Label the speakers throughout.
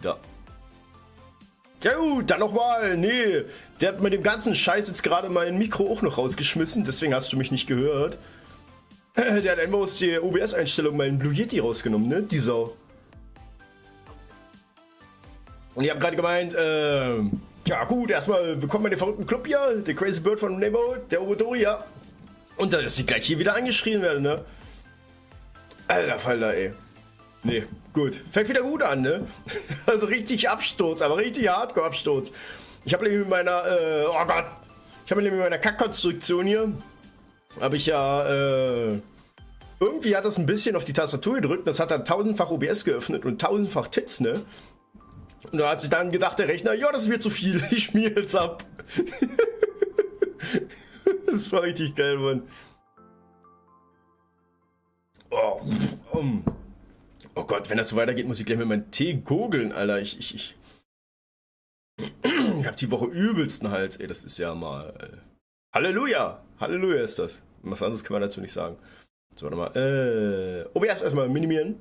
Speaker 1: Da. Ja gut, dann nochmal. Nee, der hat mit dem ganzen Scheiß jetzt gerade mein Mikro auch noch rausgeschmissen, deswegen hast du mich nicht gehört. Der hat einfach aus der OBS-Einstellung meinen Blue Yeti rausgenommen, ne? Die Sau. Und ich habe gerade gemeint, ja gut, erstmal willkommen bei dem verrückten Club hier, der Crazy Bird von Neighborhood, der Obodori, ja. Und dass ich gleich hier wieder angeschrien werde, ne? Alter Falter, ey. Nee, gut. Fängt wieder gut an, ne? Also richtig Absturz, aber richtig Hardcore-Absturz. Ich habe nämlich mit meiner, oh Gott. Ich habe nämlich mit meiner Kackkonstruktion hier, habe ich ja, irgendwie hat das ein bisschen auf die Tastatur gedrückt. Das hat dann tausendfach OBS geöffnet und tausendfach Tits, ne? Und da hat sich dann gedacht, der Rechner, ja, das ist mir zu viel, ich schmier jetzt ab. Das war richtig geil, Mann. Oh Gott, wenn das so weitergeht, muss ich gleich mit meinem Tee gurgeln, Alter. Ich hab die Woche übelsten halt. Ey, das ist ja mal... Halleluja! Halleluja ist das. Was anderes kann man dazu nicht sagen. So, warte mal. OBS erstmal minimieren.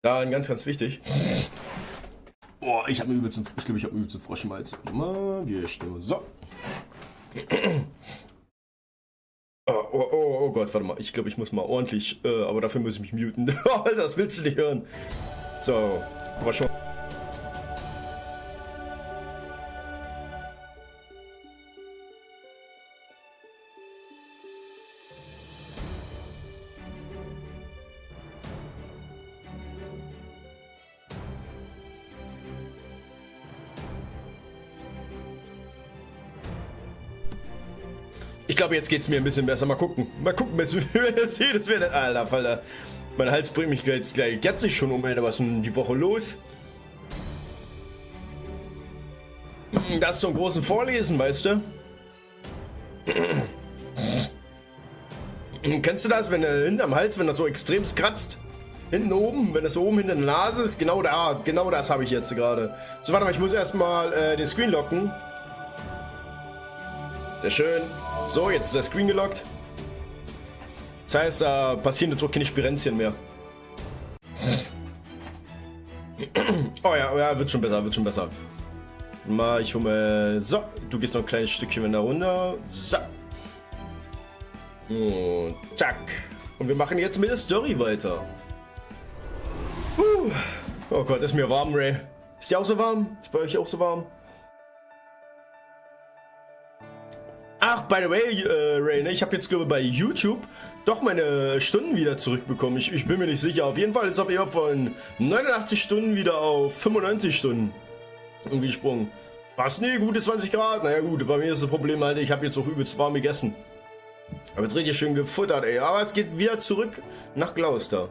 Speaker 1: Dann ganz, ganz wichtig. Boah, ich glaube, ich habe übelsten Frosch im Hals. Warte mal, wir stellen so. Oh Gott, warte mal. Ich glaube, ich muss mal ordentlich, aber dafür muss ich mich muten. Das willst du nicht hören. So, aber schon. Ich glaube, jetzt geht's mir ein bisschen besser. Mal gucken. Mal gucken, das wird Alter, Falter. Mein Hals bringt mich jetzt gleich sich schon um, Alter. Was ist denn die Woche los? Das zum großen Vorlesen, weißt du? Kennst du das, wenn hinten am Hals, wenn das so extremst kratzt? Hinten oben, wenn das oben hinter der Nase ist? Genau da, genau das habe ich jetzt gerade. So, warte mal, ich muss erstmal den Screen locken. Sehr schön. So, jetzt ist der Screen gelockt. Das heißt, da passieren jetzt auch keine Spirenzchen mehr. Oh ja, wird schon besser, wird schon besser. Mal, ich hole mal... So, du gehst noch ein kleines Stückchen wieder runter. So. Und zack. Und wir machen jetzt mit der Story weiter. Oh Gott, ist mir warm, Ray. Ist dir auch so warm? Ist bei euch auch so warm? Ach, by the way, Ray, ne? Ich habe jetzt, glaube ich, bei YouTube doch meine Stunden wieder zurückbekommen. Ich bin mir nicht sicher. Auf jeden Fall ist es auf jeden Fall von 89 Stunden wieder auf 95 Stunden irgendwie gesprungen. Was? Nee, gute 20 Grad. Naja gut, bei mir ist das Problem halt, ich habe jetzt auch übelst warm gegessen. Aber jetzt richtig schön gefuttert, ey. Aber es geht wieder zurück nach Gloucester.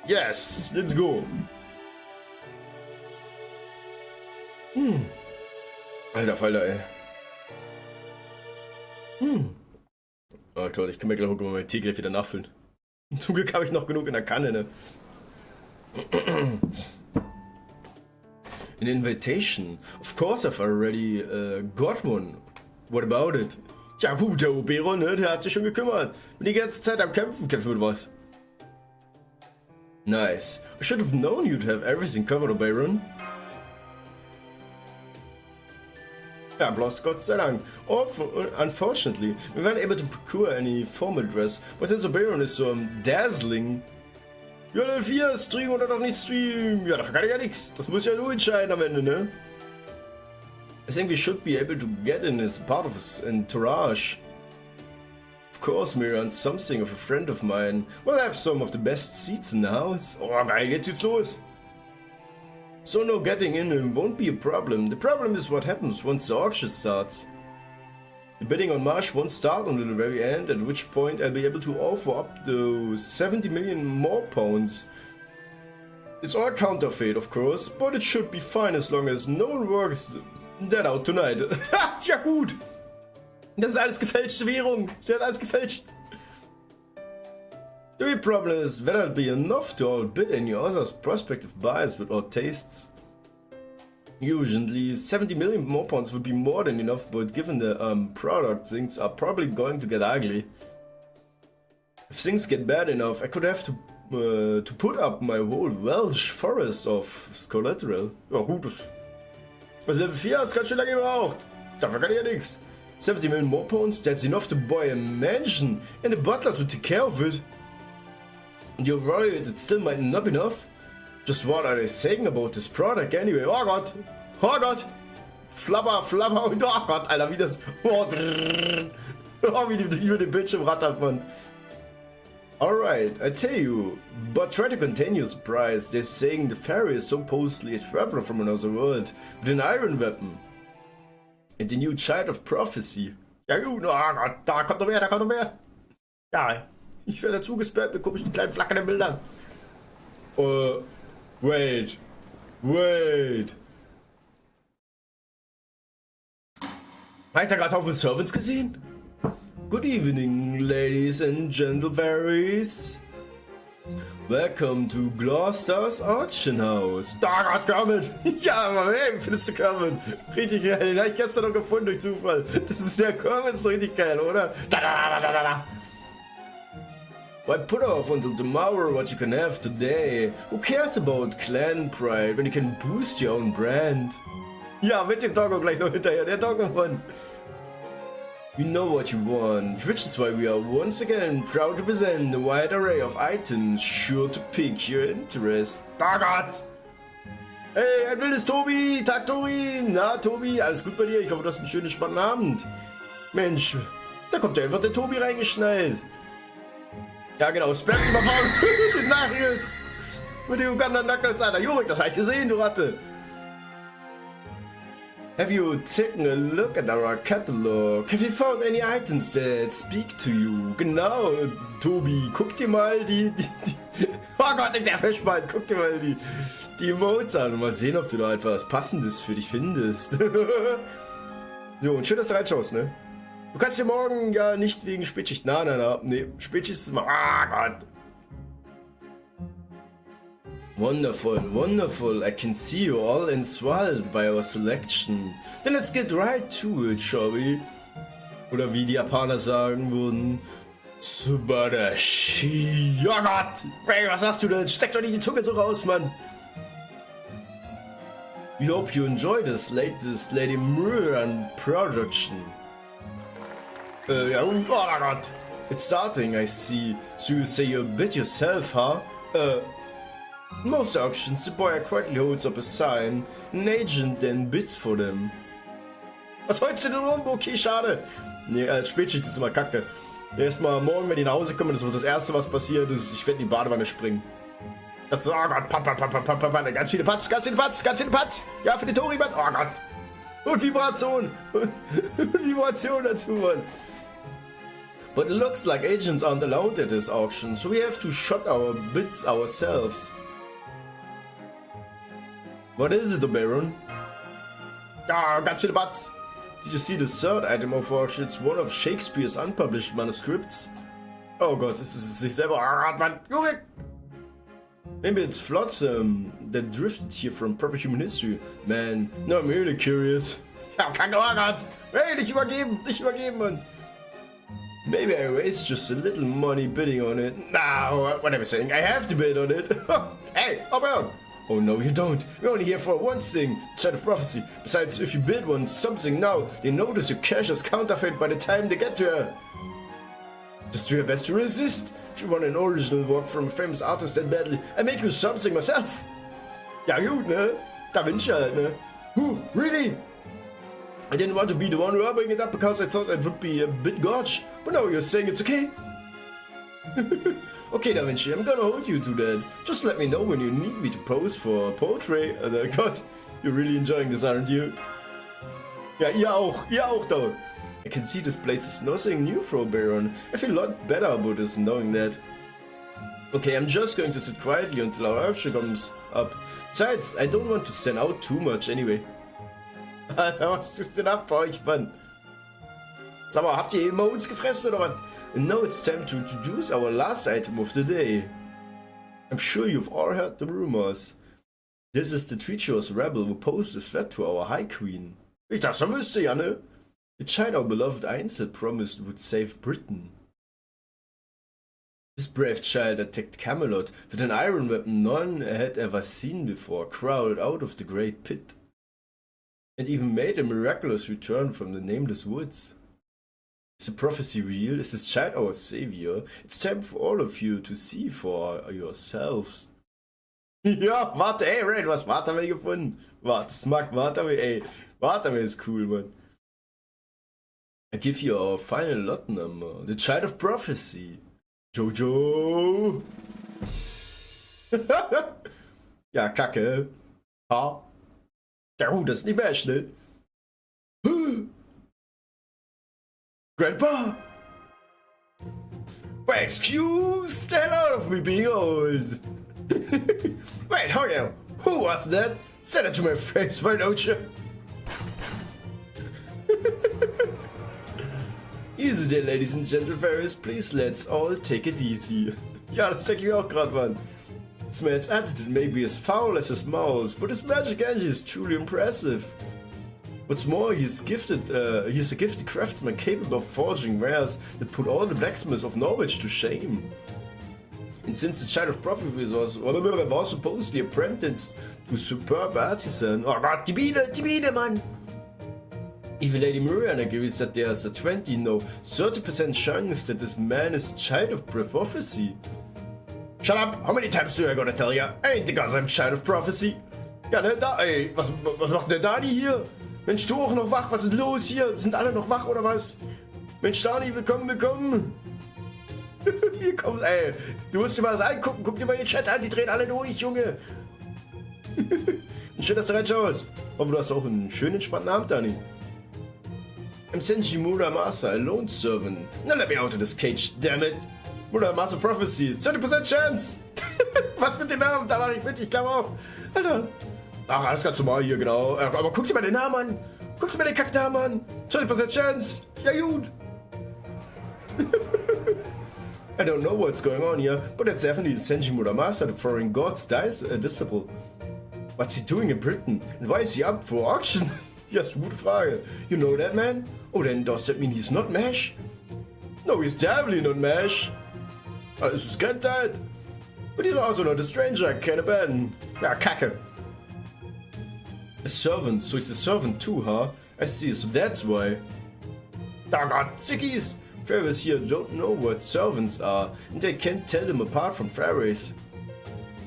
Speaker 1: Yes, let's go. Alter Falter, ey. Oh Gott, ich kann mir gleich auch mal meinen Tee gleich wieder nachfüllen. Zum Glück habe ich noch genug in der Kanne, ne? An invitation. Of course I've already got one. What about it? Ja gut, der Obero, ne, der hat sich schon gekümmert. Bin die ganze Zeit am Kämpfen mit was. Nice. I should have known you'd have everything covered, Oberon. Ja, bloß Gott sei Dank. Unfortunately, we weren't able to procure any formal dress, but his Oberon is so dazzling. Ja, Level 4, Stream oder doch nicht Stream? Ja, dafür kann ich ja nichts. Das muss ja nur entscheiden am Ende, ne? I think we should be able to get in as part of his entourage. Of course, Miriam, something of a friend of mine. We'll have some of the best seats in the house. Oh, geil, jetzt geht's los. So no getting in won't be a problem. The problem is what happens once the auction starts. The bidding on Marsh won't start until the very end, at which point I'll be able to offer up to 70 million more pounds. It's all counterfeit, of course, but it should be fine as long as no one works that out tonight. Ja gut. Das ist alles gefälschte Währung. Der hat alles gefälscht. The real problem is whether it'll be enough to outbid any other prospective buyers with odd tastes. Usually 70 million more pounds would be more than enough, but given the product, things are probably going to get ugly. If things get bad enough, I could have to to put up my whole Welsh forest of collateral. Ja gut, das Level 4 ist ganz schön lange gebraucht. Dafür kann ich ja nichts. 70 million more pounds, that's enough to buy a mansion and a butler to take care of it. And you're worried it still might not be enough? Just what are they saying about this product anyway? Oh Gott! Oh Gott! Flabber, flabber und oh Gott, Alter, wie das... Oh, wie die über den Bildschirm rattert, man. Alright, I tell you, but try to contain your surprise. They're saying the fairy is supposedly a traveler from another world with an iron weapon. And the new child of prophecy. Ja gut, oh Gott, da kommt noch mehr, da kommt noch mehr. Ja, ich werde dazu gesperrt mit komischen kleinen flackernden Bildern. Wait. Habe ich da gerade Haufen Servants gesehen? Good evening, ladies and gentleberries. Welcome to Gloucester's Auction House. Da Gott, Kermit! Ja, aber hey, findest du Kermit? Richtig geil, den habe ich gestern noch gefunden durch Zufall. Das ist der Kermit, ist so richtig geil, oder? Da. Why put off until tomorrow what you can have today? Who cares about clan pride when you can boost your own brand? Ja, mit dem Doggo gleich noch hinterher, der Doggo-Mann. We know what you want, which is why we are once again proud to present a wide array of items sure to pique your interest. Oh Gott! Hey, ein wildes Tobi! Tag Tobi! Na Tobi, alles gut bei dir? Ich hoffe, du hast einen schönen, spannenden Abend. Mensch, da kommt ja einfach der Tobi reingeschnallt. Ja genau, spam die mal mit den Nachrichts! Mit den Uganda-Knuckles, Alter. Jurik, das hab ich gesehen, du Ratte! Have you taken a look at our catalog? Have you found any items that speak to you? Genau, Tobi, guck dir mal die oh Gott, nicht der Fischbein, guck dir mal die Emotes an und mal sehen, ob du da etwas Passendes für dich findest. Jo, und schön, dass du reinschaust, ne? Du kannst dir morgen ja nicht wegen Spätschicht, nee, Spätschicht ist mal, Gott. Wonderful, I can see you all enthralled by our selection. Then let's get right to it, shall we? Oder wie die Japaner sagen würden, Subarashi. Ja Gott! Hey, was hast du denn? Steck doch nicht die Zunge so raus, Mann! We hope you enjoy this latest Lady Muran production. Ja, oh Gott! It's starting, I see. So you say you bid yourself, huh? Most auctions, the buyer quietly holds up a sign, an agent then bids for them. Was holst du denn rum? Okay, schade. Nee, als Spätschicht ist immer kacke. Erstmal morgen, wenn die nach Hause kommen, das wird das erste, was passiert ist, ich werde in die Badewanne springen. Das ist, oh Gott, ganz viele Putts. Ja, für die Tori, oh Gott. Und Vibration. Vibration dazu, Mann. But it looks like agents aren't allowed at this auction, so we have to shut our bids ourselves. What is it, Baron? Ah, ganz viele Butts. Did you see the third item of auction? It's one of Shakespeare's unpublished manuscripts. Oh Gott, das ist sich selber. Ah, Mann, Junge! Maybe it's Flotsam that drifted here from proper human history. Man, no, I'm really curious. Ja, kacke, oh Gott! Hey, nicht übergeben, Mann! Maybe I waste just a little money bidding on it. No, what am I saying? I have to bid on it. Hey, up on! Oh no, you don't. We're only here for one thing, child of prophecy. Besides, if you bid on something now, they notice your cash is counterfeit by the time they get to her. Just do your best to resist. If you want an original work from a famous artist that badly, I make you something myself. Ja gut, ne? Da Vinci halt, ne? Really? I didn't want to be the one rubbing it up because I thought it would be a bit gauche. But now you're saying it's okay. Okay, Da Vinci, I'm gonna hold you to that. Just let me know when you need me to pose for a portrait. God, you're really enjoying this, aren't you? Ja, ihr auch da. I can see this place is nothing new for Baron. I feel a lot better about this knowing that. Okay, I'm just going to sit quietly until our auction comes up. Besides, I don't want to stand out too much anyway. Alter, was ist denn ab bei euch, Mann? Sag mal, habt ihr Emotes gefressen oder was? And now it's time to introduce our last item of the day. I'm sure you've all heard the rumors. This is the treacherous rebel who posed as threat to our High Queen. Ich dachte, das wüsste ja, ne? The child our beloved Einzel promised would save Britain. This brave child attacked Camelot with an iron weapon none had ever seen before, crawled out of the great pit, and even made a miraculous return from the nameless woods. Is the prophecy real? Is this child our savior? It's time for all of you to see for yourselves. Ja, warte, ey, Raid, was warte haben wir gefunden? Warte, Smack, warte haben wir, ey. Warte haben wir, ist cool, man. I give you our final lot number. The child of prophecy. Jojo! Ja, Kacke. Ha. Ja, das ist nicht mehr schnell. Grandpa! Well, excuse the hell of me being old. Wait, hold on. Who was that? Say that to my face, why don't you? Easy there, ladies and gentlemen, please let's all take it easy. Ja, das denke ich auch gerade, Mann. This man's attitude may be as foul as his mouth, but his magic energy is truly impressive. What's more, he's a gifted craftsman capable of forging wares that put all the blacksmiths of Norwich to shame. And since the child of prophecy was supposedly apprenticed to superb artisan, oh God, die Biene, Mann! Even Lady Mariana agrees that there's a 30% chance that this man is a child of prophecy. Shut up! How many times do I gotta tell ya? I ain't the goddamn child of prophecy. Ja, ne, da, ey, was macht der Dani hier? Mensch, du auch noch wach? Was ist los hier? Sind alle noch wach oder was? Mensch, Dani, willkommen. Hier kommt, ey. Du musst dir mal das angucken. Guck dir mal den Chat an. Die drehen alle durch, Junge. Schön, dass du reinschaust. Hoffe, du hast auch einen schönen, entspannten Abend, Dani. I'm Senji Muramasa, a lone servant. Now let me out of this cage, damn it. Muramasa Prophecy, 30% Chance. Was mit dem Namen? Da war ich mit, ich glaube auch. Alter. Ach, alles ganz normal hier, genau. Aber guck dir mal den Namen an. Guck dir mal den Kacknamen an. 20% Chance. Ja, gut. I don't know what's going on here, but it's definitely Senji Muramasa, the foreign god's disciple. What's he doing in Britain? And why is he up for auction? Ja, das ist eine gute Frage. You know that man? Oh, then does that mean he's not Mash? No, he's definitely not Mash. Alles ist kein Dad. But he's also not a stranger I can abandon. Ja, Kacke. A servant, so he's a servant too, huh? I see, so that's why. Oh God, sickies! Fairies here don't know what servants are, and they can't tell them apart from fairies.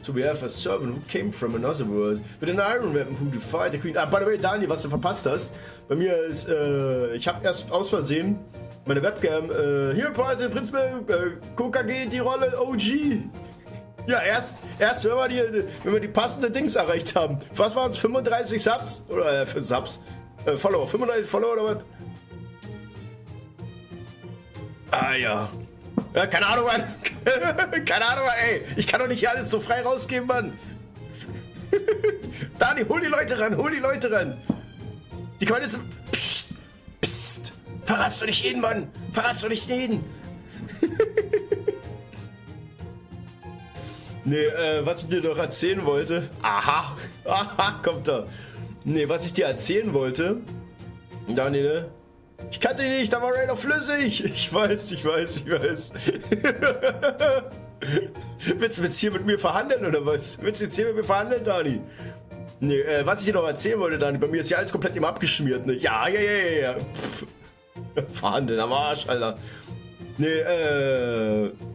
Speaker 1: So we have a servant who came from another world, with an iron weapon who defied the queen. Ah, by the way, Daniel, was du verpasst hast, bei mir ist, ich habe erst aus Versehen meine Webcam, hier, prinzipiell, KKG, die Rolle OG. Ja, erst wenn wir die passende Dings erreicht haben. Was waren es? 35 Subs? Oder Subs? Follower. 35 Follower oder was? Ah ja. Ja, keine Ahnung, Mann. Keine Ahnung, Mann, ey. Ich kann doch nicht hier alles so frei rausgeben, Mann. Dani, hol die Leute ran. Die kann man jetzt... Psst. Verratst du nicht jeden, Mann. Verratst du nicht jeden. Nee, was ich dir doch erzählen wollte. Aha, kommt da. Nee, was ich dir erzählen wollte. Daniel, ne? Ich kannte dich nicht, da war Raider flüssig. Ich weiß. Willst du jetzt hier mit mir verhandeln oder was? Willst du jetzt hier mit mir verhandeln, Dani? Nee, was ich dir noch erzählen wollte, Dani, bei mir ist ja alles komplett immer abgeschmiert, ne? Ja. Pff. Verhandeln am Arsch, Alter. Nee,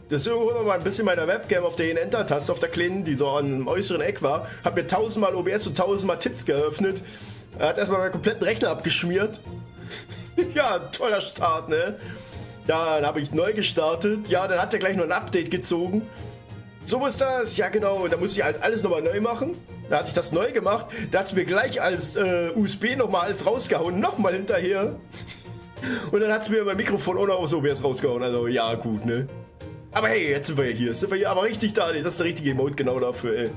Speaker 1: das ist irgendwo noch mal ein bisschen meiner Webcam auf der Enter-Taste, auf der kleinen, die so am äußeren Eck war. Hab mir 1000-mal OBS und 1000-mal Tits geöffnet. Er hat erstmal meinen kompletten Rechner abgeschmiert. Ja, toller Start, ne? Dann habe ich neu gestartet. Ja, dann hat er gleich noch ein Update gezogen. So ist das. Ja, genau. Da musste ich halt alles nochmal neu machen. Da hatte ich das neu gemacht. Da hat es mir gleich als USB nochmal alles rausgehauen. Nochmal hinterher. Und dann hat es mir mein Mikrofon auch noch aufs OBS rausgehauen. Also, ja, gut, ne? Aber hey, jetzt sind wir ja hier. Sind wir hier aber richtig da. Das ist der richtige Emote genau dafür, ey.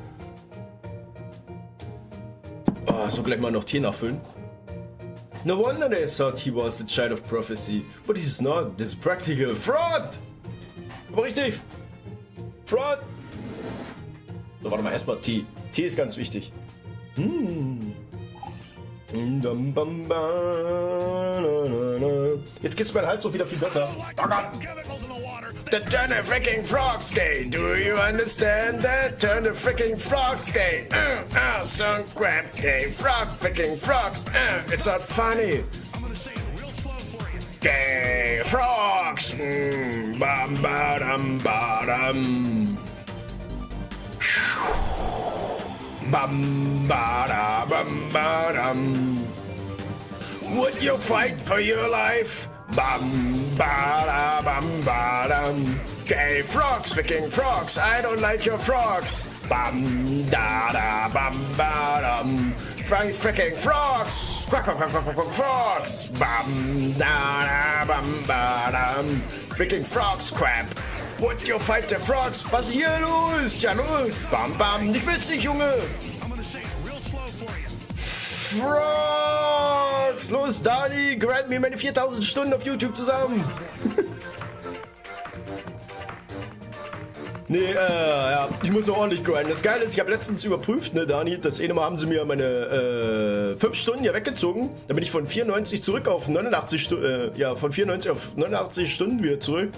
Speaker 1: Oh, so gleich mal noch Tier nachfüllen. No wonder they thought he was the child of prophecy. But he's not. This is practical fraud. Aber richtig. Fraud. So, warte mal, erstmal Tee. Tee ist ganz wichtig. Jetzt geht's mein Hals auch wieder viel besser. Oh Gott. The turn the freaking frogs gay. Do you understand that? Turn the freaking frogs gay. Son crap gay. Frog freaking frogs. It's not funny. Gay frogs. Bam badam badam. Bam bada bam badam. Would you fight for your life? Bam bada bam badam. Gay frogs, freaking frogs. I don't like your frogs. Bam da da bam badam. Freaking frogs. Quack quack quack quack quack frogs. Bam da da bam badam. Freaking frogs crap. Would you fight the frogs? Was ist hier los? Ja los. Bam bam. Nicht witzig, Junge. Frogs! Los, Dani, grind mir meine 4000 Stunden auf YouTube zusammen. Nee, ja, ich muss noch ordentlich grinden. Das Geile ist, ich habe letztens überprüft, ne, Dani, das eine Mal haben sie mir meine 5 Stunden ja weggezogen. Dann bin ich von 94 zurück auf 89 Stunden, ja, von 94 auf 89 Stunden wieder zurück.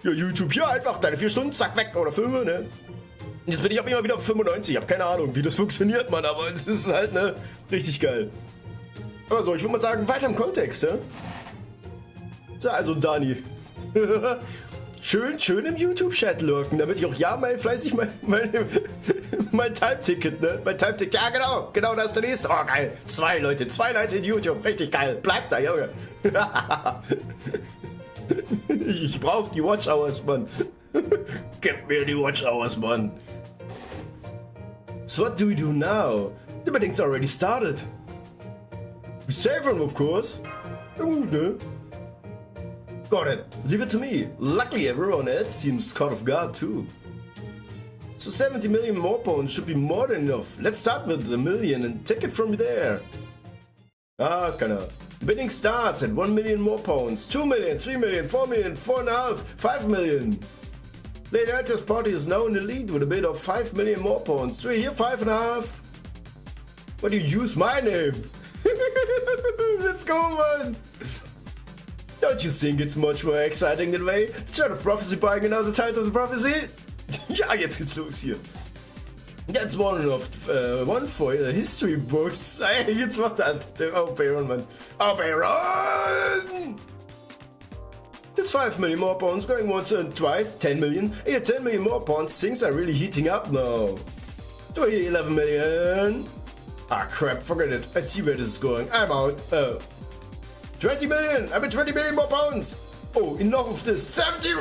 Speaker 1: Ja, YouTube, ja, einfach deine 4 Stunden, zack, weg, oder 5, ne? Und jetzt bin ich auch immer wieder auf 95. Ich habe keine Ahnung, wie das funktioniert, Mann, aber es ist halt, ne, richtig geil. Aber so, ich würde mal sagen, weiter im Kontext, ne? So, also Dani. schön im YouTube-Chat lurken, damit ich auch ja mal fleißig mein Time-Ticket, ne? Mein Time-Ticket, ja genau, das ist der nächste. Oh, geil. 2 Leute in YouTube, richtig geil. Bleibt da, Junge. Ich brauch die Watch Hours, Mann. Gib mir die Watch Hours, Mann. So what do we do now? The meeting's already started. We save him, of course. No. Got it. Leave it to me. Luckily, everyone else seems caught off guard too. So 70 million more points should be more than enough. Let's start with the million and take it from there. Ah, keiner. Bidding starts at 1 million more pounds, 2 million, 3 million, 4 million, 4.5, 5 million. Lady Actress Party is now in the lead with a bid of 5 million more pounds. 3 here, 5.5. Why do you use my name? Let's go, man. Don't you think it's much more exciting that way? The Chart of Prophecy buying another title of the prophecy? Ja, jetzt geht's los hier. That's one for the history books. Jetzt macht er. Oh, Baron, man. Oh, Baron! This 5 million more pounds going once and twice. 10 million. Here, 10 million more pounds. Things are really heating up now. 11 million. Ah, crap. Forget it. I see where this is going. I'm out. 20 million. I bet 20 million more pounds. Oh, enough of this. 70.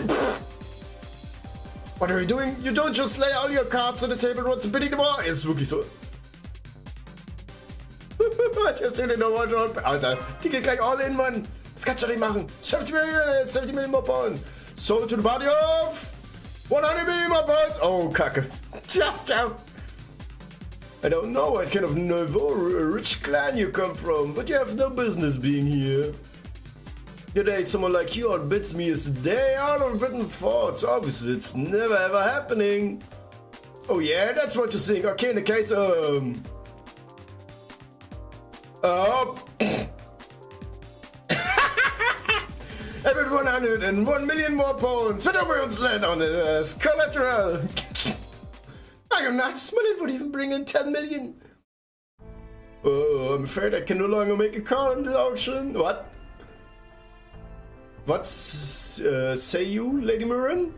Speaker 1: What are you doing? You don't just lay all your cards on the table and what's bidding them all. Ist wirklich so. Alter, die geht gleich all in, Mann. Das kannst du nicht machen. 70 Millionen, 70 Millionen more pounds. Sold to the party of 100 million more pounds. Oh, Kacke. Ciao. I don't know what kind of nouveau rich clan you come from, but you have no business being here. Today, someone like you outbids me is a day out of written thoughts. Obviously, it's never ever happening. Oh yeah, that's what you think. Okay, in the case, I bet 101 million more pounds. Vtuber was land on it as collateral. I am not smiling for even bringing 10 million. Oh, I'm afraid I can no longer make a call on the auction. What? What say you, Lady Marin?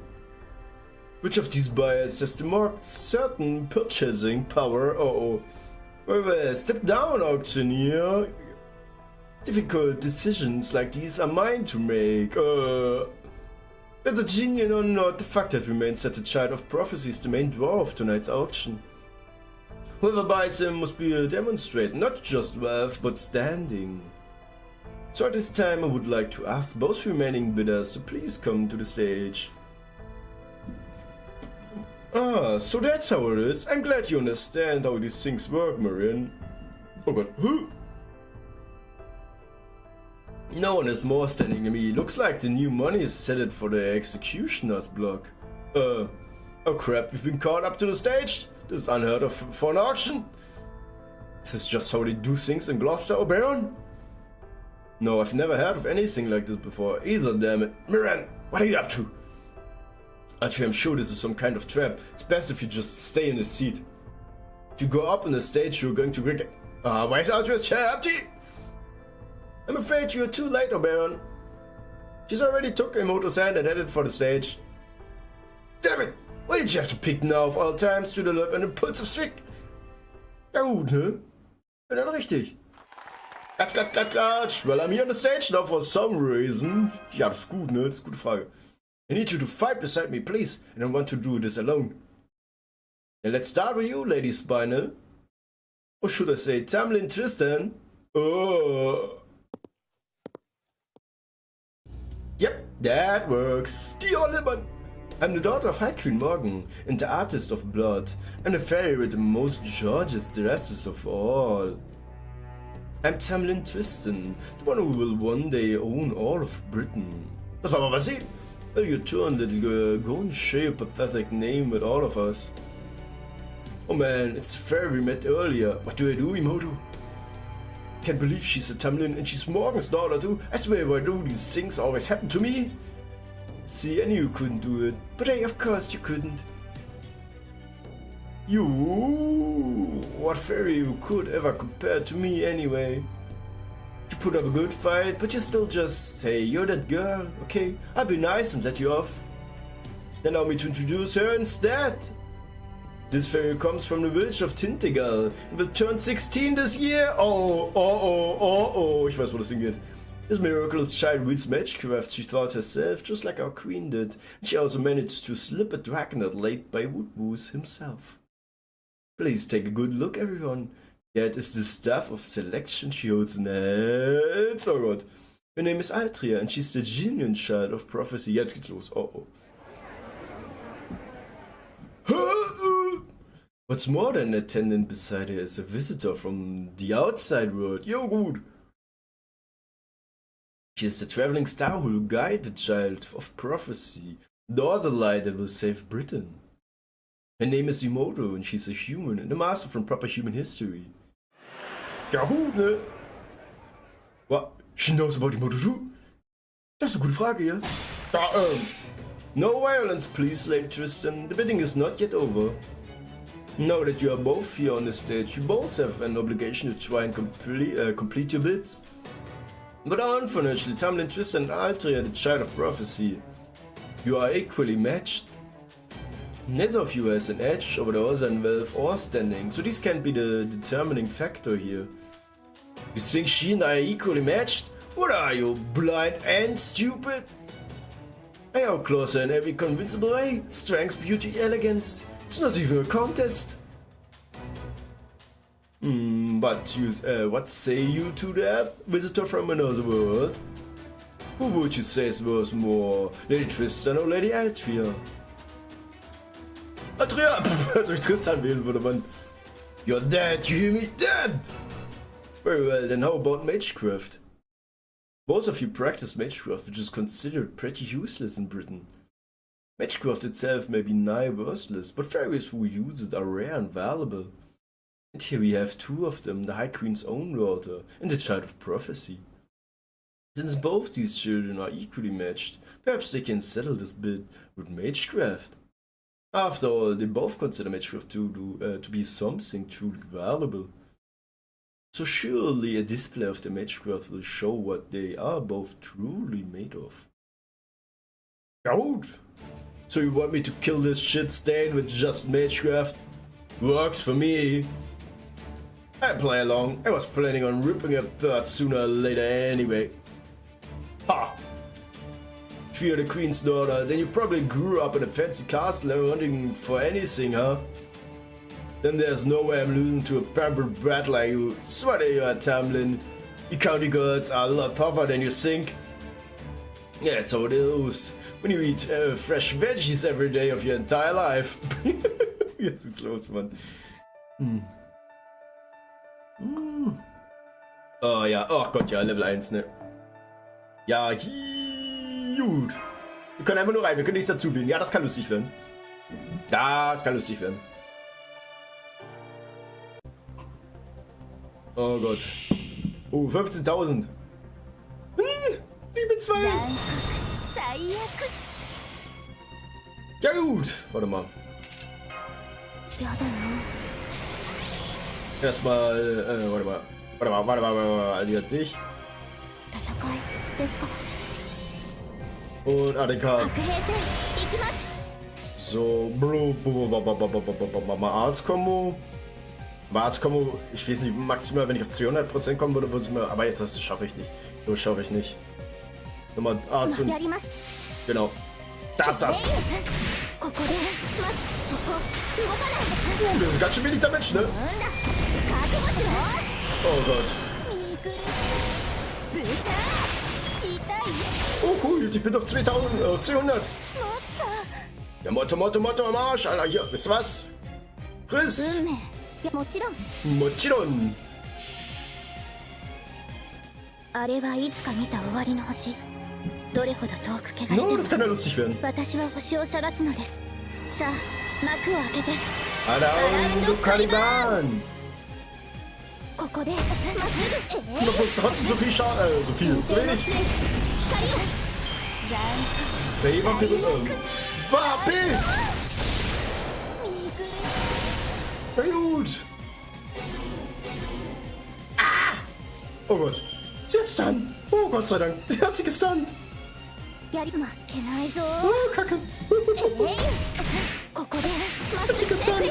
Speaker 1: Which of these buyers has the more certain purchasing power? Oh, well, step down, auctioneer. Difficult decisions like these are mine to make. There's a genuine artifact that remains that the Child of Prophecy is the main draw of tonight's auction. Whoever buys him must be a demonstrate not just wealth but standing. So at this time I would like to ask both remaining bidders to please come to the stage. Ah, so that's how it is. I'm glad you understand how these things work, Marin. Oh god, who? No one is more standing than me. Looks like the new money is set for the executioner's block. Oh crap, we've been caught up to the stage? This is unheard of for an auction. Is this just how they do things in Gloucester, Oberon? No, I've never heard of anything like this before either, damn it. Miran, what are you up to? Actually, I'm sure this is some kind of trap. It's best if you just stay in the seat. If you go up on the stage, you're going to get... why is Altria's chair empty? I'm afraid you're too late, Oberon. She's already took Emoto's hand and headed for the stage. Damn it! Why did you have to pick now of all times to develop an impulsive trick? Ja gut, ne? Ja, dann richtig. Klatsch. Well, I'm here on the stage now for some reason. Ja, das ist gut, ne? Das ist eine gute Frage. I need you to fight beside me, please. I don't want to do this alone. And let's start with you, Lady Spinal. Or should I say Tamlin Tristan? Oh. Yep, that works. Die olle Mann. I'm the daughter of High Queen Morgan and the artist of blood. I'm the fairy with the most gorgeous dresses of all. I'm Tamlin Tristan, the one who will one day own all of Britain. Das war mal was sie. Well, you turn, little girl. Go and share your pathetic name with all of us. Oh man, it's the fairy we met earlier. What do I do, Emoto? Can't believe she's a Tamlin and she's Morgan's daughter too. I swear, why do these things always happen to me? See, I knew you couldn't do it, but hey, of course you couldn't. You, what fairy you could ever compare to me anyway? You put up a good fight, but you still just say you're that girl, okay? I'll be nice and let you off. Allow me to introduce her instead. This fairy comes from the village of Tintegal and will turn 16 this year. Oh, ich weiß, wo das hingeht. This miraculous child reads magecraft, she thought herself, just like our queen did. And she also managed to slip a dragonette laid by Woodwoos himself. Please take a good look, everyone. Yeah, it is the staff of selection she holds in her hands. Oh god. Her name is Altria and she's the genuine child of prophecy. Jetzt geht's los. Oh. What's more than an attendant beside her is a visitor from the outside world. Yo, gut. She is the traveling star who will guide the child of prophecy, the other light that will save Britain. Her name is Emoto and she's a human and a master from proper human history. Ja gut, ne? What? She knows about Emoto too? Das ist eine gute Frage, ja? No violence, please, Lady Tristan. The bidding is not yet over. Now that you are both here on the stage, you both have an obligation to try and complete your bids. But unfortunately, Tamlin Tristan and Altria, the child of prophecy, you are equally matched. Neither of you has an edge over the other in wealth or standing, so this can't be the determining factor here. You think she and I are equally matched? What are you, blind and stupid? I am closer in every convincible way. Strength, beauty, elegance. It's not even a contest. But you, what say you to that, visitor from another world? Who would you say was more, Lady Tristan or Lady Altria? Altria! Also ich Tristan wählen würde man. You're dead, you hear me? Dead! Very well, then how about magecraft? Most of you practice magecraft, which is considered pretty useless in Britain. Magecraft itself may be nigh worthless, but fairies who use it are rare and valuable. And here we have two of them, the High Queen's own daughter and the Child of Prophecy. Since both these children are equally matched, perhaps they can settle this bid with magecraft. After all, they both consider magecraft to be something truly valuable. So surely a display of the magecraft will show what they are both truly made of. Gut! So you want me to kill this shit stain with just magecraft? Works for me. I play along. I was planning on ripping apart sooner or later anyway. Ha! If you're the queen's daughter, then you probably grew up in a fancy castle and hunting for anything, huh? Then there's no way I'm losing to a pampered brat like you. Swear you are, Tamlin. You county girls are a lot tougher than you think. Yeah, that's how it is. When you eat fresh veggies every day of your entire life. Jetzt geht's los, Mann. Oh ja, oh Gott, ja, Level 1, ne? Ja, gut. Wir können einfach nur rein, wir können nichts dazu wählen. Ja, das kann lustig werden. Das kann lustig werden. Oh Gott. 15.000. Liebe 2. Ja gut. Warte mal. Erstmal, warte mal, alliiert dich. Und ADK. So, Arzt-Kombo. Arzt-Kombo, ich weiß nicht, maximal, wenn ich auf 200% kommen würde, würde es mir. Aber jetzt, das schaffe ich nicht. Das schaffe ich nicht. Nochmal Arzt und. Genau. Das. Das ist ganz schön wenig Damage, ne? Oh Gott. Oh cool, ich bin auf 2000, 200. Ja, Motto am Arsch, Alter. Hier, wisst ihr was? Friss! Mochiron! No, das kann ja lustig werden. Around the Caliban! Du musst trotzdem so viel Schaden, so viel, so wenig. Wappel! Na gut! Ah! Oh Gott! Sie hat's dann! Oh Gott sei Dank! Sie hat sie gestunt! Oh, Kacke! Hat sie gestunt!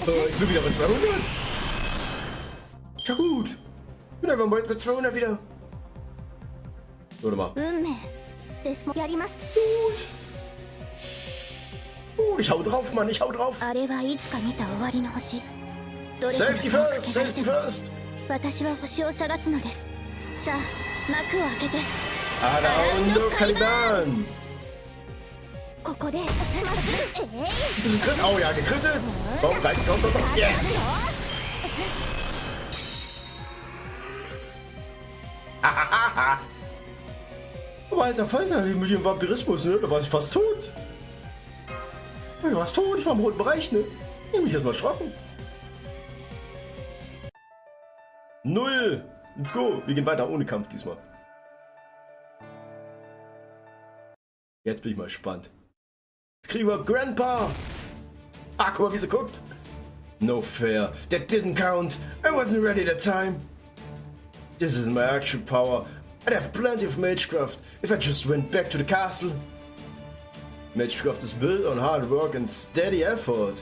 Speaker 1: Ich bin wieder bei 200! Ja gut! Ich bin einfach mal bei 200 wieder! Warte mal. Gut, ich hau drauf, Mann, ich hau drauf. Safety first, safety first. Around the Caliban. Oh ja, gekrittet. Komm, rein, komm. Yes. Aber alter Falter, mit dem Vampirismus, ne? Da war ich fast tot. Du warst tot, ich war im roten Bereich, ne? Ich hab mich jetzt mal erschrocken. 0. Let's go. Wir gehen weiter ohne Kampf diesmal. Jetzt bin ich mal gespannt. Jetzt kriegen wir Grandpa. Ah, guck mal, wie sie guckt. No fair. That didn't count. I wasn't ready that time. This is my actual power. I'd have plenty of magecraft if I just went back to the castle. Magecraft is built on hard work and steady effort.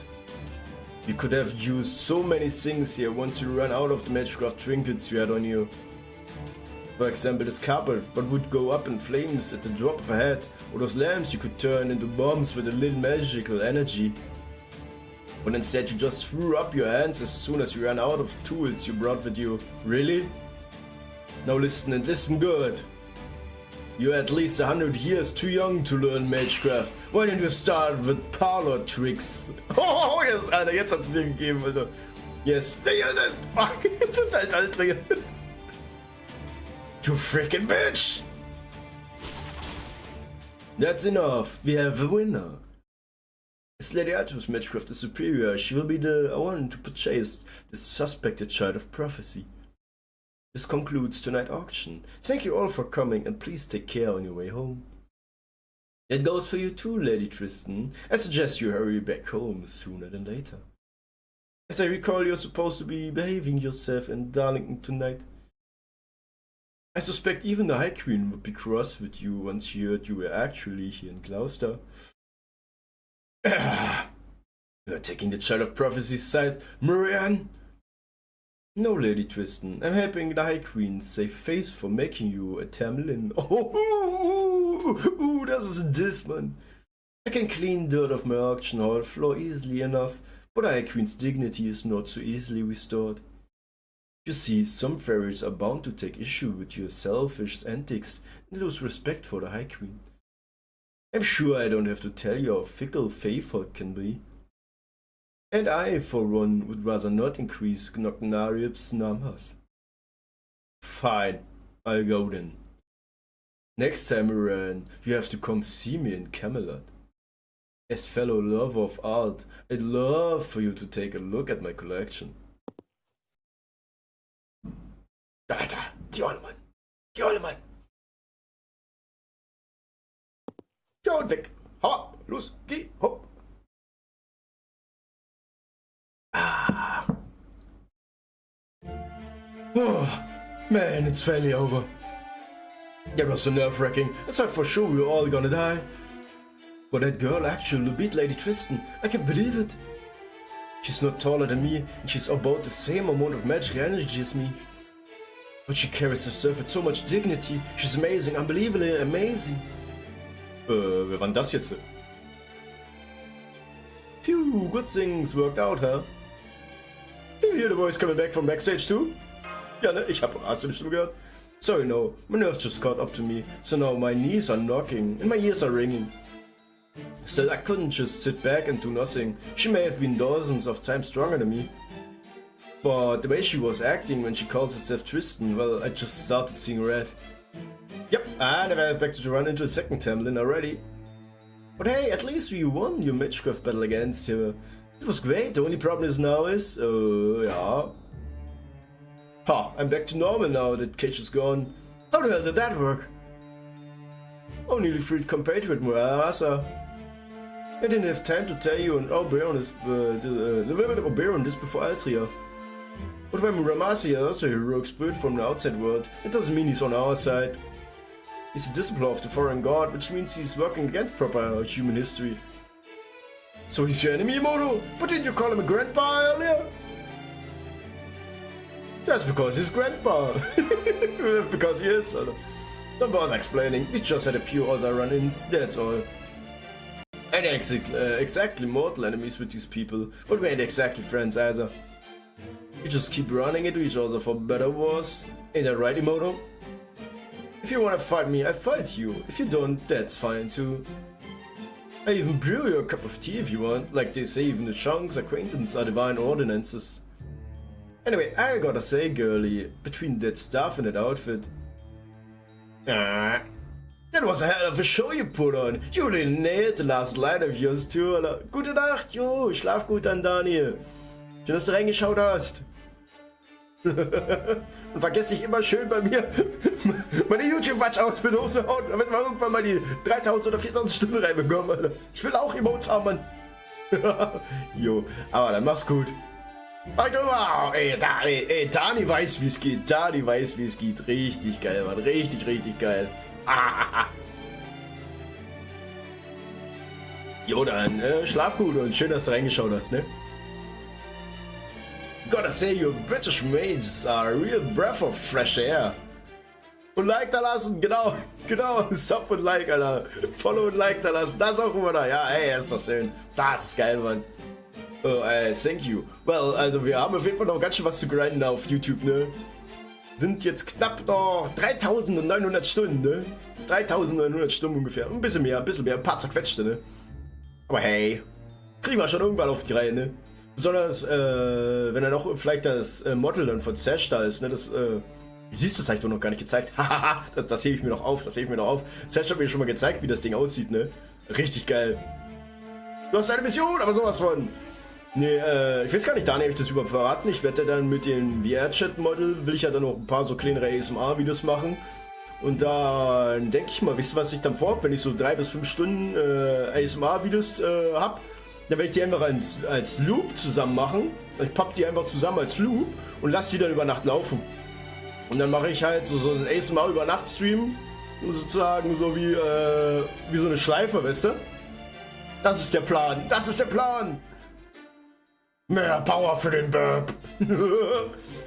Speaker 1: You could have used so many things here once you run out of the magecraft trinkets you had on you. For example, this cupboard, what would go up in flames at the drop of a hat, or those lamps you could turn into bombs with a little magical energy. But instead you just threw up your hands as soon as you ran out of tools you brought with you. Really? Now listen and listen good. You're at least 100 years too young to learn Magecraft. Why don't you start with parlor tricks? Oh, yes, Alter, jetzt hat's dir gegeben, Alter. Yes. Als Altringe. You freaking bitch! That's enough. We have a winner. As Lady Artemis Magecraft is superior, she will be the one to purchase the suspected child of prophecy. This concludes tonight's auction. Thank you all for coming and please take care on your way home. It goes for you too, Lady Tristan. I suggest you hurry back home sooner than later. As I recall, you're supposed to be behaving yourself in Darlington tonight. I suspect even the High Queen would be cross with you once she heard you were actually here in Gloucester. You're taking the child of prophecy's side, Marianne? No, Lady Tristan. I'm helping the High Queen save face for making you a Tamlin. Oh, das ist ein Diss, man. I can clean dirt off my auction hall floor easily enough, but the High Queen's dignity is not so easily restored. You see, some fairies are bound to take issue with your selfish antics and lose respect for the High Queen. I'm sure I don't have to tell you how fickle Feyfolk can be. And I, for one, would rather not increase Knocknarib's numbers. Fine, I'll go then. Next time around, you have to come see me in Camelot. As fellow lover of art, I'd love for you to take a look at my collection. Alter, die olle Mann. Die olle Mann. Ja, und weg. Hau, los, geh, hopp. Ah. Oh, man, it's finally over. That was so nerve-wracking. I thought for sure we were all gonna die. But that girl actually beat Lady Tristan. I can't believe it. She's not taller than me, and she's about the same amount of magical energy as me. But she carries herself with so much dignity. She's amazing, unbelievably amazing. Wer war denn das jetzt? Phew, good things worked out, huh? Do you hear the voice coming back from backstage too? Ja, ne? Hast du die Stimme gehört? Sorry, no. My nerves just caught up to me. So now my knees are knocking, and my ears are ringing. Still, I couldn't just sit back and do nothing. She may have been dozens of times stronger than me. But the way she was acting when she called herself Tristan, well, I just started seeing red. Yep, I never expected to run into a second Tamlin already. But hey, at least we won your Matchcraft battle against her. It was great, the only problem is now is... yeah. Ha, I'm back to normal now that Cage is gone. How the hell did that work? Only the freed compatriot Murasa. I didn't have time to tell you and Oberon this before Altria. But when Muramasa is also a heroic spirit from the outside world, it doesn't mean he's on our side. He's a disciple of the foreign god, which means he's working against proper human history. So he's your enemy, Moto? But didn't you call him a grandpa earlier? That's because he's grandpa. Because he is. Don't bother explaining, we just had a few other run-ins, that's all. I ain't exactly mortal enemies with these people, but we ain't exactly friends either. We just keep running into each other for better wars. Ain't that right, Emoto? If you wanna fight me, I fight you. If you don't, that's fine too. I even brew you a cup of tea if you want. Like they say, even the chunks acquaintance are divine ordinances. Anyway, I gotta say, girlie, between that stuff and that outfit... that was a hell of a show you put on. You really nailed the last line of yours too, Alter. Gute Nacht, jo, schlaf gut dann, Daniel. Schön, dass du reingeschaut hast. Und vergiss nicht immer schön bei mir meine YouTube-Watch aus mit hochzuhauen, damit wir irgendwann mal die 3000 oder 4000 Stunden reinbekommen, Alter. Ich will auch Emotes haben, Mann. Jo, aber dann mach's gut. Wow, ey, Dani weiß, wie es geht. Dani weiß, wie es geht. Richtig geil, Mann. Richtig, richtig geil. Jo, dann schlaf gut und schön, dass du reingeschaut hast, ne? Gotta say, your British mages are a real breath of fresh air. Und Like da lassen, genau. Sub und Like, Alter. Follow und Like da lassen, das auch immer da. Ja, ey, ist doch schön. Das ist geil, Mann. Thank you. Well, also wir haben auf jeden Fall noch ganz schön was zu grinden auf YouTube, ne? Sind jetzt knapp noch 3900 Stunden, ne? 3900 Stunden ungefähr. Ein bisschen mehr, ein paar zerquetschte, ne? Aber hey, kriegen wir schon irgendwann auf die Reihe, ne? Besonders, wenn er noch vielleicht das Model dann von Sash da ist, ne? Das, siehst du, das habe ich doch noch gar nicht gezeigt. Hahaha, das hebe ich mir noch auf, Sash hat mir schon mal gezeigt, wie das Ding aussieht, ne? Richtig geil. Du hast eine Mission, aber sowas von. Nee, ich weiß gar nicht, Daniel, habe ich das überhaupt verraten. Ich werde dann mit dem VR-Chat-Model, will ich ja dann noch ein paar so kleinere ASMR-Videos machen. Und dann denke ich mal, wisst ihr, was ich dann vorhabe, wenn ich so 3 bis 5 Stunden ASMR-Videos habe, dann werde ich die einfach als Loop zusammen machen. Ich pappe die einfach zusammen als Loop und lasse die dann über Nacht laufen. Und dann mache ich halt so einen ASMR-Über-Nacht-Stream, sozusagen so wie so eine Schleife, weißt du? Das ist der Plan. Mehr Power für den Birb.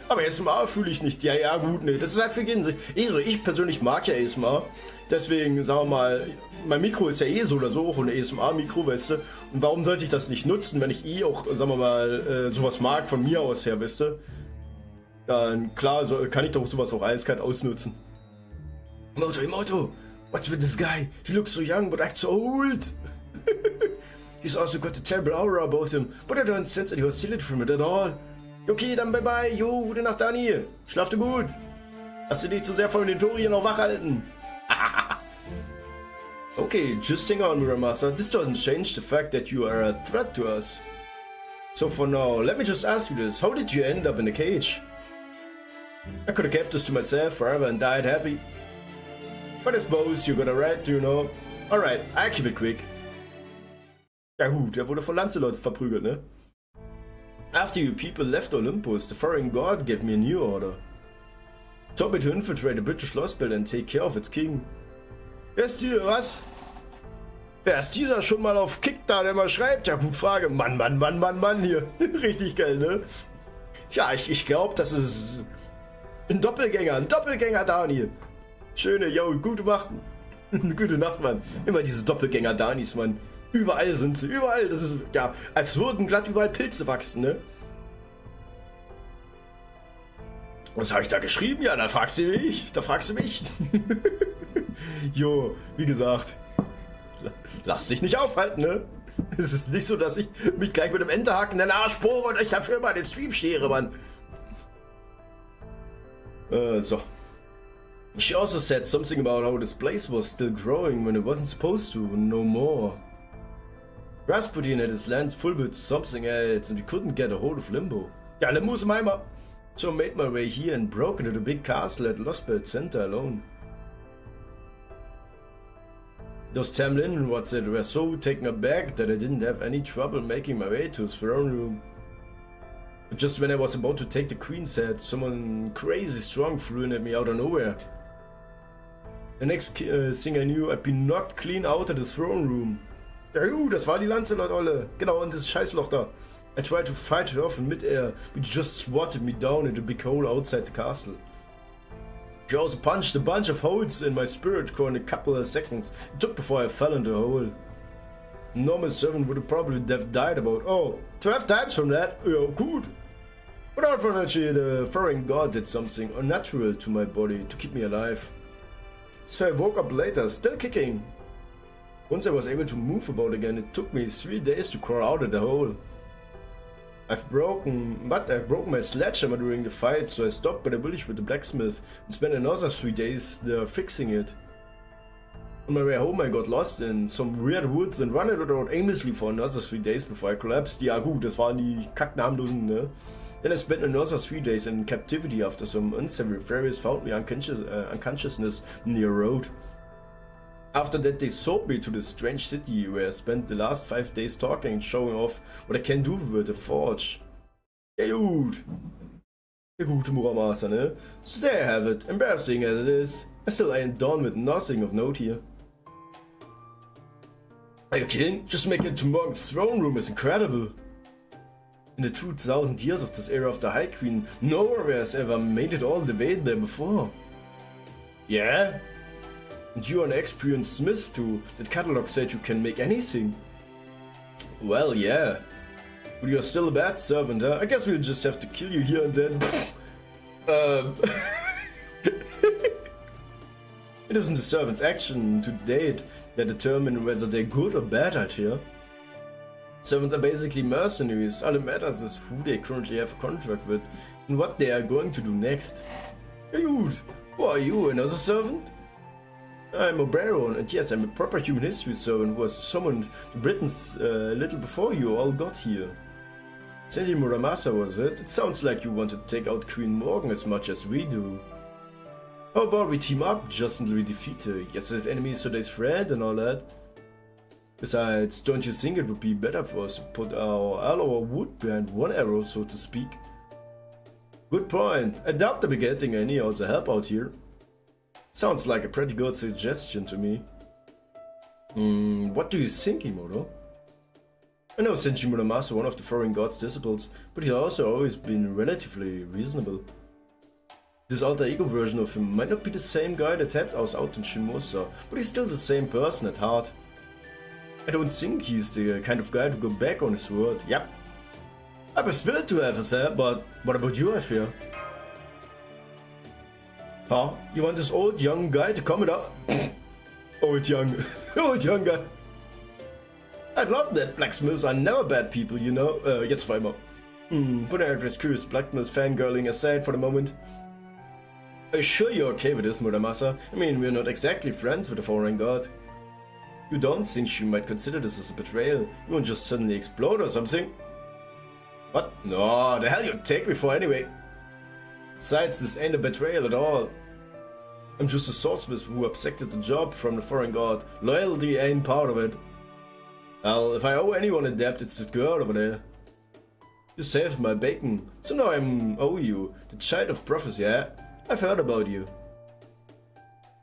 Speaker 1: Aber ASMR fühle ich nicht. Ja, gut, ne. Das ist halt für jeden sich. Ich persönlich mag ja ASMR. Deswegen, sagen wir mal, mein Mikro ist ja so oder so auch ein ASMR-Mikro, weißt du. Und warum sollte ich das nicht nutzen, wenn ich auch, sagen wir mal, sowas mag von mir aus her, weißt du. Dann, klar, kann ich doch sowas auch eiskalt ausnutzen. Emoto, what's with this guy? He looks so young, but acts so old. He's also got a terrible aura about him, but I don't sense any hostility from it at all. Okay, dann bye bye. Jo, gute Nacht, Dani. Schlaf du gut. Lass dich nicht so sehr von den Tori noch wach halten. Okay, just hang on, Muramasa. This doesn't change the fact that you are a threat to us. So for now, let me just ask you this. How did you end up in the cage? I could have kept this to myself forever and died happy. But I suppose you got a right, you know. Alright, I'll keep it quick. Ja gut, der wurde von Lancelot verprügelt, ne? After you people left Olympus, the foreign god gave me a new order. Told me to infiltrate the British Lost Belt and take care of its king. Wer ist hier, was? Wer ist dieser schon mal auf Kick da, der mal schreibt? Ja gut, Frage. Mann hier. Richtig geil, ne? Ja, ich glaube, das ist ein Doppelgänger Dani. Schöne, yo, gute Nacht. Gute Nacht, Mann. Immer diese Doppelgänger Danis, Mann. Überall sind sie, überall. Das ist, ja, als würden glatt überall Pilze wachsen, ne? Was habe ich da geschrieben? Ja, da fragst du mich. Jo, wie gesagt, lass dich nicht aufhalten, ne? Es ist nicht so, dass ich mich gleich mit dem Enterhaken in den Arsch bohre und euch dafür mal den Stream schere, Mann. So. She also said something about how this place was still growing when it wasn't supposed to, no more. Rasputin had his lands full with something else and we couldn't get a hold of Limbo. Ja, Limbo ist im Eimer. So I made my way here and broke into the big castle at Lost Belt Center alone. Those Tamlin were so taken aback that I didn't have any trouble making my way to his throne room. But just when I was about to take the queen's head, someone crazy strong flew in at me out of nowhere. The next thing I knew, I'd been knocked clean out of the throne room. Ja, das war die Lancelot-Olle. Genau, in das Scheißloch da. I tried to fight her off in midair, but she just swatted me down in the big hole outside the castle. She also punched a bunch of holes in my spirit core in a couple of seconds. It took before I fell into the hole. A normal servant would have probably died about, 12 times from that. Yeah, good. But unfortunately, the foreign god did something unnatural to my body to keep me alive. So I woke up later, still kicking. Once I was able to move about again, it took me 3 days to crawl out of the hole. I've broken my sledgehammer during the fight, so I stopped by the village with the blacksmith and spent another 3 days there fixing it. On my way home I got lost in some weird woods and wandered around aimlessly for another 3 days before I collapsed. Ja gut, das waren die kacknamenlosen, ne? Then I spent another 3 days in captivity after some unsavory fairies found me unconsciousness near a road. After that they sold me to this strange city where I spent the last 5 days talking and showing off what I can do with the forge. Ja gut. Der gute Muramasa, ne? So there you have it. Embarrassing as it is, I still ain't done with nothing of note here. Are you kidding? Just making it to Morgan's throne room is incredible. In the 2000 years of this era of the High Queen, no one has ever made it all the way there before. Yeah? And you're an experienced smith too. That catalog said you can make anything. Well, yeah. But you're still a bad servant, huh? I guess we'll just have to kill you here and then. It isn't the servant's action to date that determine whether they're good or bad out here. Servants are basically mercenaries. All that matters is who they currently have a contract with and what they are going to do next. Hey, dude, who are you, another servant? I'm a baron, and yes, I'm a proper human history servant who was summoned to Britons a little before you all got here. Sandy Muramasa, was it? It sounds like you want to take out Queen Morgan as much as we do. How about we team up just until we defeat her? Yesterday's enemy is today's friend and all that. Besides, don't you think it would be better for us to put all our wood behind one arrow, so to speak? Good point. I doubt they'll be getting any other help out here. Sounds like a pretty good suggestion to me. What do you think, Imoto? I know Senshi Muramasa, one of the foreign god's disciples, but he's also always been relatively reasonable. This alter ego version of him might not be the same guy that helped us out in Shimosa, but he's still the same person at heart. I don't think he's the kind of guy to go back on his word. Yep. I was thrilled to have his help, but what about you, I fear? Huh? You want this old young guy to come it up? Old young guy. I love that blacksmiths are never bad people, you know. Jetzt zweimal. Put our curious blacksmith fangirling aside for the moment. Are you sure you're okay with this, Muramasa? I mean, we're not exactly friends with the foreign god. You don't think she might consider this as a betrayal? You won't just suddenly explode or something? What? No, the hell you take me for anyway? Besides, this ain't a betrayal at all. I'm just a swordsmith who accepted the job from the foreign god. Loyalty ain't part of it. Well, if I owe anyone a debt, it's that girl over there. You saved my bacon, so now I owe you. The child of prophecy, yeah? I've heard about you.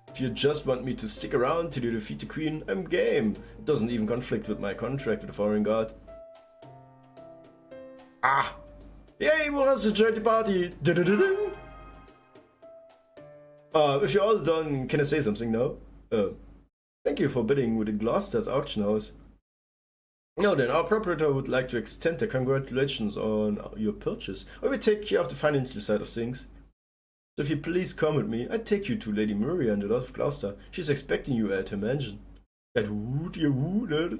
Speaker 1: If you just want me to stick around till you defeat the queen, I'm game. It doesn't even conflict with my contract with the foreign god. Ah! Yay, who wants to join the party? If you're all done, can I say something now? Thank you for bidding with the Gloucester's auction house. Now then, our proprietor would like to extend the congratulations on your purchase, or we take care of the financial side of things. So if you please come with me, I'd take you to Lady Murray and the Lord of Gloucester. She's expecting you at her mansion. That Wut, ihr Wut, ne?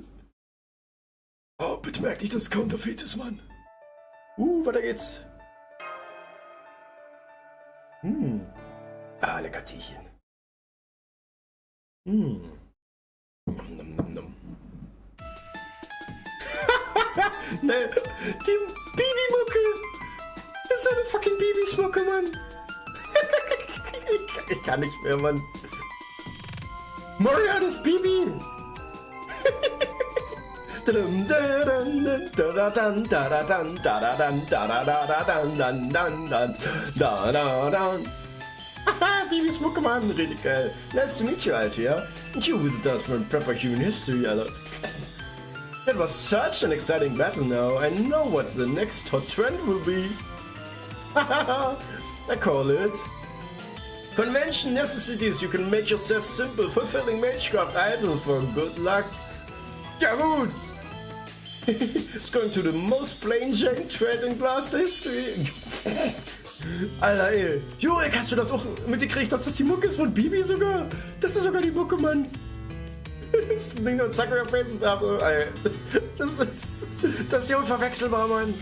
Speaker 1: Oh, bitte merk nicht, dass es Counterfeit ist, Mann. Weiter geht's. Ah, lecker Tierchen. Nom, nom, nom. Ne, die Babymucke. Das ist eine fucking Babyschmucke, Mann. Ich kann nicht mehr, Mann. Mario, das Baby. Baby Smucke, Mann, richtig geil. Nice to meet you, Alter, yeah? And you visit us from proper human history, Alter. That was such an exciting battle now. I know what the next hot trend will be. I call it. Convention necessities you can make yourself simple, fulfilling Magecraft idol for good luck. Ja gut! It's going to the most plain Jane trade in glass history. Alter ey. Jurek, hast du das auch mitgekriegt, dass das die Mucke ist von Bibi sogar? Das ist sogar die Mucke, Mann. Das Ding und Sakura Faces ab, ey. Das ist ja unverwechselbar, Mann.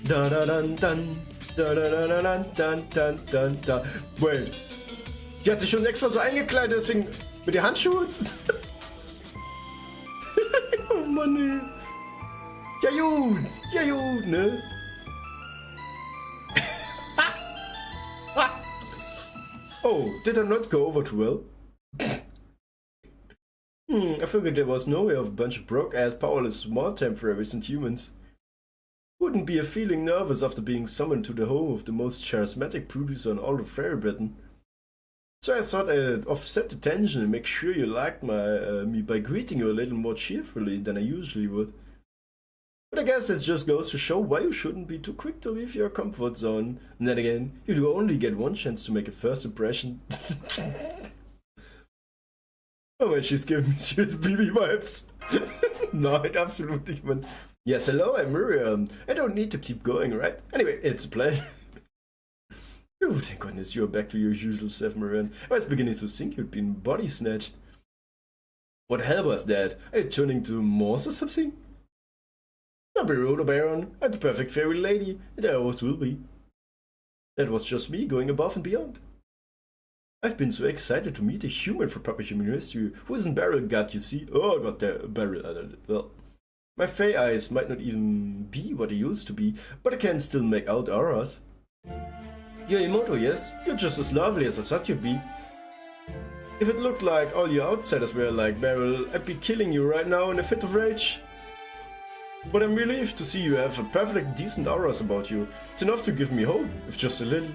Speaker 1: Da da dan dan. Da da da da da da da da. Wait. Die hat sich schon extra so eingekleidet, deswegen mit den Handschuhen. Oh Mann, ey. Ja gut, ne? Oh, did I not go over too well? I figured there was no way of a bunch of broke-ass, powerless, small-time recent humans. Wouldn't be a feeling nervous after being summoned to the home of the most charismatic producer in all of Fairy Britain. So I thought I'd offset the tension and make sure you liked me by greeting you a little more cheerfully than I usually would. But I guess it just goes to show why you shouldn't be too quick to leave your comfort zone. And then again, you do only get one chance to make a first impression. Oh man, she's giving me serious BB vibes. Nein, absolut nicht, man. Yes, hello, I'm Miriam. I don't need to keep going, right? Anyway, it's a pleasure. Oh, thank goodness you're back to your usual self, Miriam. I was beginning to think you'd been body snatched. What the hell was that? Are you turning to Morse or something? Don't be rude, Baron. I'm the perfect fairy lady, and I always will be. That was just me going above and beyond. I've been so excited to meet a human for proper human history who isn't Barrel God, you see. Oh, I got the Barrel. Well, my fey eyes might not even be what they used to be, but I can still make out auras. You're Imoto, yes? You're just as lovely as I thought you'd be. If it looked like all you outsiders were like Barrel, I'd be killing you right now in a fit of rage. But I'm relieved to see you have a perfectly decent auras about you. It's enough to give me hope, if just a little.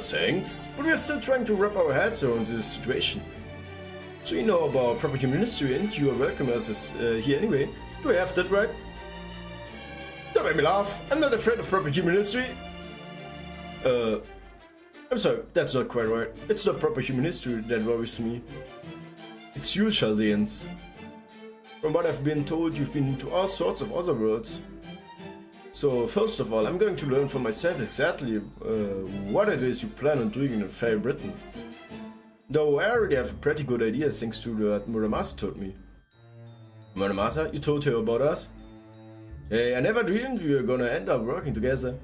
Speaker 1: Thanks, but we're still trying to wrap our heads around this situation. So you know about proper human history and you are welcome as here anyway. Do I have that right? Don't make me laugh, I'm not afraid of proper human history. I'm sorry, that's not quite right. It's not proper human history that worries me. It's you, Chaldeans. From what I've been told, you've been to all sorts of other worlds. So first of all, I'm going to learn for myself exactly what it is you plan on doing in Fairy Britain. Though I already have a pretty good idea thanks to what Muramasa told me. Muramasa, you told her about us? Hey, I never dreamed we were gonna end up working together.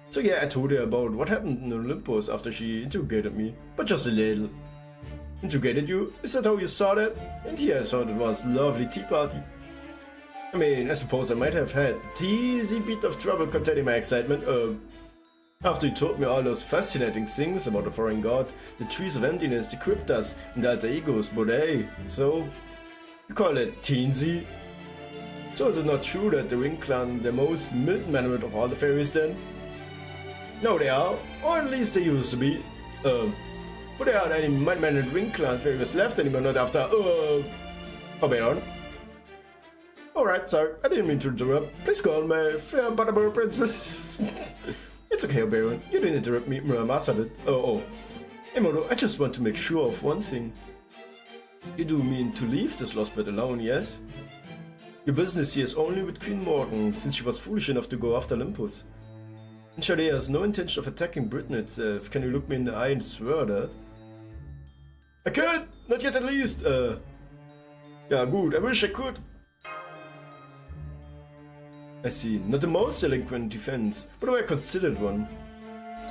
Speaker 1: So yeah, I told her about what happened in Olympus after she interrogated me, but just a little. Integrated you? Is that how you saw that? And here I thought it was lovely tea party. I mean, I suppose I might have had a teasy bit of trouble containing my excitement, after you told me all those fascinating things about the foreign god, the trees of emptiness, the cryptas, and the alter egos, but hey, so, you call it teensy? So is it not true that the Ring Clan the most mild-mannered of all the fairies then? No, they are, or at least they used to be. But there aren't any mild-mannered Ring Clan fairies left anymore, not after, Oberon. Alright, sorry, I didn't mean to interrupt. Please call my fair butterbur princess. It's okay, Oberon, you didn't interrupt me, Master did. Oh. Emodo, I just want to make sure of one thing. You do mean to leave this lost bed alone, yes? Your business here is only with Queen Morgan, since she was foolish enough to go after Olympus. And Shade has no intention of attacking Britain itself. Can you look me in the eye and swear that? I could! Not yet at least! Yeah, good, I wish I could. I see, not the most eloquent defense, but a well-considered one.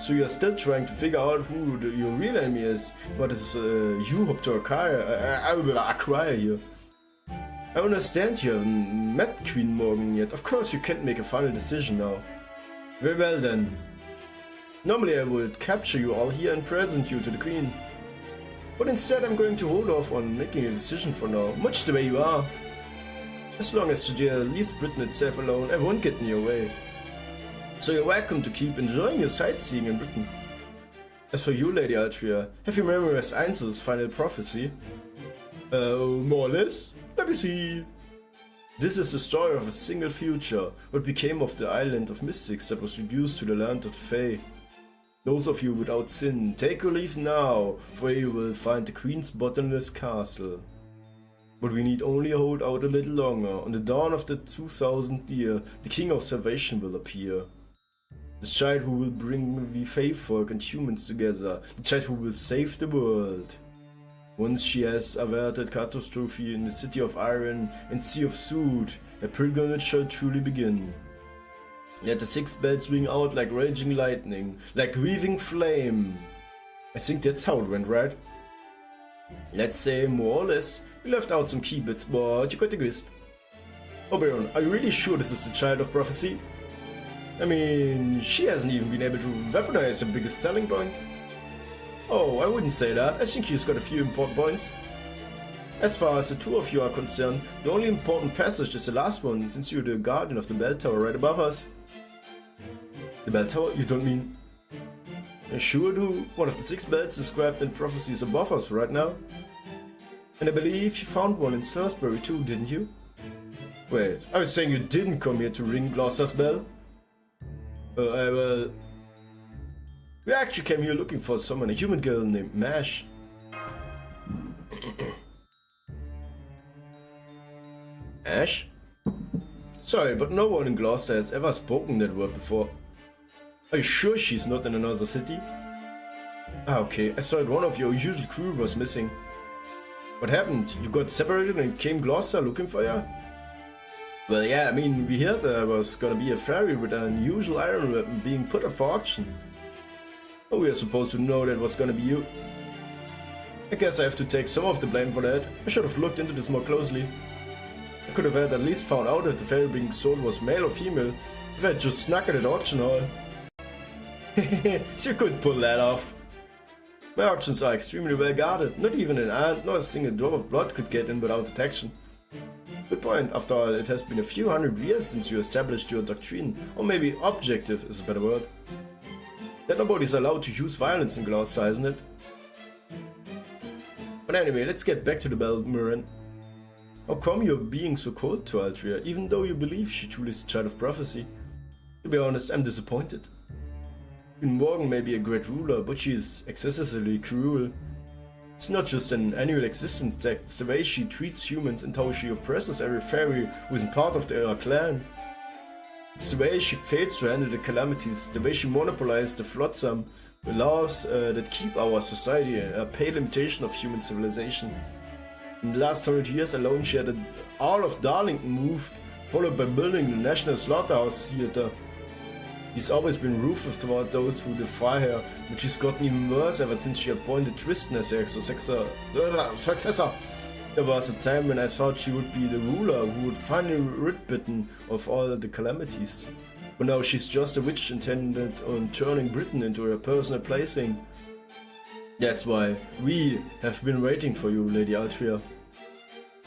Speaker 1: So you are still trying to figure out who your real enemy is, what is you hope to acquire here. I understand you haven't met Queen Morgan yet, of course you can't make a final decision now. Very well then. Normally I would capture you all here and present you to the Queen. But instead I'm going to hold off on making a decision for now, much the way you are. As long as Judea leaves Britain itself alone, I won't get in your way. So you're welcome to keep enjoying your sightseeing in Britain. As for you, Lady Altria, have you memorized Einzel's final prophecy? More or less? Let me see. This is the story of a single future, what became of the island of mystics that was reduced to the land of the Fae. Those of you without sin, take your leave now, for you will find the Queen's bottomless castle. But we need only hold out a little longer. On the dawn of the 2000th year, the King of Salvation will appear. The child who will bring the Fae folk and humans together, the child who will save the world. Once she has averted catastrophe in the City of Iron and Sea of Soot, a pilgrimage shall truly begin. Let the 6 bells ring out like raging lightning, like weaving flame. I think that's how it went, right? Let's say, more or less, you left out some key bits, but you got the gist. Oberon, are you really sure this is the child of prophecy? I mean, she hasn't even been able to weaponize her biggest selling point. Oh, I wouldn't say that. I think she's got a few important points. As far as the two of you are concerned, the only important passage is the last one, since you're the guardian of the bell tower right above us. The bell tower? You don't mean... I sure do. One of the 6 bells described in prophecies above us right now. And I believe you found one in Salisbury too, didn't you? Wait, I was saying you didn't come here to ring Gloucester's bell? Well... We actually came here looking for someone, a human girl named Mash. Ash? Sorry, but no one in Gloucester has ever spoken that word before. Are you sure she's not in another city? Ah, okay, I thought one of your usual crew was missing. What happened? You got separated and came Gloucester looking for you? Well, yeah, I mean, we heard there was gonna be a ferry with an unusual iron weapon being put up for auction. Oh, we are supposed to know that was gonna be you. I guess I have to take some of the blame for that. I should have looked into this more closely. I could have at least found out if the ferry being sold was male or female, if I had just snuck it at auction hall. So you couldn't pull that off. My auctions are extremely well guarded. Not even an ant, nor a single drop of blood could get in without detection. Good point. After all, it has been a few hundred years since you established your doctrine, or maybe objective is a better word. That nobody's allowed to use violence in Gloucester, isn't it? But anyway, let's get back to the bell, Murin. How come you're being so cold to Altria, even though you believe she truly is a child of prophecy? To be honest, I'm disappointed. Queen Morgan may be a great ruler, but she is excessively cruel. It's not just an annual existence tax, it's the way she treats humans and how she oppresses every fairy who isn't part of her clan. It's the way she fails to handle the calamities, the way she monopolizes the flotsam, the laws that keep our society a pale imitation of human civilization. In the last 100 years alone, she had all of Darlington moved, followed by building the National Slaughterhouse Theatre. She's always been ruthless toward those who defy her, but she's gotten even worse ever since she appointed Tristan as her successor. There was a time when I thought she would be the ruler who would finally rid Britain of all the calamities. But now she's just a witch intended on turning Britain into her personal plaything. That's why we have been waiting for you, Lady Altria.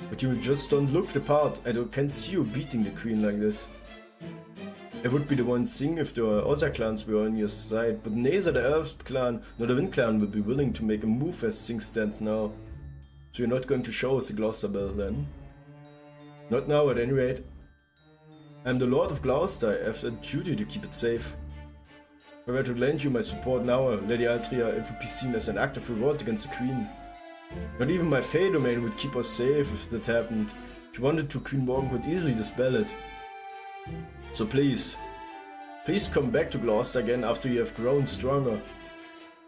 Speaker 1: But you just don't look the part. Can't see you beating the queen like this. It would be the one thing if the other clans were on your side, but neither the Earth clan nor the Wind clan will be willing to make a move as things stand now. So you're not going to show us the Gloucester bell then? Not now at any rate. I'm the Lord of Gloucester. I have a duty to keep it safe. If I were to lend you my support now, Lady Altria, it would be seen as an act of revolt against the Queen. Not even my Fey domain would keep us safe if that happened. If you wanted to, Queen Morgan could easily dispel it. So please come back to Gloucester again after you have grown stronger.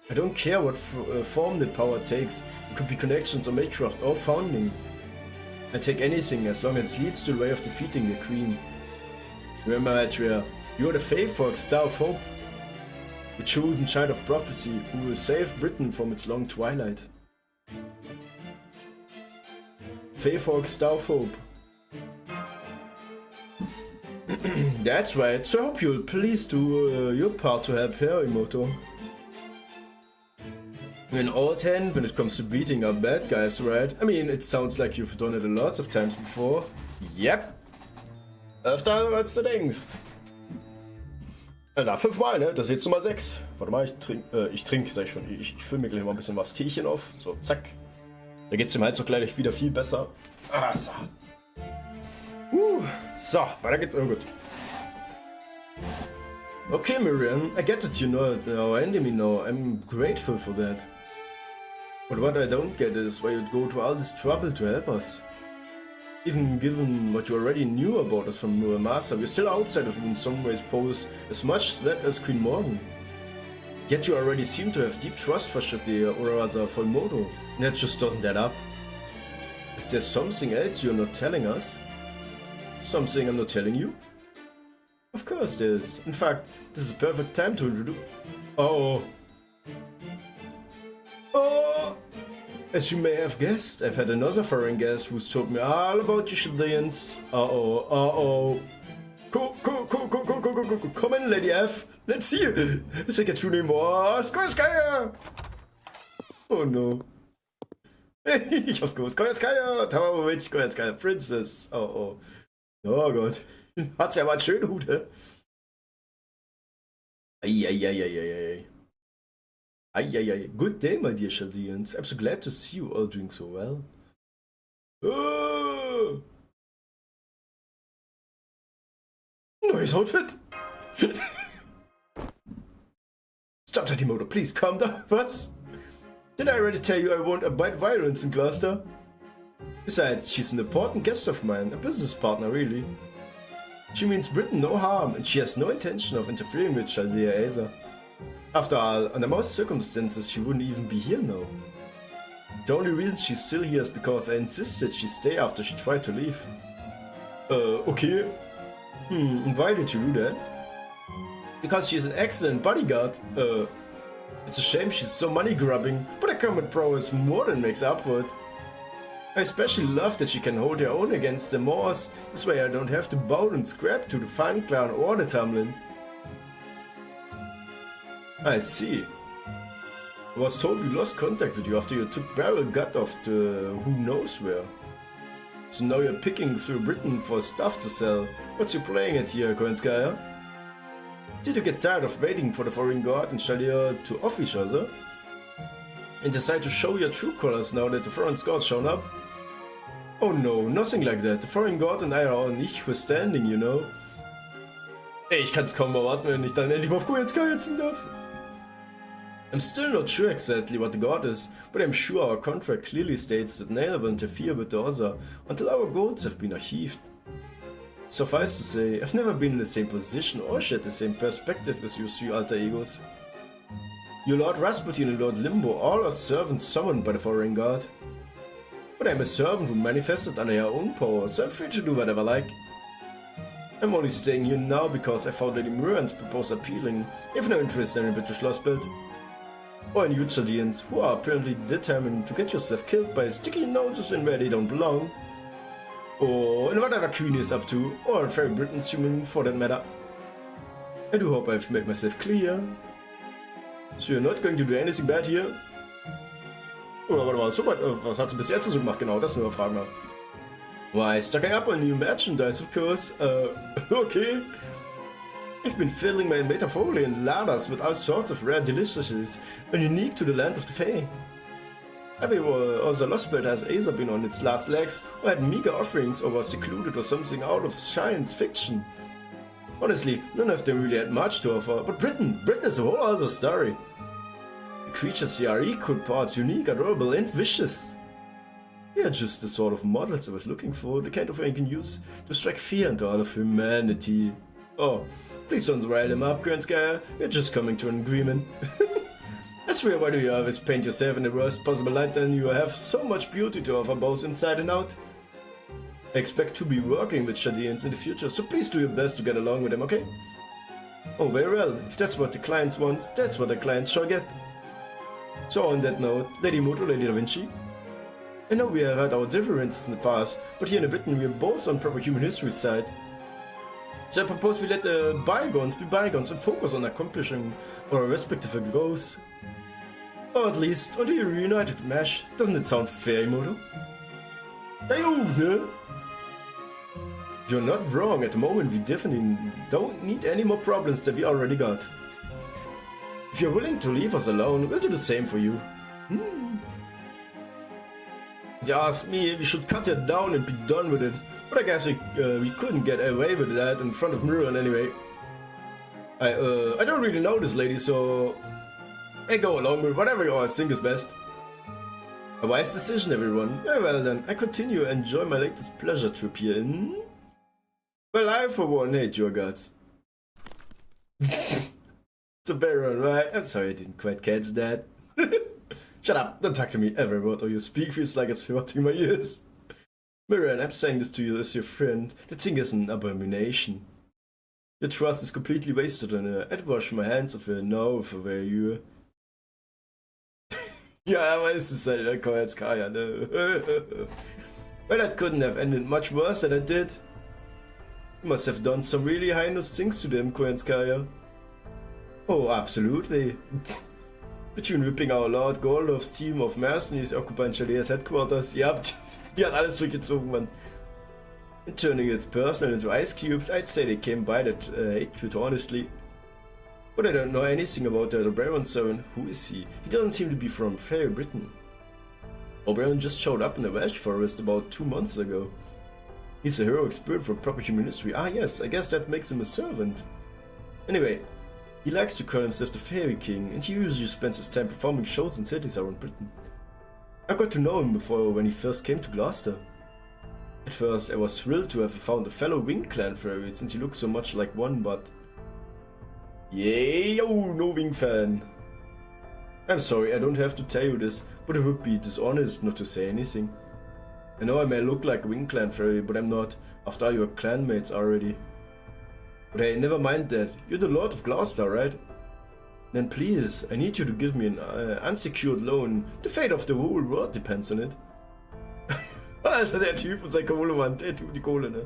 Speaker 1: I don't care what form that power takes. It could be connections or matecraft or founding. I take anything as long as it leads to the way of defeating the Queen. Remember, Altria, you are the Feyfolk's Star of Hope, the chosen child of prophecy who will save Britain from its long twilight. Feyfolk's Star of Hope. That's right, so I hope you'll please do your part to help her, Imoto. An old hand when it comes to beating up bad guys, right? I mean, it sounds like you've done it lots of times before. Yep. Öfter als du denkst. Na, 5-mal, ne? Das ist jetzt Nummer 6. Warte mal, ich trinke, sag ich schon. Ich fülle mir gleich mal ein bisschen was Teechen auf. So, zack. Da geht's dem Hals auch gleich wieder viel besser. Ah, so. So, weiter geht's. Oh gut. Okay, Miriam, I get that you know our enemy now. I'm grateful for that. But what I don't get is why you'd go to all this trouble to help us. Even given what you already knew about us from Muramasa, we're still outsiders who in some ways pose as much threat as Queen Morgan. Yet you already seem to have deep trust for Shade, or rather for Imoto. That just doesn't add up. Is there something else you're not telling us? Something I'm not telling you? Of course there is. In fact, this is the perfect time to introduce... Oh! As you may have guessed, I've had another foreign guest who's told me all about you Chaldeans. Cool. Come in, Lady F. Let's see you. Let's take a true name was Koyaskaya. Oh no. Ich hab's gewusst. Koyaskaya, Tamamovich, Koyaskaya, Princess. Oh Gott. Hat's ja mal einen schönen Hut, hä? Eieieiei. Good day, my dear Chaldeans. I'm so glad to see you all doing so well. Oh! Neues Outfit! Stop that, Imoto, please calm down. Was? Did I already tell you I won't abide violence in Gloucester? Besides, she's an important guest of mine, a business partner, really. She means Britain no harm, and she has no intention of interfering with Chaldea either. After all, under most circumstances, she wouldn't even be here now. The only reason she's still here is because I insisted she stay after she tried to leave. Okay. And why did you do that? Because she's an excellent bodyguard. It's a shame she's so money-grubbing, but her combat prowess more than makes up for it. I especially love that she can hold her own against the Moors. This way I don't have to bow and scrap to the Fine Clan or the Tamlin. I see. I was told we lost contact with you after you took Barrel Gut off to who knows where. So now you're picking through Britain for stuff to sell. What's you playing at here, Koenskaya? Did you get tired of waiting for the foreign god and Shalia to off each other? And decide to show your true colors now that the foreign god's shown up? Oh no, nothing like that. The foreign god and I are on equal standing, you know. Ey, ich kann's kaum erwarten, wenn ich dann endlich mal auf Koenskaya ziehen darf. I'm still not sure exactly what the god is, but I'm sure our contract clearly states that neither will interfere with the other until our goals have been achieved. Suffice to say, I've never been in the same position or shared the same perspective as you three alter egos. Your Lord Rasputin and Lord Limbo all are servants summoned by the foreign god. But I'm a servant who manifested under your own power, so I'm free to do whatever I like. I'm only staying here now because I found Lady Muran's proposal appealing. You have no interest in a British Schlossbild. Or in you Chaldeans, who are apparently determined to get yourself killed by sticking noses in where they don't belong. Or in whatever Queen is up to, or in Fairy Britain's human for that matter. I do hope I've made myself clear. So you're not going to do anything bad here? Oder warte mal, super, was hat sie bis jetzt so gemacht? Genau, das nur Fragen mal. Why, stocking up on new merchandise, of course. Okay. I've been filling my metaphorian larders with all sorts of rare deliciousness and unique to the land of the Fae. Every other lost bird has either been on its last legs, or had meager offerings, or was secluded or something out of science fiction. Honestly, none of them really had much to offer, but Britain is a whole other story. The creatures here are equal parts unique, adorable, and vicious. They are just the sort of models I was looking for, the kind of one you can use to strike fear into all of humanity. Oh, please don't rile them up, Granskaya. We're just coming to an agreement. I swear, why do you always paint yourself in the worst possible light when you have so much beauty to offer both inside and out? I expect to be working with Chaldeans in the future, so please do your best to get along with them, okay? Oh, very well. If that's what the clients want, that's what the clients shall get. So on that note, Lady Moto, Lady Da Vinci. I know we have had our differences in the past, but here in Britain we are both on proper human history side. So I propose we let the bygones be bygones and focus on accomplishing our respective goals. Or at least until you're reunited, Mash. Doesn't it sound fair, Moto? Hey, no? You're not wrong. At the moment, we definitely don't need any more problems than we already got. If you're willing to leave us alone, we'll do the same for you. If you ask me, we should cut it down and be done with it. But I guess we couldn't get away with that in front of Muran anyway. I don't really know this lady, so I go along with whatever you all think is best. A wise decision, everyone. Very well then, I continue and enjoy my latest pleasure trip here in... Well, I for one hate your guts. It's a better one, right? I'm sorry I didn't quite catch that. Shut up, don't talk to me every word or your speak feels like it's hurting my ears. Muran, I'm saying this to you as your friend. That thing is an abomination. Your trust is completely wasted on her. I'd wash my hands of her now if I were you. Ja, aber es ist halt, komm jetzt Kaya, ne? Well, that couldn't have ended much worse than it did. You must have done some really heinous things to them, Koenskaya. Oh, absolutely. Between ripping our Lord Goldorf's team of mercenaries occupying Chalea's headquarters, yep, die hat alles durchgezogen, man. And turning its personnel into ice cubes, I'd say they came by that hatred, honestly. But I don't know anything about the Baron servant. Who is he? He doesn't seem to be from Fairy Britain. Oberon just showed up in the Welsh forest about 2 months ago. He's a heroic spirit for proper human history. Ah yes, I guess that makes him a servant. Anyway, he likes to call himself the Fairy King, and he usually spends his time performing shows in cities around Britain. I got to know him before when he first came to Gloucester. At first I was thrilled to have found a fellow Wing Clan fairy since he looked so much like one, but... Yay, oh, no Wing fan. I'm sorry, I don't have to tell you this, but it would be dishonest not to say anything. I know I may look like a Wing Clan fairy, but I'm not, after all your clanmates already. But hey, never mind that, you're the Lord of Gloucester, right? Then please, I need you to give me an unsecured loan. The fate of the whole world depends on it. Alter, der Typ und sein Kohle, Mann, der Typ die Kohle, ne?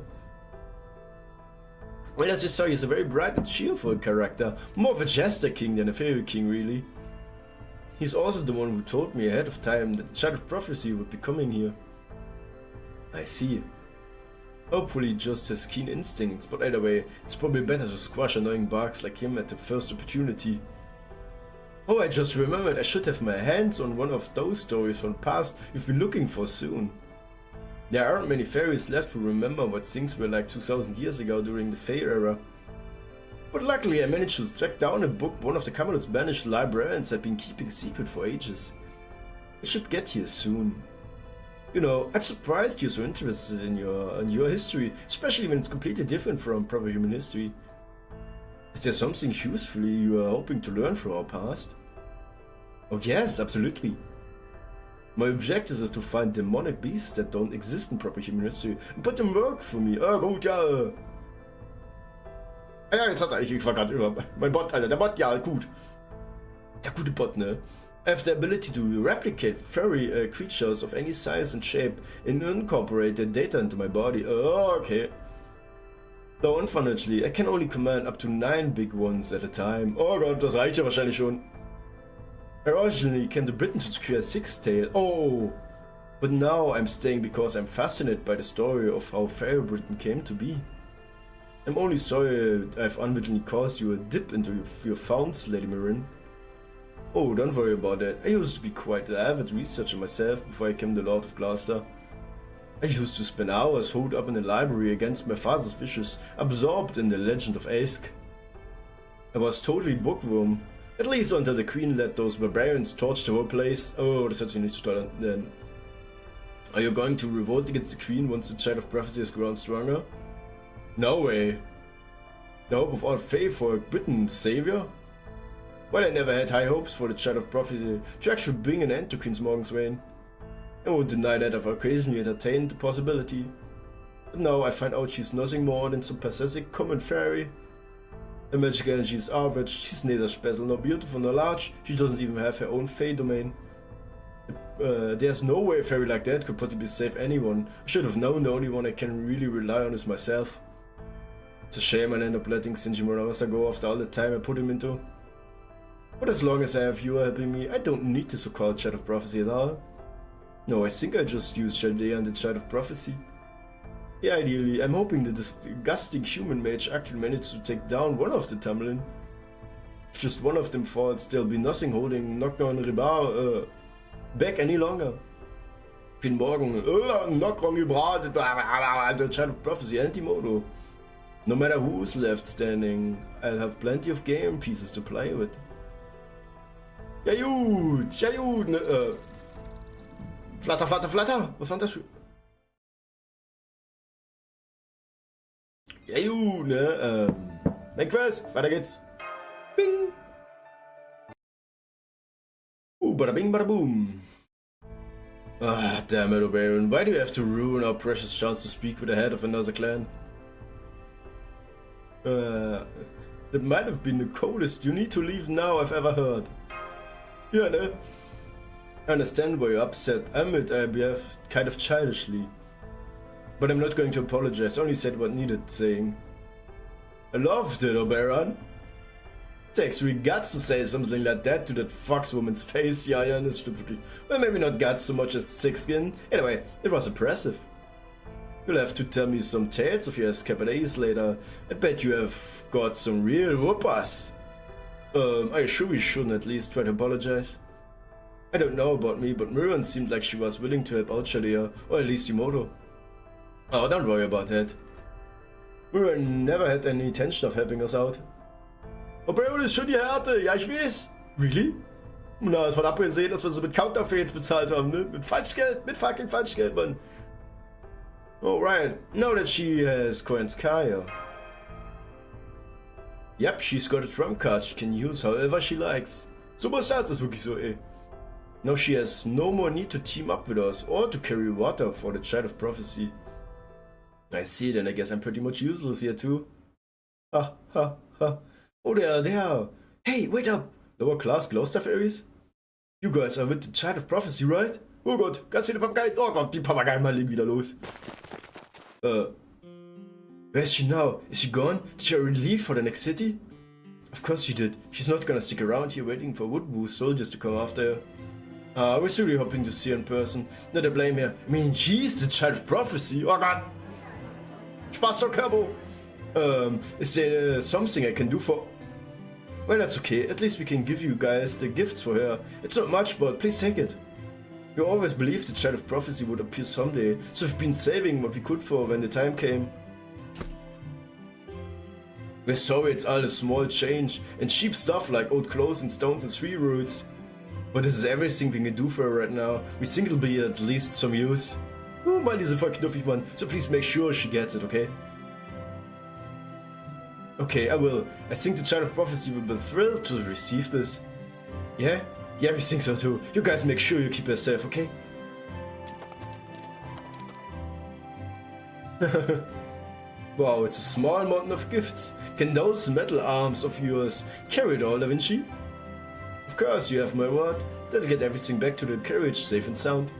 Speaker 1: Well, as you saw, he's a very bright and cheerful character. More of a jester king than a fairy king, really. He's also the one who told me ahead of time that the Child of Prophecy would be coming here. I see. Hopefully he just has keen instincts, but either way, it's probably better to squash annoying barks like him at the first opportunity. Oh, I just remembered I should have my hands on one of those stories from the past you've been looking for soon. There aren't many fairies left who remember what things were like 2000 years ago during the Fae era. But luckily I managed to track down a book one of the Camelot's banished librarians had been keeping secret for ages. It should get here soon. You know, I'm surprised you're so interested in your history, especially when it's completely different from proper human history. Is there something useful you are hoping to learn from our past? Oh yes, absolutely. My objective is to find demonic beasts that don't exist in proper human history and put them work for me. Oh, gut, ja. Ah ja, jetzt hat er, ich war gerade über mein Bot, Alter, der Bot, ja, gut. Der gute Bot, ne? I have the ability to replicate furry creatures of any size and shape and incorporate their data into my body. Oh, okay. Though unfortunately, I can only command up to 9 big ones at a time. Oh Gott, das reicht ja wahrscheinlich schon. I originally came to Britain to secure a 6-tail. Oh! But now I'm staying because I'm fascinated by the story of how fairy Britain came to be. I'm only sorry I've unwittingly caused you a dip into your founds, Lady Marin. Oh, don't worry about that. I used to be quite an avid researcher myself before I became the Lord of Gloucester. I used to spend hours holed up in the library against my father's wishes, absorbed in the legend of Ask. I was totally bookworm, at least until the Queen let those barbarians torch the whole place. Oh, das hört sich nicht so toll an. Then, are you going to revolt against the Queen once the Child of Prophecy has grown stronger? No way. The hope of all faith for Britain's savior? Well, I never had high hopes for the Child of Prophecy to actually bring an end to Queen's Morgan's reign. I won't deny that I've occasionally entertained the possibility. But now I find out she's nothing more than some pathetic common fairy. Her magic energy is average, she's neither special nor beautiful nor large, she doesn't even have her own fey domain. There's no way a fairy like that could possibly save anyone. I should have known the only one I can really rely on is myself. It's a shame I ended up letting Sinjimura go after all the time I put him into. But as long as I have you helping me, I don't need the so-called Child of Prophecy at all. No, I think I just used Shaldea and the Child of Prophecy. Yeah, ideally, I'm hoping the disgusting human mage actually managed to take down one of the Tamlin. If just one of them falls, there'll be nothing holding Knockdown Ribar back any longer. Queen Morgan, Knockdown Ribar, the Child of Prophecy, Antimodo. No matter who's left standing, I'll have plenty of game pieces to play with. Ja gut, ne, Flatter, flatter, flatter, was war das für... Ja gut, ne, Main Quest, weiter geht's. Bing! Bada bing, bada boom. Ah, damn it, Oberon, why do you have to ruin our precious chance to speak with the head of another clan? That might have been the coldest "you need to leave now" I've ever heard. Yeah, no? I understand why you're upset. I admit I behave kind of childishly. But I'm not going to apologize, I only said what needed saying. I loved it, Oberon. Takes real guts to say something like that to that foxwoman's face. Ja, das stimmt wirklich. Well, maybe not guts so much as thick skin. Anyway, it was impressive. You'll have to tell me some tales of your escapades later. I bet you have got some real whoopers. Are you sure we shouldn't at least try to apologize? I don't know about me, but Miran seemed like she was willing to help out Shalia, or at least Yumoto. Oh, don't worry about that. Miran never had any intention of helping us out. Oberon ist schon die Härte, ja ich weiß. Really? Na, davon abgesehen, dass wir so mit Counterfeits bezahlt haben, ne? Mit Falschgeld, mit fucking Falschgeld, Mann. Alright, now that she has coins Kaya. Yep, she's got a trump card she can use however she likes. Super Stars ist wirklich so, ey. Now she has no more need to team up with us or to carry water for the Child of Prophecy. I see, then I guess I'm pretty much useless here too. Ha ha ha. Oh, there. Hey, wait up. Lower class Gloucester fairies? You guys are with the Child of Prophecy, right? Oh Gott, ganz viele Papageien. Oh Gott, die Papageien mal legen wieder los. Where's she now? Is she gone? Did she already leave for the next city? Of course she did. She's not gonna stick around here waiting for Woodwoo soldiers to come after her. I was really hoping to see her in person. Not to blame her. I mean, she's the Child of Prophecy. Oh God! Spaß doch, Cabo! Is there something I can do for... Well, that's okay. At least we can give you guys the gifts for her. It's not much, but please take it. We always believed the Child of Prophecy would appear someday, so we've been saving what we could for when the time came. We're sorry it's all a small change, and cheap stuff like old clothes and stones and tree roots. But this is everything we can do for her right now. We think it'll be at least some use. Oh man, diese voll knuffig, man. So please make sure she gets it, okay? Okay, I will. I think the Child of Prophecy will be thrilled to receive this. Yeah? Yeah, we think so too. You guys make sure you keep her safe, okay? Wow, it's a small mountain of gifts. Can those metal arms of yours carry it all, Da Vinci? Of course, you have my word. That'll get everything back to the carriage safe and sound.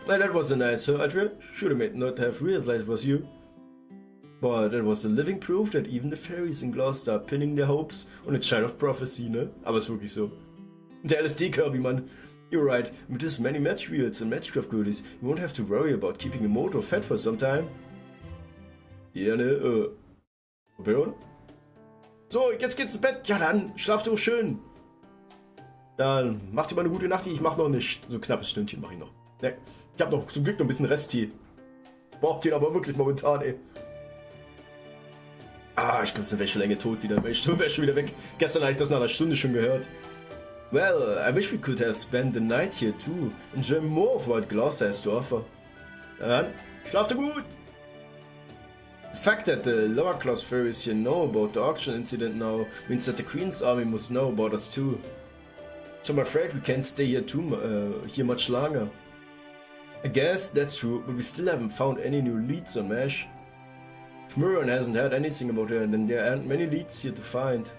Speaker 1: Well, that was a nice Adria. Should have not have realized it was you. But that was the living proof that even the fairies in Gloucester are pinning their hopes on a child of prophecy, ne? Aber ist wirklich so. Der LSD-Kirby, Mann. You're right, with this many match wheels and matchcraft goodies, you won't have to worry about keeping a motor fed for some time. Ja, ne, Baron? So, jetzt geht's ins Bett. Ja dann, schlaf doch schön. Dann macht ihr mal eine gute Nacht. Ich mach noch nicht. So ein knappes Stündchen mache ich noch. Ne, ich hab noch zum Glück noch ein bisschen Resttee. Braucht den aber wirklich momentan, ey. Ah, ich glaube, es ist eine Wäschelänge tot wieder. Wäsche wieder weg. Gestern habe ich das nach einer Stunde schon gehört. Well, I wish we could have spent the night here too. Enjoy more of what Gloucester has to offer. Na dann, schlaft gut! The fact that the lower class fairies here know about the auction incident now means that the Queen's army must know about us too. So I'm afraid we can't stay here much longer. I guess that's true, but we still haven't found any new leads on MASH. If Murron hasn't heard anything about her, then there aren't many leads here to find.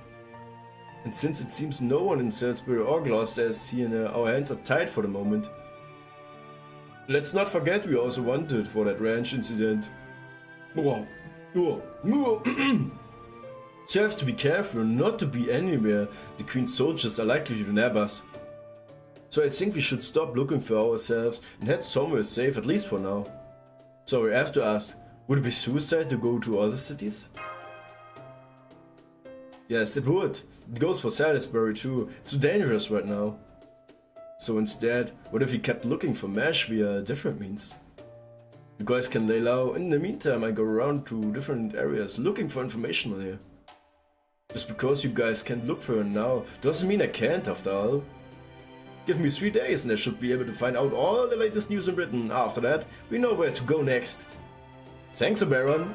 Speaker 1: And since it seems no one in Salisbury or Gloucester is here, our hands are tied for the moment. Let's not forget we also wanted for that ranch incident. So you have to be careful not to be anywhere the Queen's soldiers are likely to nab us. So I think we should stop looking for ourselves and head somewhere safe, at least for now. So I have to ask, would it be suicide to go to other cities? Yes, it would. It goes for Salisbury too. It's too dangerous right now. So instead, what if we kept looking for MASH via different means? You guys can lay low. In the meantime, I go around to different areas looking for information on here. Just because you guys can't look for her now doesn't mean I can't after all. Give me 3 days and I should be able to find out all the latest news in Britain. After that, we know where to go next. Thanks, Baron.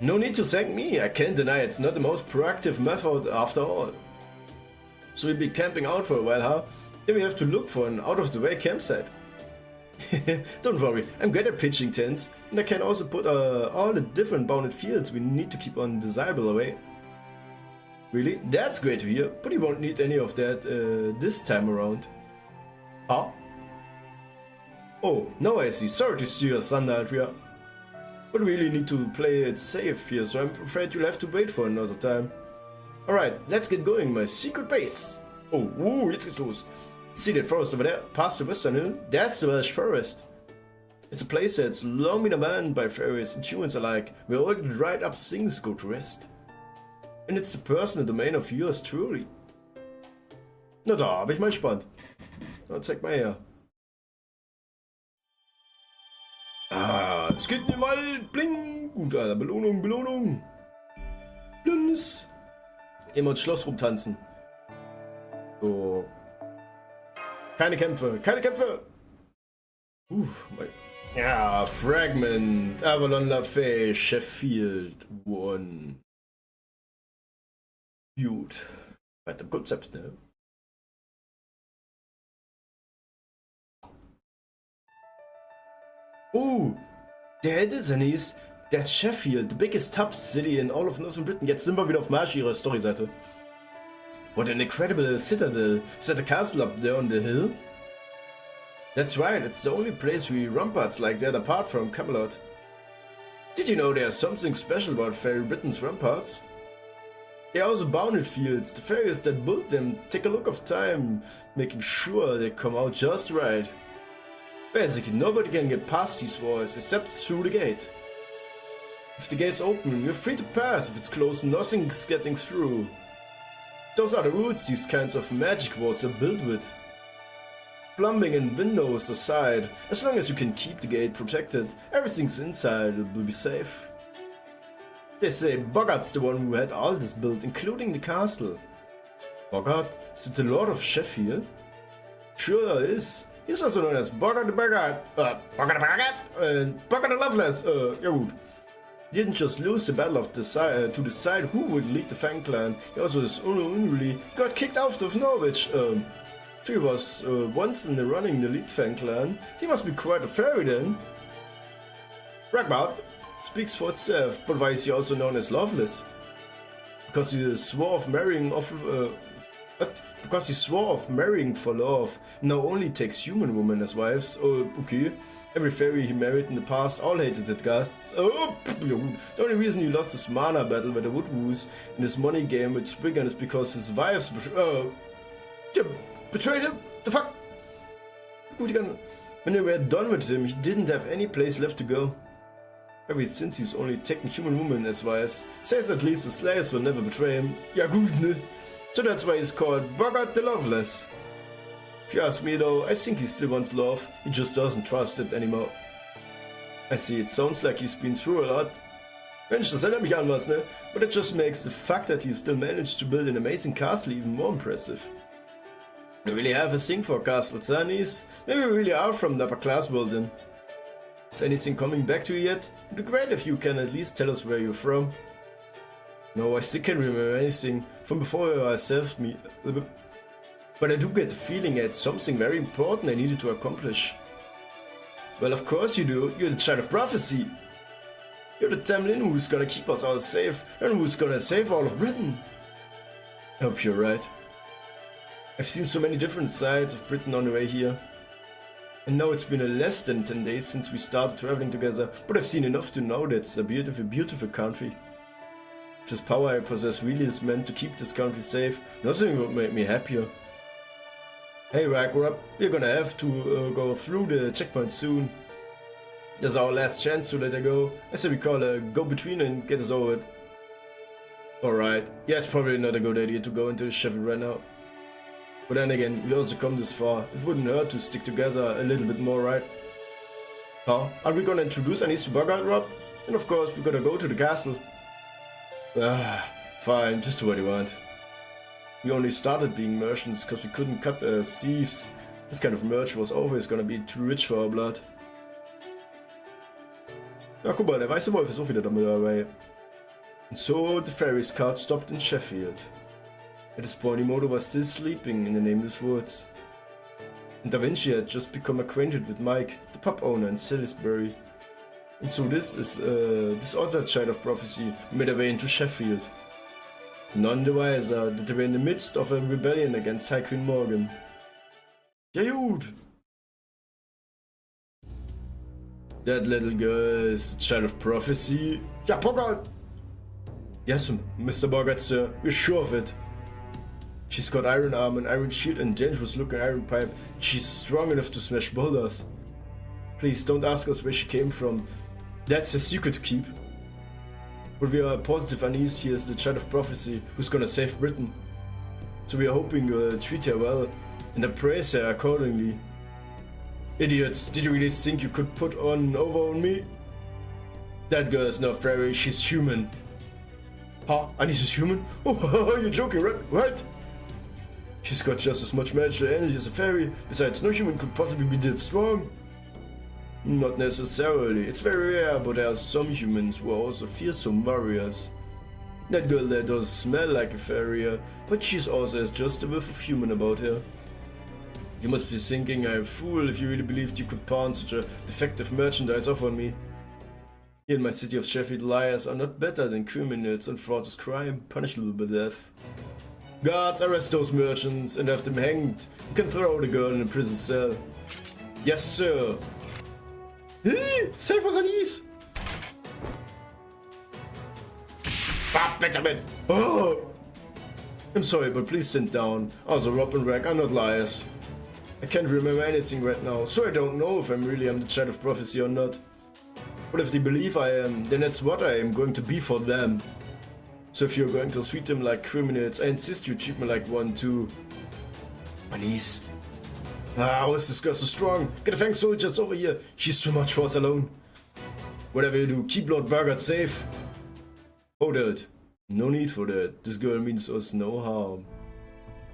Speaker 1: No need to thank me, I can't deny it's not the most proactive method after all. So we'll be camping out for a while, huh? Then we have to look for an out-of-the-way campsite. Don't worry, I'm great at pitching tents, and I can also put all the different bounded fields we need to keep on desirable away. Really? That's great to hear, but you won't need any of that this time around. Huh? Oh, now I see. Sorry to see your son, Adria. But we really need to play it safe here, so I'm afraid you'll have to wait for another time. Alright, let's get going, my secret base. Oh, jetzt geht's los. See that forest over there, past the western hill? That's the Welsh forest. It's a place that's long been abandoned by fairies and humans alike, where all the dried up things go to rest. And it's the personal domain of yours truly. Na da bin ich mal gespannt. Na, zeig mal her. Ah, es geht in den Wald. Bling. Gut, Alter. Belohnung, Belohnung. Blins. Immer ins Schloss rumtanzen. So. Keine Kämpfe. Keine Kämpfe. Ja, Fragment. Avalon Lafay. Sheffield. One. Gut. Weiter im Konzept, ne? Oh, der Edition ist that's Sheffield, the biggest tub city in all of Northern Britain. Jetzt sind wir wieder auf Marsch ihrer Storyseite. What an incredible citadel. Is that a castle up there on the hill? That's right, it's the only place we ramparts like that apart from Camelot. Did you know there's something special about Fairy Britain's ramparts? They are also bounded fields. The fairies that built them take a look of time, making sure they come out just right. Basically, nobody can get past these walls except through the gate. If the gate's open, you're free to pass. If it's closed, nothing's getting through. Those are the rules these kinds of magic wards are built with. Plumbing and windows aside, as long as you can keep the gate protected, everything's inside will be safe. They say Boggart's the one who had all this built, including the castle. Boggart? Is it the Lord of Sheffield? Sure is. He's also known as Boggart the Boggart, Boggart the Boggart, and Boggart the Loveless, ja gut. He didn't just lose the battle of to decide who would lead the Fang clan, he also unruly got kicked out of Norwich. He was once in the running the lead Fang clan. He must be quite a fairy then. Ragbart, speaks for itself. But why is he also known as loveless? Because he swore off marrying because he swore off marrying for love. Now only takes human women as wives. Oh, okay. Every fairy he married in the past all hated that gusts. Oh, the only reason he lost his mana battle with the Woodwoos in his money game with Spriggan is because his wives betrayed him. The fuck? When they were done with him, he didn't have any place left to go. Ever since he's only taken human women as wives, says at least the slaves will never betray him. Ja gut, ne? So that's why he's called Baka the Loveless. If you ask me though, I think he still wants love, he just doesn't trust it anymore. I see, it sounds like he's been through a lot. Mensch, das erinnert mich an was, ne? But it just makes the fact that he still managed to build an amazing castle even more impressive. We really have a thing for castles, huh, niece? Maybe we really are from the upper class world then. Is anything coming back to you yet? It'd be great if you can at least tell us where you're from. No, I still can't remember anything from before I served me. But I do get the feeling I had something very important I needed to accomplish. Well, of course you do. You're the child of prophecy. You're the Tamlin who's gonna keep us all safe and who's gonna save all of Britain. I hope you're right. I've seen so many different sides of Britain on the way here. And now it's been less than 10 days since we started traveling together, but I've seen enough to know that it's a beautiful, beautiful country. If this power I possess really is meant to keep this country safe, nothing would make me happier. Hey Ragnarok, we're gonna have to go through the checkpoint soon. There's our last chance to let her go. I say we call a go-between and get us over it. Alright, yeah, it's probably not a good idea to go into the Sheffield right now. But then again, we also come this far. It wouldn't hurt to stick together a little bit more, right? Huh? Are we gonna introduce any to Baka, Rob? And of course, we gotta go to the castle. Fine, just do what you want. We only started being merchants because we couldn't cut as thieves. This kind of merch was always gonna be too rich for our blood. Ja, guck mal, der weiße Wolf ist auch wieder damit dabei. And so the ferry's cart stopped in Sheffield. At this point, Imoto was still sleeping in the nameless woods. And Da Vinci had just become acquainted with Mike, the pub owner in Salisbury. And so this other child of prophecy made their way into Sheffield. None the wiser that they were in the midst of a rebellion against High Queen Morgan. Ja gut! That little girl is a child of prophecy. Ja, Bogart! Yes, Mr. Bogart, sir, we're sure of it. She's got iron arm, an iron shield and dangerous looking iron pipe. She's strong enough to smash boulders. Please don't ask us where she came from. That's a secret to keep. But we are positive Anise here is the child of prophecy who's gonna save Britain. So we are hoping you'll treat her well and appraise her accordingly. Idiots, did you really think you could put over on me? That girl is not fairy, she's human. Huh? Anise is human? Oh, you're joking, right? She's got just as much magical energy as a fairy. Besides, no human could possibly be that strong. Not necessarily. It's very rare, but there are some humans who are also fearsome warriors. That girl there does smell like a fairy, but she's also has just a whiff of human about her. You must be thinking I'm a fool if you really believed you could pawn such a defective merchandise off on me. Here in my city of Sheffield, liars are not better than criminals and fraud is crime, punishable by death. Guards, arrest those merchants and have them hanged. You can throw the girl in a prison cell. Yes, sir. Save us, Anise! Oh! I'm sorry, but please sit down. Also, Rob and Rag are not liars. I can't remember anything right now, so I don't know if I really am the child of prophecy or not. But if they believe I am, then that's what I am going to be for them. So if you're going to treat them like criminals, I insist you treat me like one too. Anise. How is this girl so strong? Get a fang soldiers over here. She's too much for us alone. Whatever you do, keep Lord Bogart safe. Hold it. No need for that. This girl means us no harm.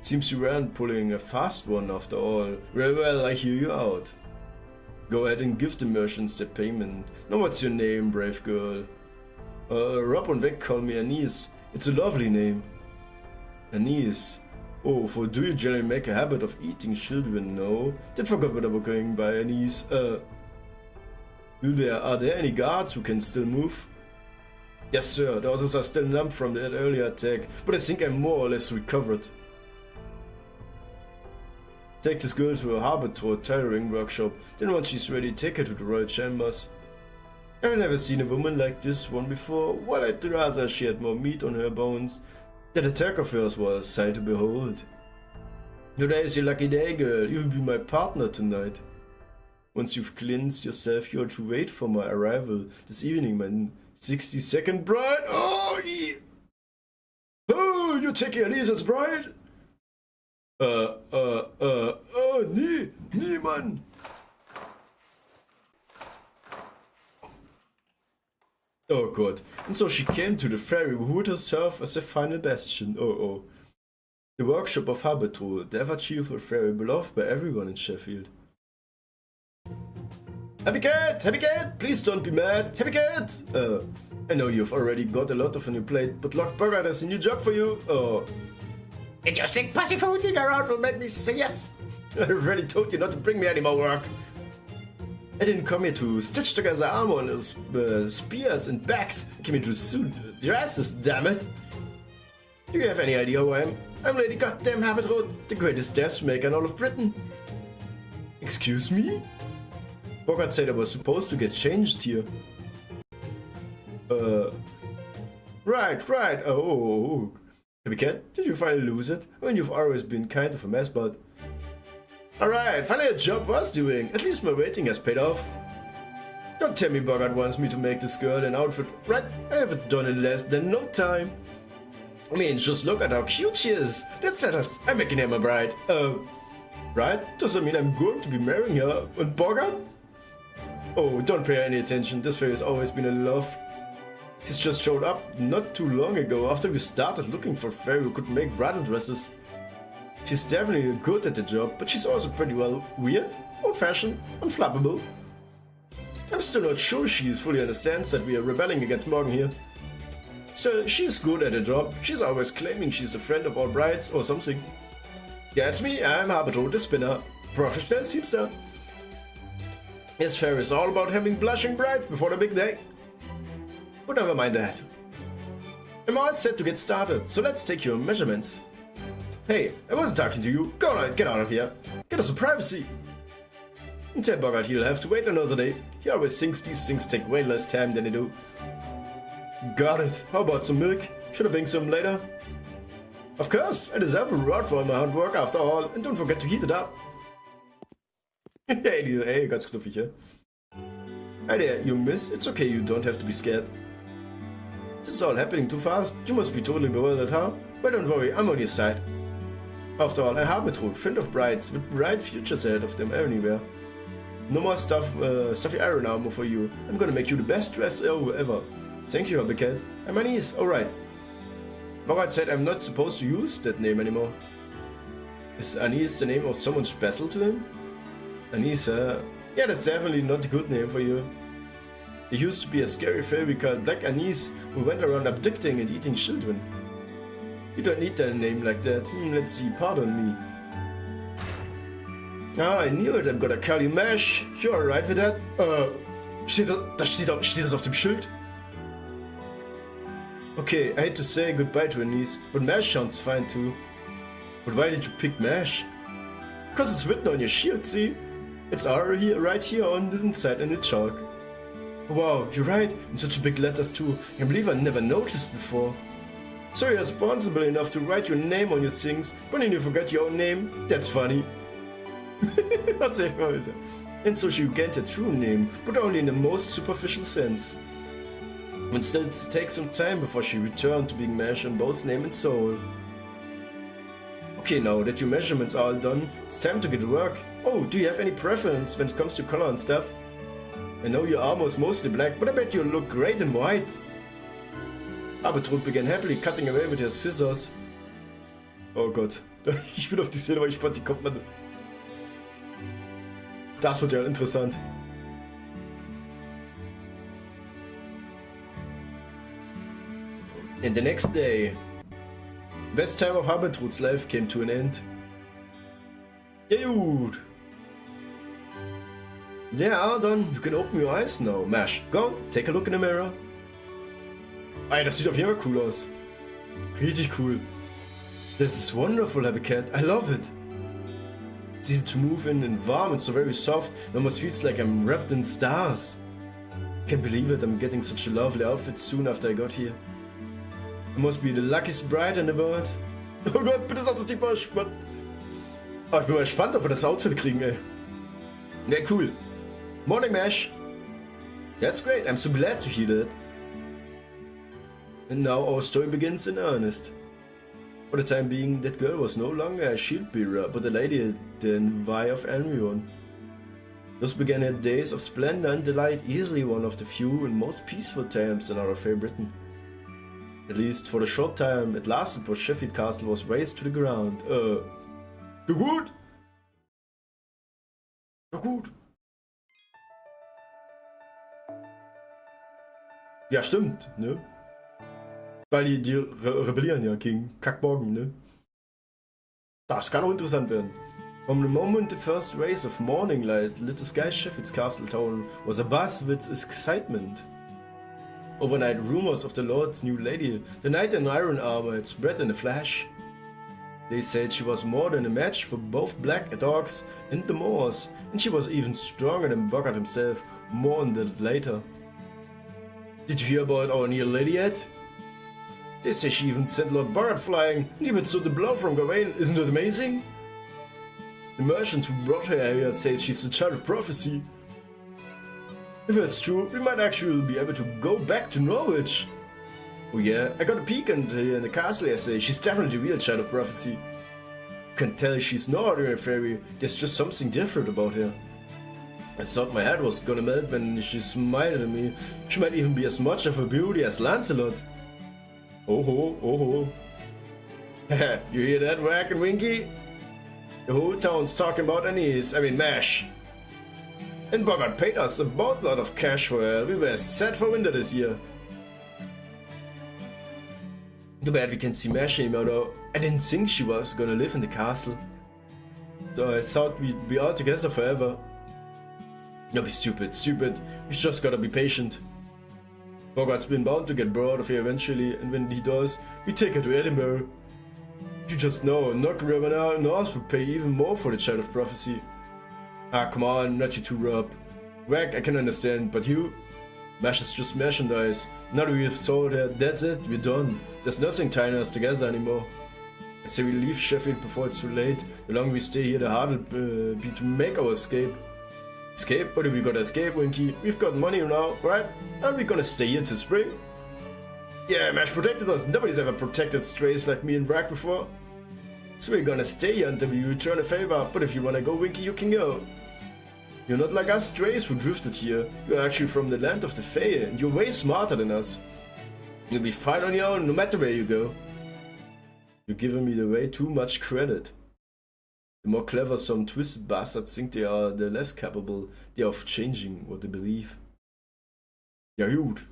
Speaker 1: Seems you weren't pulling a fast one after all. Very well, I hear you out. Go ahead and give the merchants their payment. Now what's your name, brave girl? Rob and Vec call me Anise. It's a lovely name. Anise. Oh, for do you generally make a habit of eating children? No. Did forgot what I'm going by Anise. Are there any guards who can still move? Yes, sir. The others are still numb from that earlier attack, but I think I'm more or less recovered. Take this girl to a Harbour tailoring workshop. Then once she's ready, take her to the royal chambers. I've never seen a woman like this one before. Well, I'd rather she had more meat on her bones. That attack of hers was a sight to behold. Today is your lucky day, girl. You'll be my partner tonight. Once you've cleansed yourself, you're to wait for my arrival this evening, my 62nd bride. Oh, yeah. Oh, you're taking Elise as bride? Nee, Mann. Oh God. And so she came to the ferry who would serve as a final bastion. Oh. The workshop of Habitro, the ever-cheerful ferry beloved by everyone in Sheffield. Happy cat! Please don't be mad! Happy cat! I know you've already got a lot on your plate, but Lord Bogart has a new job for you. Oh.
Speaker 2: And your sick pussyfooting around will make me say yes.
Speaker 1: I already told you not to bring me any more work. I didn't come here to stitch together armor and spears and bags. I came here to suit dresses, damn it. Do you have any idea who I am? I'm Lady Goddamn Habitro, the greatest dressmaker in all of Britain. Excuse me? Bogart said I was supposed to get changed here. Right. Oh. Happy cat, did you finally lose it? I mean, you've always been kind of a mess, but... Alright, finally a job was doing. At least my waiting has paid off. Don't tell me Bogart wants me to make this girl an outfit, right? I have it done in less than no time. I mean, just look at how cute she is. That's settles. I'm making her my bride. Right? Does that mean I'm going to be marrying her and Bogart? Oh, don't pay any attention. This fairy has always been in love. She's just showed up not too long ago after we started looking for a fairy who could make bridal dresses. She's definitely good at the job, but she's also pretty well weird, old-fashioned, unflappable. I'm still not sure she fully understands that we are rebelling against Morgan here. So she's good at her job. She's always claiming she's a friend of all brides or something. Yeah, it's me. I'm Habitro, the spinner, professional seamster. This fair is all about having blushing brides before the big day. But never mind that. I'm all set to get started, so let's take your measurements. Hey, I wasn't talking to you. Go on, get out of here. Get us some privacy. And tell Bogart he'll have to wait another day. He always thinks these things take way less time than they do. Got it. How about some milk? Should I bring some later? Of course, I deserve a reward for all my hard work after all. And don't forget to heat it up. Hey, ganz knuffig, ja? Hi there, young miss. It's okay, you don't have to be scared. This is all happening too fast. You must be totally bewildered, huh? But don't worry, I'm on your side. After all, I'm Habitro, friend of brides, with bright futures ahead of them anywhere. No more stuffy iron armor for you. I'm gonna make you the best dress ever. Thank you, Hobbycat. I'm Anise, alright. Bogart said I'm not supposed to use that name anymore. Is Anise the name of someone special to him? Anise, yeah, that's definitely not a good name for you. There used to be a scary fairy called Black Anise who went around abducting and eating children. You don't need that name like that. Let's see, pardon me. Ah, I knew it, I'm gonna call you Mash. You're alright with that? Steht das auf dem Schild? Okay, I hate to say goodbye to Anise, but Mash sounds fine too. But why did you pick Mash? Because it's written on your shield, see? It's right here on the inside in the chalk. Wow, you're right, in such big letters too. I can't believe I never noticed before. So you're responsible enough to write your name on your things, but then you forgot your own name? That's funny. That's it. And so she gained her true name, but only in the most superficial sense. And still it takes some time before she returned to being Mash in both name and soul. Okay, now that your measurements are all done, it's time to get to work. Oh, do you have any preference when it comes to color and stuff? I know your armor is mostly black, but I bet you'll look great in white. Abertrud began happily cutting away with her scissors. Oh Gott, ich bin auf die Szene mal gespannt, die kommt man. Das wird ja interessant. And the next day, the best time of Habertrud's life came to an end. Ja gut. Yeah, done. You can open your eyes now. Mash, go, take a look in the mirror. Ey, das sieht auf jeden Fall cool aus. Richtig cool. This is wonderful, Happy Cat. I love it. It's easy to move in and warm and so very soft. It almost feels like I'm wrapped in stars. Can't believe it, I'm getting such a lovely outfit soon after I got here. I must be the luckiest bride in the world. Oh Gott, bitte sag das nicht mal spannend. Oh, ich bin mal gespannt, ob wir das Outfit kriegen, ey. Ja, cool. Morning, Mash. That's great, I'm so glad to hear that. And now our story begins in earnest. For the time being, that girl was no longer a shield bearer, but a lady, the envy of everyone. Thus began her days of splendor and delight, easily one of the few and most peaceful times in our fair Britain. At least for the short time it lasted, for Sheffield Castle was razed to the ground. Ja gut. Ja gut. Ja stimmt, ne? Weil die rebellieren ja gegen Kackmorgen, ne? Das kann auch interessant werden. From the moment the first rays of morning light lit the sky, Sheffield's castle town was abuzz with excitement. Overnight rumors of the Lord's new lady, the knight in iron armor, had spread in a flash. They said she was more than a match for both black dogs and the Moors, and she was even stronger than Bogart himself. More on that later. Did you hear about our new lady yet? They say she even sent Lord Bogart flying, and even took the blow from Gawain. Isn't it amazing? The merchants who brought her here say she's a child of prophecy. If that's true, we might actually be able to go back to Norwich. Oh yeah, I got a peek in the castle yesterday. She's definitely a real child of prophecy. You can tell she's no ordinary fairy. There's just something different about her. I thought my head was gonna melt when she smiled at me. She might even be as much of a beauty as Lancelot. Oh ho, oh ho. You hear that, Wack and Winky? The whole town's talking about Anise, Mash. And Bogart paid us a boatload of cash for her. We were set for winter this year. Too bad we can't see Mash anymore though. I didn't think she was gonna live in the castle. So I thought we'd be all together forever. Don't be stupid. We just gotta be patient. Bogart's been bound to get bored of here eventually, and when he does, we take her to Edinburgh. You just know, Knock-Ravenna North would pay even more for the Child of Prophecy. Ah, come on, not you too, Rob. Wack, I can understand, but you? Mash is just merchandise. Now that we've sold her, that's it, we're done. There's nothing tying us together anymore. I say we leave Sheffield before it's too late. The longer we stay here, the harder it'll be to make our escape. Escape? What have we got to escape, Winky? We've got money now, right? Aren't we gonna stay here till spring? Yeah, Mash protected us. Nobody's ever protected strays like me and Brack before. So we're gonna stay here until we return a favor. But if you wanna go, Winky, you can go. You're not like us strays who drifted here. You're actually from the land of the Fae, and you're way smarter than us. You'll be fine on your own, no matter where you go. You're giving me the way too much credit. The more clever some twisted bastards think they are, the less capable they are of changing what they believe. Ja gut.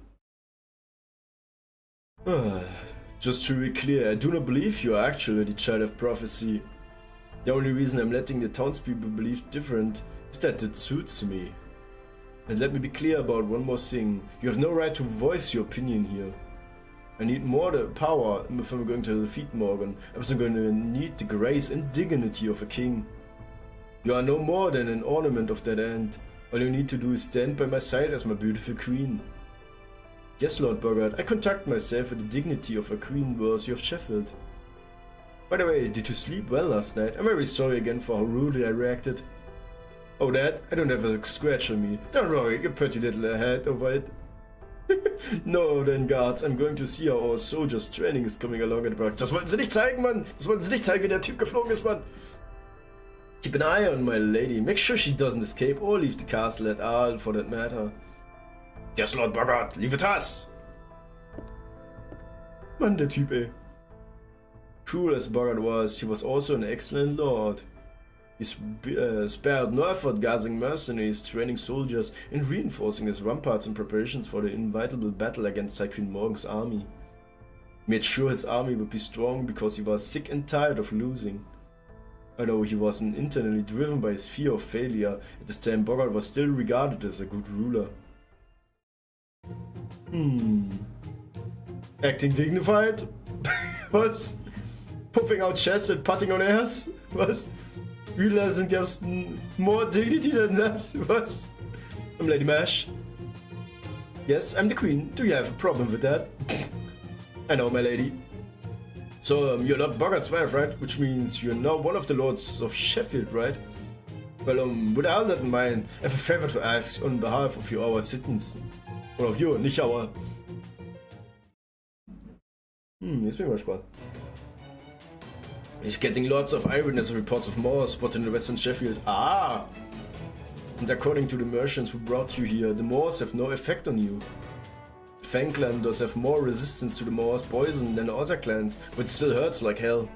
Speaker 1: Just to be clear, I do not believe you are actually the Child of Prophecy. The only reason I'm letting the townspeople believe different is that it suits me. And let me be clear about one more thing. You have no right to voice your opinion here. I need more the power if I'm going to defeat Morgan. I'm also going to need the grace and dignity of a king. You are no more than an ornament of that end. All you need to do is stand by my side as my beautiful queen. Yes, Lord Bogart, I conduct myself with the dignity of a queen worthy of Sheffield. By the way, did you sleep well last night? I'm very sorry again for how rudely I reacted. Oh, Dad, I don't have a scratch on me. Don't worry, you put your little head over it. No, then, guards, I'm going to see how our soldiers' training is coming along at work. Das wollten sie nicht zeigen, Mann! Das wollten sie nicht zeigen, wie der Typ geflogen ist, Mann! Keep an eye on my lady. Make sure she doesn't escape or leave the castle at all, for that matter. Yes, Lord Bogart, leave it to us! Mann, der Typ, ey. Cruel as Bogart was, he was also an excellent lord. He spared no effort gathering mercenaries, training soldiers, and reinforcing his ramparts in preparations for the inevitable battle against Cyclone Morgan's army. He made sure his army would be strong because he was sick and tired of losing. I know he wasn't internally driven by his fear of failure. At this time, Bogart was still regarded as a good ruler. Acting dignified? Was? Puffing out chests and putting on airs? Was? Ruler sind just more dignity than that? Was? I'm Lady Mash. Yes, I'm the queen. Do you have a problem with that? I know, my lady. So, you're not Bogart's wife, right? Which means you're now one of the lords of Sheffield, right? Well, with all that in mind, I have a favor to ask on behalf of you, our citizens. Or of you, nicht our. Jetzt bin ich mal gespannt. He's getting lots of eyewitness reports of Moors spotted in the western Sheffield. Ah! And according to the merchants who brought you here, the Moors have no effect on you. Fanglanders have more resistance to the Moors poison than other clans, but it still hurts like hell.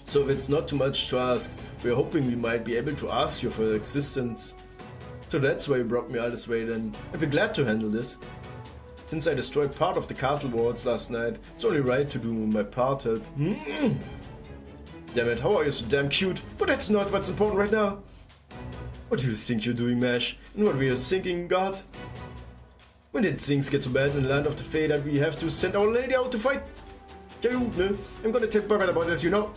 Speaker 1: So if it's not too much to ask, we're hoping we might be able to ask you for your existence. So that's why you brought me all this way then. I'd be glad to handle this. Since I destroyed part of the castle walls last night, it's only right to do my part help. Damn it, how are you so damn cute? But that's not what's important right now. What do you think you're doing, Mash? And what were you thinking, God? When did things get so bad in the land of the Fae that we have to send our lady out to fight? I'm gonna tell Bogart about this, you know.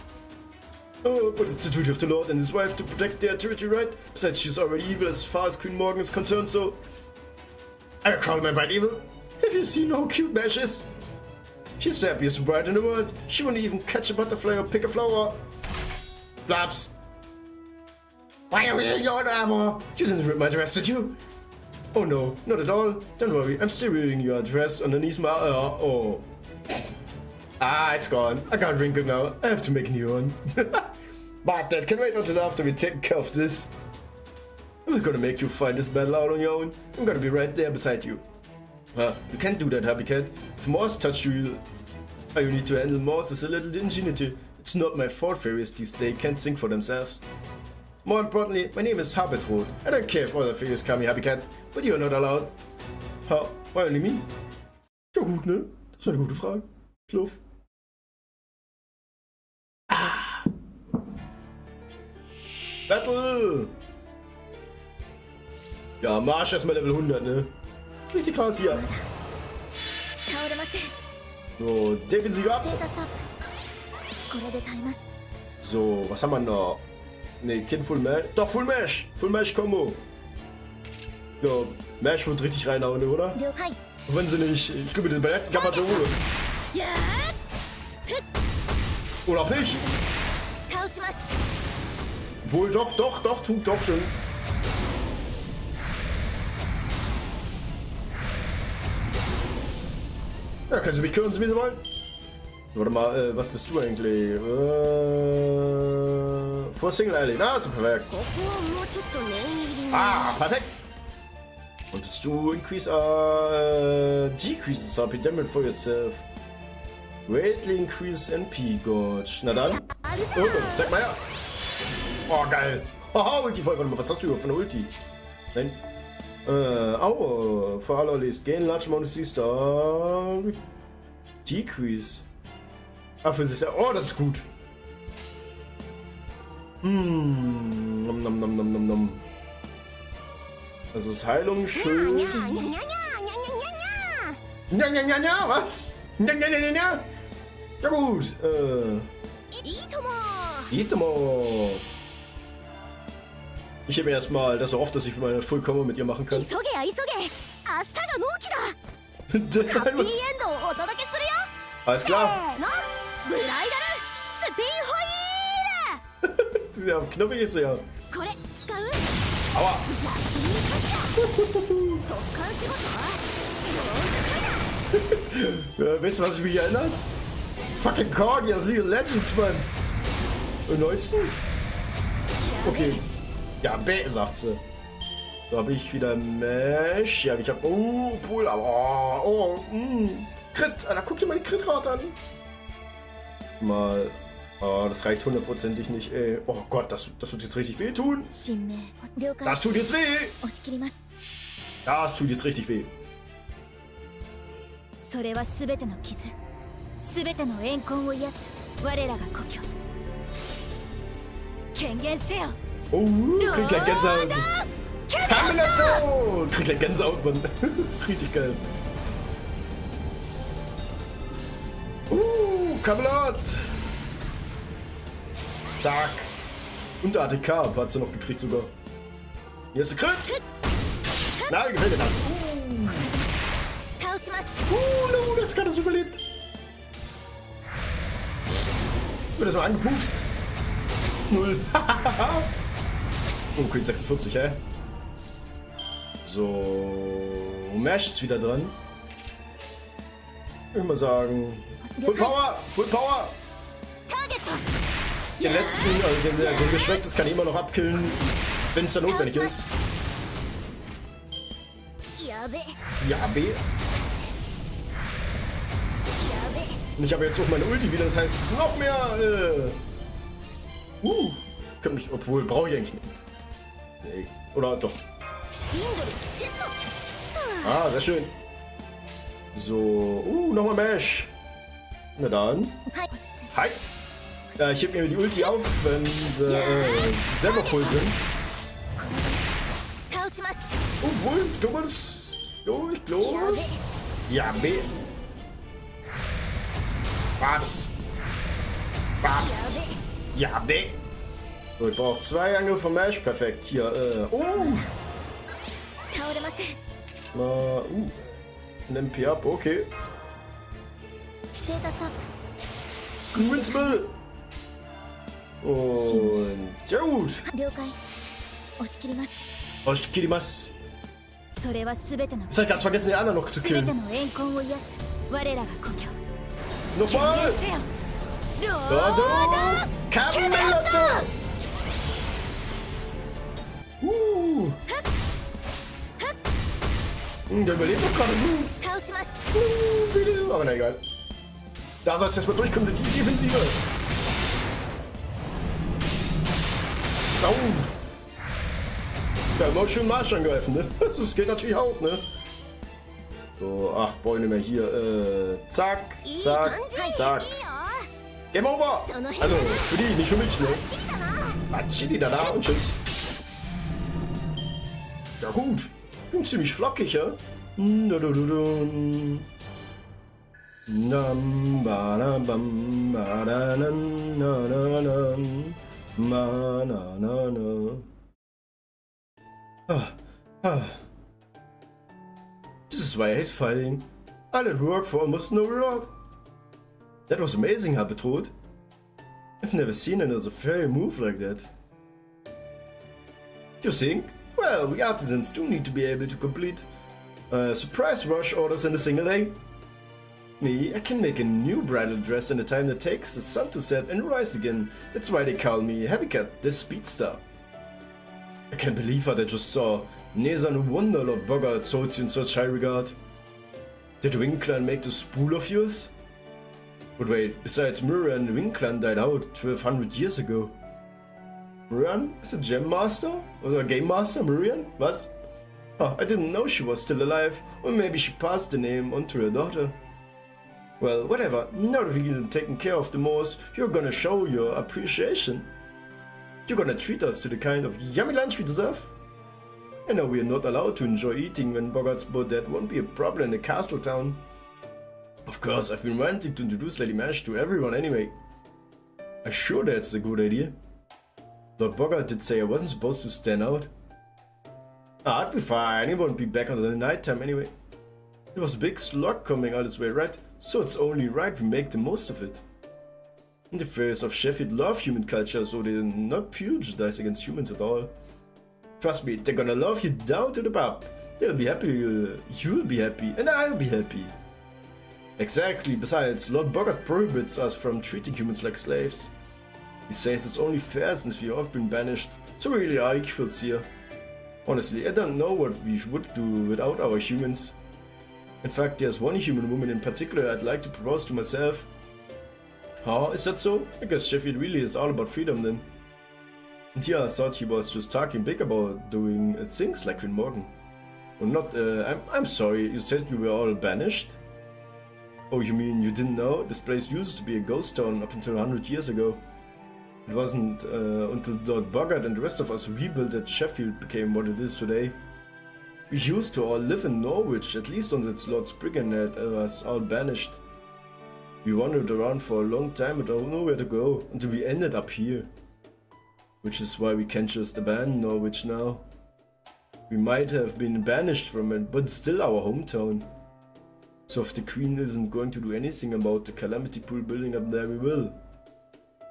Speaker 1: Oh, but it's the duty of the Lord and his wife to protect their territory, right? Besides, she's already evil as far as Queen Morgan is concerned, so... I call my bride evil? Have you seen how cute Mash is? She's the happiest bride in the world. She won't even catch a butterfly or pick a flower. Blaps. Why are we in your armor? You didn't rip my dress, did you? Oh no, not at all. Don't worry, I'm still wearing your dress underneath my... oh. Ah, it's gone. I can't wrinkle now. I have to make a new one. But that can wait until after we take care of this. I'm not gonna make you fight this battle out on your own. I'm gonna be right there beside you. You can't do that, Happy Cat. If Morse touch you, you need to handle Morse with a little ingenuity. It's not my fault fairies these days can't think for themselves. More importantly, my name is Habitwood. I don't care if other fairies call me Happy Cat, but you're not allowed. Why only me? Ja gut, ne? Das ist eine gute Frage. Schluff. Battle! Ja, Marsch erstmal Level 100, ne? Richtig krass hier. So, Defensive ab. So, was haben wir noch? Ne, kein Full Mash. Doch, Full Mash! Full Mash Combo. So, Mash wird richtig reinhauen, oder? Und wenn sie nicht, ich glaube, bei der letzten kann man so holen. Oder auch nicht. Wohl doch, tut doch schon. Ja, können Sie mich küren, wie Sie wollen. Warte mal, was bist du eigentlich? Vor Single Alley. Na, so perfekt. Ah, perfekt. Und bist du increase, decreases HP damage for yourself. Greatly increase NP Gauge. Na dann. Oh, zeig mal her. Oh, geil. Haha, Ulti voll. Warte mal, was hast du für eine Ulti? Nein. For all Ollies. Gain large amount of C-Star. Decrease. Ah, für sich ja. Oh, das ist gut. Nom. Also ist Heilung schön. Ja, was? Ja. Ja gut. Itomo. Ich habe erstmal das so oft, dass ich meine Full Combo mit ihr machen kann. Alles klar. Ja, knuffig ist sie ja. Aua. Weißt du, was mich erinnert? Fucking Corgi aus League of Legends, Mann. 19? Okay. Ja, B, sagt sie. So habe ich wieder Mesh. Ja, ich habe. Oh, Pool, aber. Crit. Alter, guck dir mal die Crit-Rate an. Mal. Oh, das reicht hundertprozentig nicht, ey. Oh Gott, das wird jetzt richtig weh tun. Das tut jetzt weh. Das tut jetzt richtig weh. Oh, krieg gleich Gänsehaut. Kaminato! Krieg gleich Gänsehaut, Mann. Richtig geil. Kamelot! Zack. Und der ATK hat sie noch gekriegt sogar. Hier ist der Crit. Na, wie gefällt dir das? No, jetzt hat er es überlebt. Wird das mal angepupst? 0. Oh, Queen 46, hä? So. Mesh ist wieder dran. Ich würde mal sagen. Full Power! Full Power! Den letzten, also den Geschwächtes kann ich immer noch abkillen, wenn es dann notwendig ist. Ja, B. Und ich habe jetzt auch meine Ulti wieder, das heißt noch mehr. Könnte mich, obwohl brauche ich eigentlich nicht. Nee. Oder doch. Ah, sehr schön. So, nochmal Mesh. Na dann. Hi. Ich heb mir die Ulti auf, wenn sie selber voll sind. Obwohl, ich glaube, ich glaube. Ja, B. Babs. Babs. Ja, B. So, ich brauche 2 Angriffe von Mesh. Perfekt. Hier, ein MP up, okay. Invincible. Und ja gut. Oshikirimasu. Das hab ich ganz vergessen, den anderen noch zu killen. Nochmal! Dodo! Kameloto! Der überlebt doch gerade so. Aber na egal. Da soll es erstmal durchkommen, die Defensive. Da haben wir auch schön Marsch angreifen, ne? Das geht natürlich auch, ne? So, 8 Bäume mehr hier. Zack, zack, zack. Game over! Also, für die, nicht für mich, ne? Machidi da und tschüss. Ja gut. Bin ziemlich flockig, ja? This is why I hate fighting. I did work for almost no reward. That was amazing, Habetrot. I've never seen another fairy move like that. You think? Well, we artisans do need to be able to complete surprise rush orders in a single day. Me, I can make a new bridal dress in the time that takes the sun to set and rise again. That's why they call me Habicat, the speedster. I can't believe what I just saw. Neza, no wonder Lord Bogart holds you in such high regard. Did Wing Clan make the spool of yours? But wait, besides Murian, the Wing Clan died out 1200 years ago. Murian is a gem master? Or a game master, Murian? Was? Oh, I didn't know she was still alive. Or maybe she passed the name on to her daughter. Well, whatever. Now that we've taken care of the Moors, you're gonna show your appreciation. You're gonna treat us to the kind of yummy lunch we deserve. I know we're not allowed to enjoy eating when Bogart's, but that won't be a problem in the castle town. Of course, I've been wanting to introduce Lady Mash to everyone anyway. I'm sure that's a good idea. Lord Bogart did say I wasn't supposed to stand out. I'd be fine, he won't be back until the night time anyway. There was a big slug coming out this way, right? So it's only right we make the most of it. In the face of Sheffield love human culture, so they're not prejudice against humans at all. Trust me, they're gonna love you down to the pub. They'll be happy, you'll be happy, and I'll be happy. Exactly, besides, Lord Bogart prohibits us from treating humans like slaves. He says it's only fair since we have been banished, so we really are equals here. Honestly, I don't know what we would do without our humans. In fact, there's one human woman in particular I'd like to propose to myself. Huh, is that so? I guess Sheffield really is all about freedom then. And yeah, I thought he was just talking big about doing things like Queen Morgan. Well, not, I'm sorry, you said you were all banished? Oh, you mean you didn't know? This place used to be a ghost town up until 100 years ago. It wasn't until Lord Bogart and the rest of us rebuilt that Sheffield became what it is today. We used to all live in Norwich, at least until Lord Spriggan had us all banished. We wandered around for a long time and don't know where to go, until we ended up here. Which is why we can't just abandon Norwich now. We might have been banished from it, but it's still our hometown. So if the Queen isn't going to do anything about the calamity pool building up there, we will.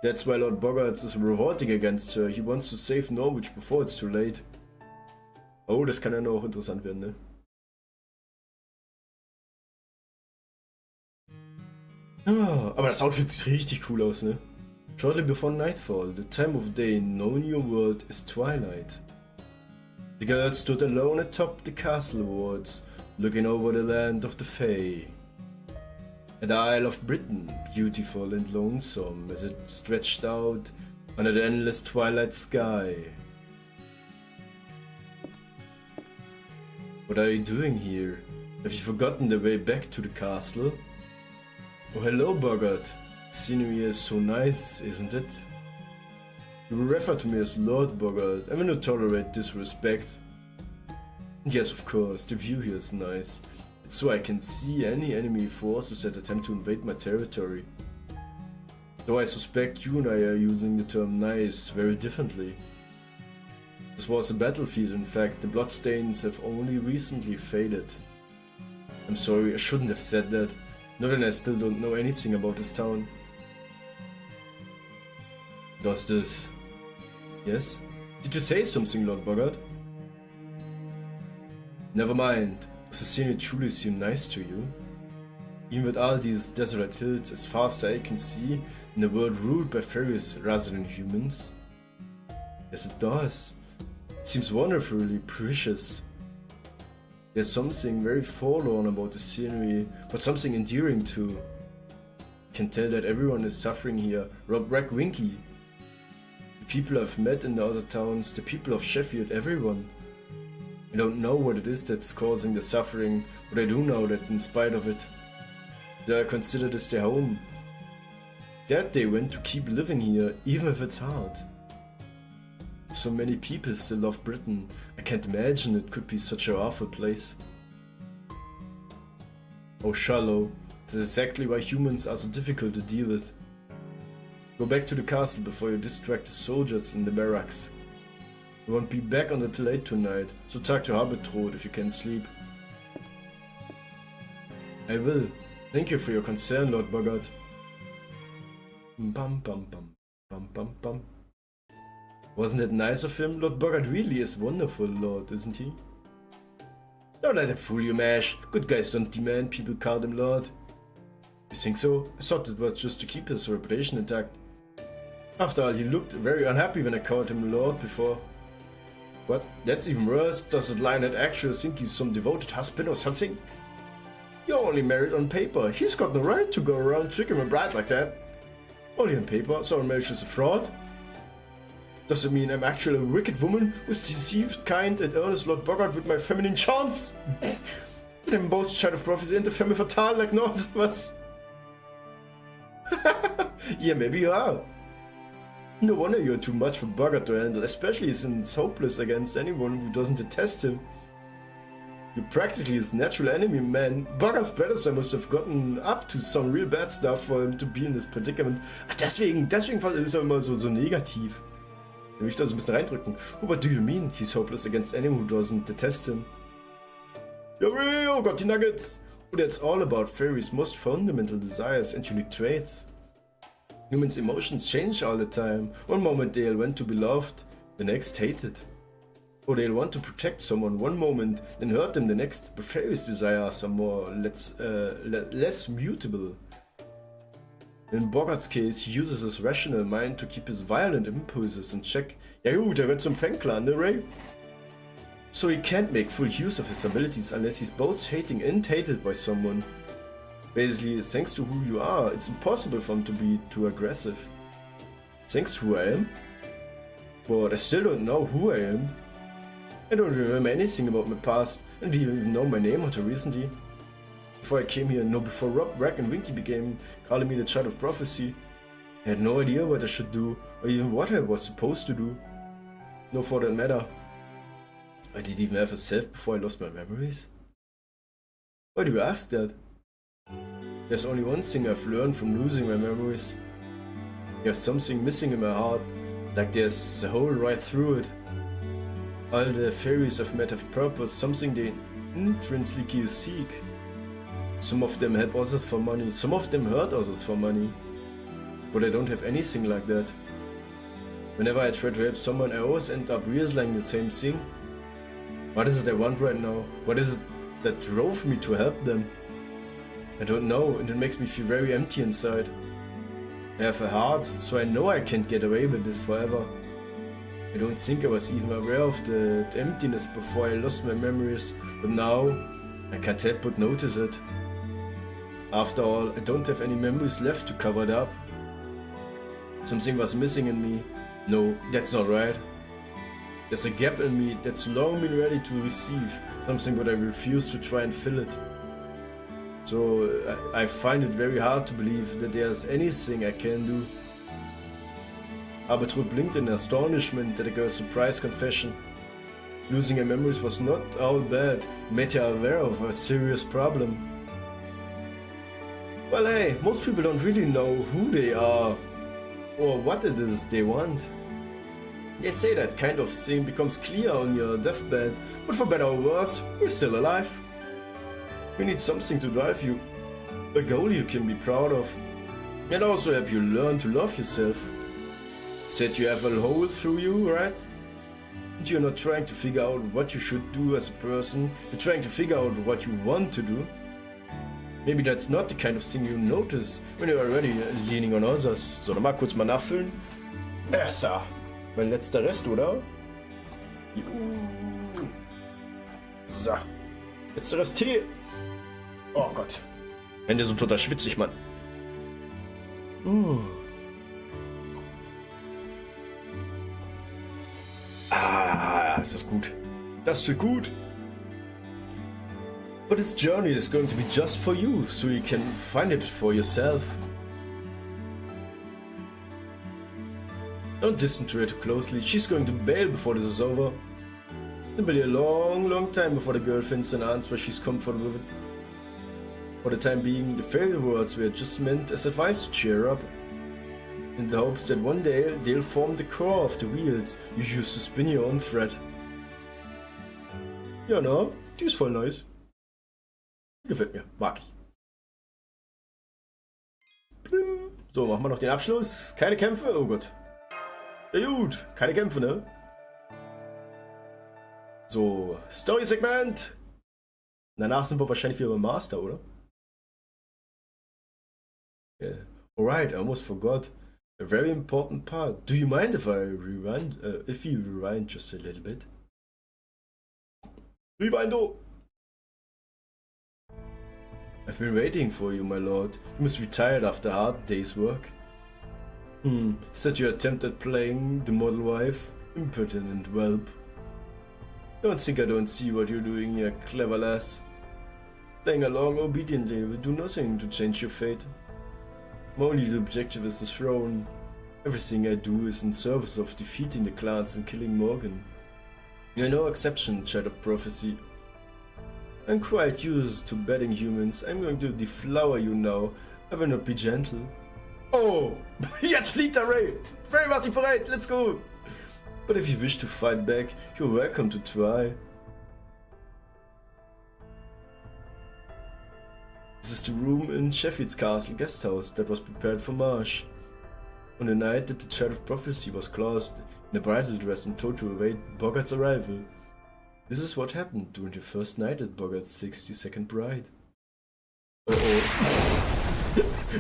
Speaker 1: That's why Lord Bogart is revolting against her. He wants to save Norwich before it's too late. Oh, das kann ja noch interessant werden, ne? Ah, aber das Outfit sieht richtig cool aus, ne? Shortly before nightfall, the time of day known in your world is twilight. The girl stood alone atop the castle walls, looking over the land of the Fae. And the Isle of Britain, beautiful and lonesome as it stretched out under the endless twilight sky. What are you doing here? Have you forgotten the way back to the castle? Oh, hello, Bogart. The scenery is so nice, isn't it? You will refer to me as Lord Bogart. I will not tolerate disrespect. Yes, of course, the view here is nice. It's so I can see any enemy forces that attempt to invade my territory. Though I suspect you and I are using the term nice very differently. This was a battlefield, in fact. The bloodstains have only recently faded. I'm sorry, I shouldn't have said that. Not that I still don't know anything about this town. Does this... Yes? Did you say something, Lord Bogart? Never mind. Does the scenery truly seem nice to you? Even with all these desolate hills, as far as I can see, in a world ruled by fairies rather than humans? Yes, it does. It seems wonderfully precious. There's something very forlorn about the scenery, but something endearing too. I can tell that everyone is suffering here. Rob Winky. The people I've met in the other towns, the people of Sheffield, everyone. I don't know what it is that's causing the suffering, but I do know that in spite of it, they consider this their home. That they went to keep living here, even if it's hard. So many people still love Britain. I can't imagine it could be such an awful place. Oh, shallow. This is exactly why humans are so difficult to deal with. Go back to the castle before you distract the soldiers in the barracks. We won't be back until late tonight, so talk to Harbetrot if you can't sleep. I will. Thank you for your concern, Lord Bogart. Bum bum bum. Bum bum bum. Wasn't it nice of him? Lord Bogart really is wonderful, Lord, isn't he? Don't let him fool you, Mash. Good guys don't demand people call him Lord. You think so? I thought it was just to keep his reputation intact. After all, he looked very unhappy when I called him Lord before. What? That's even worse. Does that Lionhead actually think he's some devoted husband or something? You're only married on paper. He's got no right to go around tricking my bride like that. Only on paper, so our marriage is a fraud? Does it mean I'm actually a wicked woman who's deceived, kind, and earnest Lord Bogart with my feminine charms? And I'm both child of prophecy and the femme fatale like no one was. Yeah, maybe you are. No wonder you're too much for Bogart to handle, especially since he's hopeless against anyone who doesn't detest him. You're practically his natural enemy, man. Bogart's predecessor must have gotten up to some real bad stuff for him to be in this predicament. Deswegen ist er immer so negativ. Ich will da so ein bisschen reindrücken. Oh, what do you mean? He's hopeless against anyone who doesn't detest him. Oh, got the nuggets! Oh, that's all about fairies' most fundamental desires and unique traits. Humans' emotions change all the time. One moment they'll want to be loved, the next hated. Or they'll want to protect someone one moment, then hurt them the next. But fairies' desires are less mutable. In Bogart's case, he uses his rational mind to keep his violent impulses in check. Ja gut, er wird zum Fanclan, ne Ray? So he can't make full use of his abilities unless he's both hating and hated by someone. Basically, thanks to who you are, it's impossible for him to be too aggressive. Thanks to who I am? But I still don't know who I am. I don't remember anything about my past, and didn't even know my name until recently. Before I came here, no, before Rob, Rack and Winky began calling me the Child of Prophecy. I had no idea what I should do, or even what I was supposed to do. No for that matter. I didn't even have a self before I lost my memories. Why do you ask that? There's only one thing I've learned from losing my memories. There's something missing in my heart, like there's a hole right through it. All the fairies I've met have purpose, something they intrinsically seek. Some of them help others for money, some of them hurt others for money. But I don't have anything like that. Whenever I try to help someone, I always end up realizing the same thing. What is it I want right now? What is it that drove me to help them? I don't know, and it makes me feel very empty inside. I have a heart, so I know I can't get away with this forever. I don't think I was even aware of the emptiness before I lost my memories, but now I can't help but notice it. After all, I don't have any memories left to cover it up. Something was missing in me. No, that's not right. There's a gap in me that's long been ready to receive something, but I refuse to try and fill it. So I find it very hard to believe that there's anything I can do. Arbitrud blinked in astonishment at the girl's surprise confession. Losing her memories was not all bad, it made her aware of a serious problem. Well, hey, most people don't really know who they are or what it is they want. They say that kind of thing becomes clear on your deathbed, but for better or worse, you're still alive. You need something to drive you, a goal you can be proud of, and also help you learn to love yourself. Said you have a hole through you, right? And you're not trying to figure out what you should do as a person, you're trying to figure out what you want to do. Maybe that's not the kind of thing you notice when you're already leaning on others. So, dann mal kurz mal nachfüllen. Besser. Mein letzter Rest, oder? So. Letzter Rest Tee. Oh Gott. Hände sind total schwitzig, Mann. Ah, das ist gut. Das ist gut. But this journey is going to be just for you, so you can find it for yourself. Don't listen to her too closely, she's going to bail before this is over. It'll be a long time before the girl finds an answer she's comfortable with. For the time being, the fairy words were just meant as advice to cheer up, in the hopes that one day they'll form the core of the wheels you use to spin your own thread. Ja, na, die ist voll nice. Gefällt mir, mag ich. So, machen wir noch den Abschluss. Keine Kämpfe? Oh Gott. Ja gut, keine Kämpfe, ne? So, Story-Segment. Danach sind wir wahrscheinlich wieder beim Master, oder? Yeah. Alright, I almost forgot. A very important part. Do you mind if I rewind? If you rewind just a little bit? Rewindo! I've been waiting for you, my lord. You must be tired after a hard day's work. Said you attempted playing the model wife? Impertinent whelp. Don't think I don't see what you're doing here, clever lass. Playing along obediently will do nothing to change your fate. My only objective is the throne. Everything I do is in service of defeating the clans and killing Morgan. You're no exception, child of prophecy. I'm quite used to batting humans. I'm going to deflower you now. I will not be gentle. Oh! Jetzt fliegt der Ray! Ray, mach dich bereit! Let's go! But if you wish to fight back, you're welcome to try. This is the room in Sheffield's castle guest house that was prepared for Marsh. On the night that the Child of Prophecy was classed in a bridal dress and told to await Boggart's arrival. This is what happened during the first night at Boggart's 62nd bride.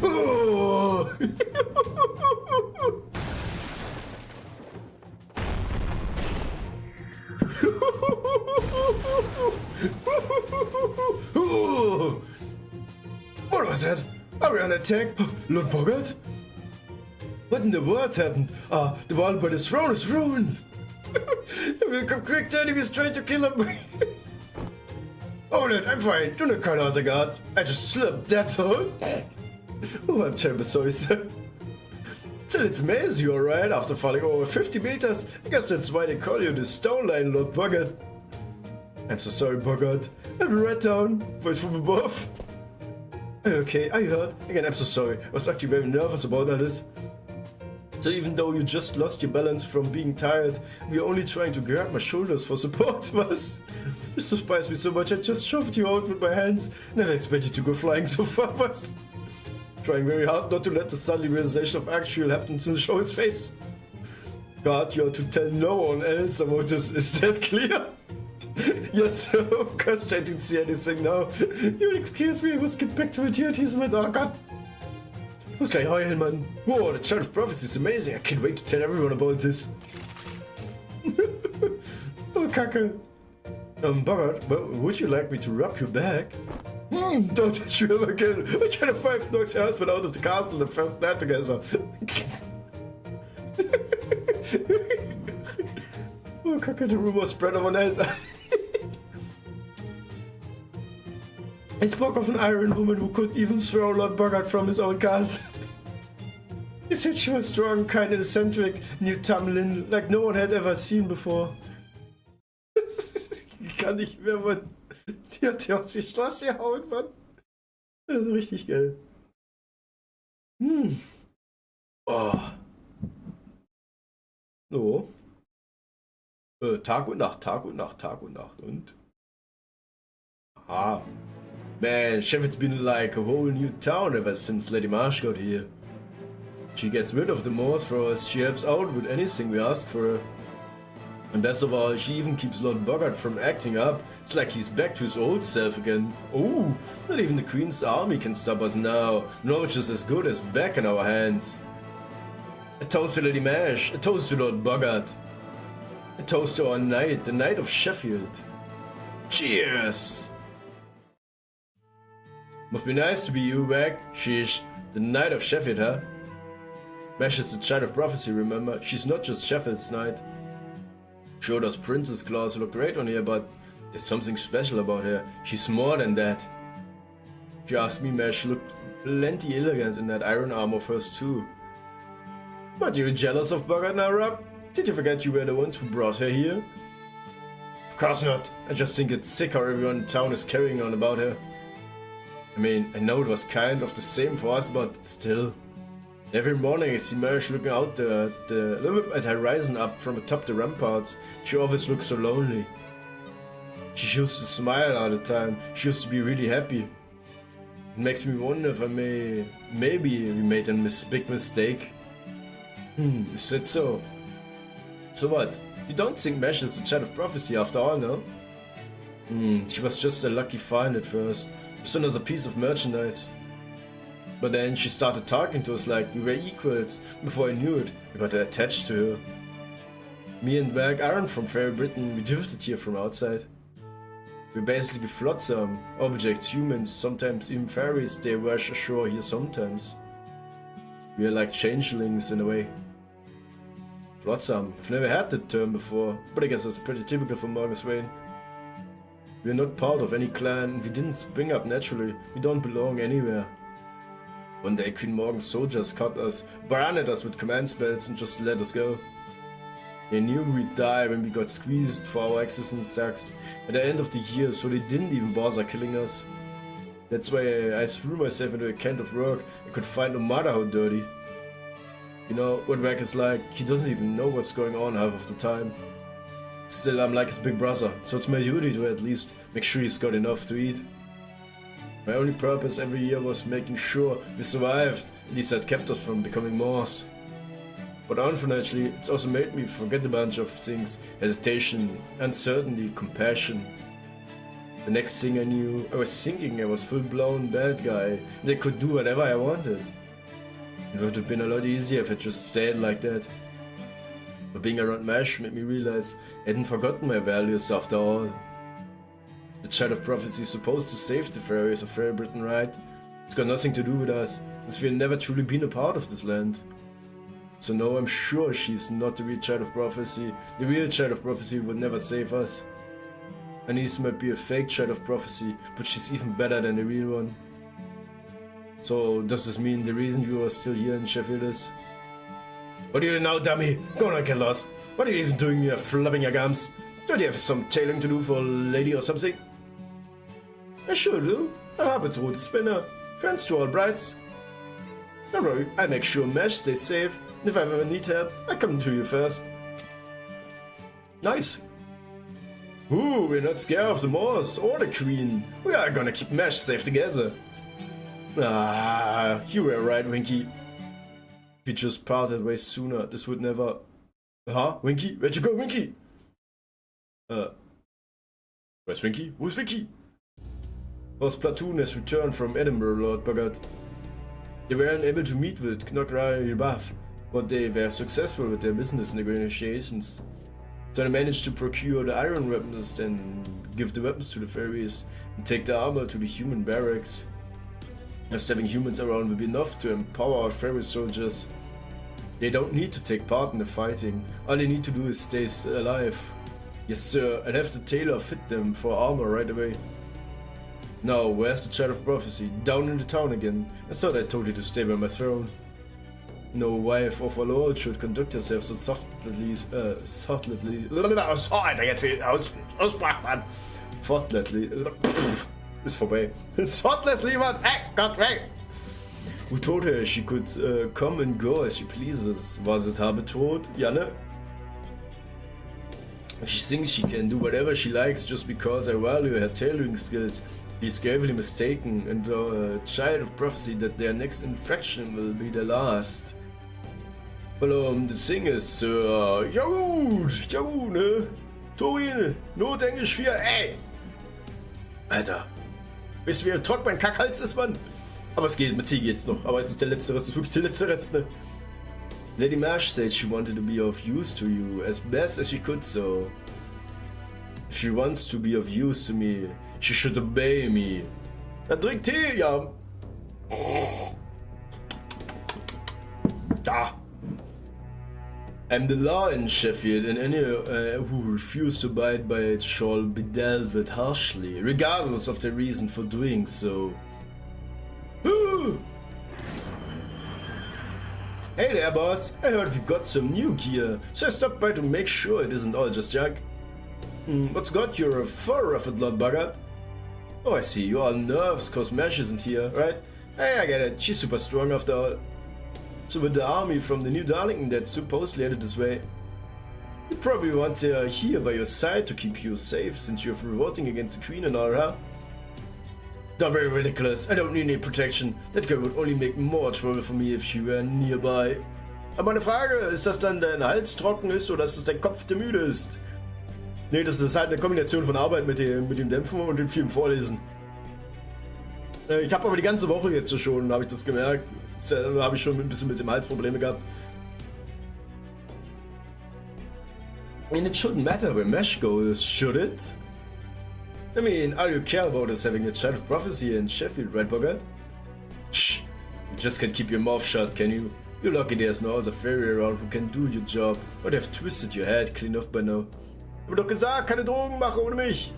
Speaker 1: Oh! What was that? Are we under attack? Lord Boggart? What in the world happened? Ah, the wall by the throne is ruined! We'll come quick, the enemy is trying to kill him! Hold it, I'm fine. Do not call out the guards. I just slipped, that's all. Oh, I'm terribly sorry, sir. Still, it's amazing you're alright after falling over 50 meters. I guess that's why they call you the Stone Line Lord Bogart. I'm so sorry, Bogart. I'm right down. Voice from above. Are you okay? Are you hurt? Again, I'm so sorry. I was actually very nervous about all this. So even though you just lost your balance from being tired, we're only trying to grab my shoulders for support, was. You surprised me so much, I just shoved you out with my hands. Never expected to go flying so far, was. Trying very hard not to let the sudden realization of actual happen to show his face. God, you are to tell no one else about this, is that clear? Yes, sir, of course I didn't see anything now. You'll excuse me, I must get back to my duties, my God. Who's gleich heulen, Mann? Whoa, the Child of Prophecy is amazing. I can't wait to tell everyone about this. Oh, Kacke. Bogart, would you like me to rub your back? Don't touch you ever again. I kind of five knocks your husband out of the castle the first night together. Oh, Kacke, the rumor spread overnight. I spoke of an iron woman who could even throw Lord Bogart from his own castle. He said she was strong, kind, and eccentric, New Tamlin, like no one had ever seen before. Kann nicht mehr, Mann. Die hat ja aus die Straße gehauen, Mann. Das ist richtig geil. Oh. So. Tag und Nacht, Tag und Nacht, Tag und Nacht. Und? Aha. Man, Sheffield's been like a whole new town ever since Lady Marsh got here. She gets rid of the moors for us, she helps out with anything we ask for her. And best of all, she even keeps Lord Bogart from acting up. It's like he's back to his old self again. Oh, not even the Queen's army can stop us now. Norwich is as good as back in our hands. A toast to Lady Marsh, a toast to Lord Bogart. A toast to our knight, the Knight of Sheffield. Cheers! Must be nice to be you back, sheesh. The Knight of Sheffield, huh? Mash is the Child of Prophecy, remember? She's not just Sheffield's knight. Sure, those princess claws look great on here, but there's something special about her. She's more than that. If you ask me, Mash looked plenty elegant in that iron armor of hers too. But you jealous of Bogart now, Rob? Did you forget you were the ones who brought her here? Of course not. I just think it's sick how everyone in town is carrying on about her. I mean, I know it was kind of the same for us, but still. Every morning I see Marsh looking out the little bit at horizon up from atop the ramparts. She always looks so lonely. She used to smile all the time. She used to be really happy. It makes me wonder if maybe we made a big mistake. Is that so? So what? You don't think Marsh is the Child of Prophecy after all, no? She was just a lucky find at first. Just another piece of merchandise. But then she started talking to us like we were equals. Before I knew it, I got attached to her. Me and Berg aren't from Fairy Britain, we drifted here from outside. We're basically flotsam, objects, humans, sometimes even fairies, they wash ashore here sometimes. We are like changelings in a way. Flotsam, I've never had that term before, but I guess that's pretty typical for Morgan's Wayne. We're not part of any clan, we didn't spring up naturally, we don't belong anywhere. One day Queen Morgan's soldiers caught us, branded us with command spells and just let us go. They knew we'd die when we got squeezed for our existence tax at the end of the year, so they didn't even bother killing us. That's why I threw myself into a kind of work I could find no matter how dirty. You know what Rack is like, he doesn't even know what's going on half of the time. Still, I'm like his big brother, so it's my duty to at least make sure he's got enough to eat. My only purpose every year was making sure we survived, at least that kept us from becoming Moors. But unfortunately, it's also made me forget a bunch of things: hesitation, uncertainty, compassion. The next thing I knew, I was thinking I was full-blown bad guy, and I could do whatever I wanted. It would have been a lot easier if I just stayed like that. But being around Mash made me realize I hadn't forgotten my values after all. The Child of Prophecy is supposed to save the fairies of Fairy Britain, right? It's got nothing to do with us, since we've never truly been a part of this land. So no, I'm sure she's not the real Child of Prophecy. The real Child of Prophecy would never save us. Anise might be a fake Child of Prophecy, but she's even better than the real one. So does this mean the reason you are still here in Sheffield is? What are you doing now, dummy? Go not get lost. What are you even doing here, flapping your gums? Don't you have some tailoring to do for a lady or something? I sure do. I have a throat spinner. Friends to all brides. Don't worry, I'll make sure Mesh stays safe. And if I ever need help, I come to you first. Nice. Ooh, we're not scared of the Moors or the Queen. We are gonna keep Mesh safe together. Ah, you were right, Winky. If we just parted ways sooner, this would never... Huh? Winky? Where'd you go, Winky? Where's Winky? Who's Winky? Our platoon has returned from Edinburgh, Lord Bogart. They were unable to meet with Knockry above, but they were successful with their business negotiations. So they managed to procure the iron weapons, then give the weapons to the fairies, and take the armor to the human barracks. Just having humans around will be enough to empower our fairy soldiers. They don't need to take part in the fighting, all they need to do is stay alive. Yes sir, I'll have the tailor fit them for armor right away. Now, where's the Child of Prophecy? Down in the town again. I thought I told you to stay by my throne. No wife of a lord should conduct herself so softly. Ist vorbei. Thoughtlessly, man! Hey, Gott, hey! Who told her she could come and go as she pleases? Was it her betrothed? Janne? She thinks she can do whatever she likes just because I value her tailoring skills. She's gravely mistaken, and the Child of Prophecy that their next infraction will be the last. Well, the thing is, ja gut, ne? Torin, Notenglisch 4, ey! Alter, wisst ihr, wie trocken mein Kackhals ist, Mann? Aber es geht, mit T geht's noch, aber es ist der letzte Rest, wirklich der letzte Rest, ne? Lady Marsh said she wanted to be of use to you as best as she could, so... If she wants to be of use to me, she should obey me. Na, trink Tee, ja. Da. I'm the law in Sheffield, and any who refuse to abide by it shall be dealt with harshly, regardless of their reason for doing so. Hey there, boss. I heard you got some new gear, so I stopped by to make sure it isn't all just junk. What's got your fur ruffled, Lord Bogart? Oh, I see. You're all nerves cause Mesh isn't here, right? Hey, I get it. She's super strong after all. So with the army from the New Darlington that's supposedly headed this way, you probably want her here by your side to keep you safe since you're revolting against the Queen and all, huh? Don't be ridiculous. I don't need any protection. That girl would only make more trouble for me if she were nearby. Aber meine Frage, ist das dann dein Hals trocken ist oder dass das dein Kopf der müde ist? Nee, das ist halt eine Kombination von Arbeit mit dem Dämpfen und dem vielen Vorlesen. Ich habe aber die ganze Woche jetzt schon, habe ich das gemerkt. Da habe ich schon ein bisschen mit dem Hals Probleme gehabt. And it shouldn't matter where Mesh goes, should it? I mean, all you care about is having a Child of Prophecy in Sheffield, right, Bogart? Shh, you just can't keep your mouth shut, can you? You're lucky there's no other fairy around who can do your job, or they've twisted your head clean off by now. Ich hab doch gesagt, keine Drogen machen ohne mich.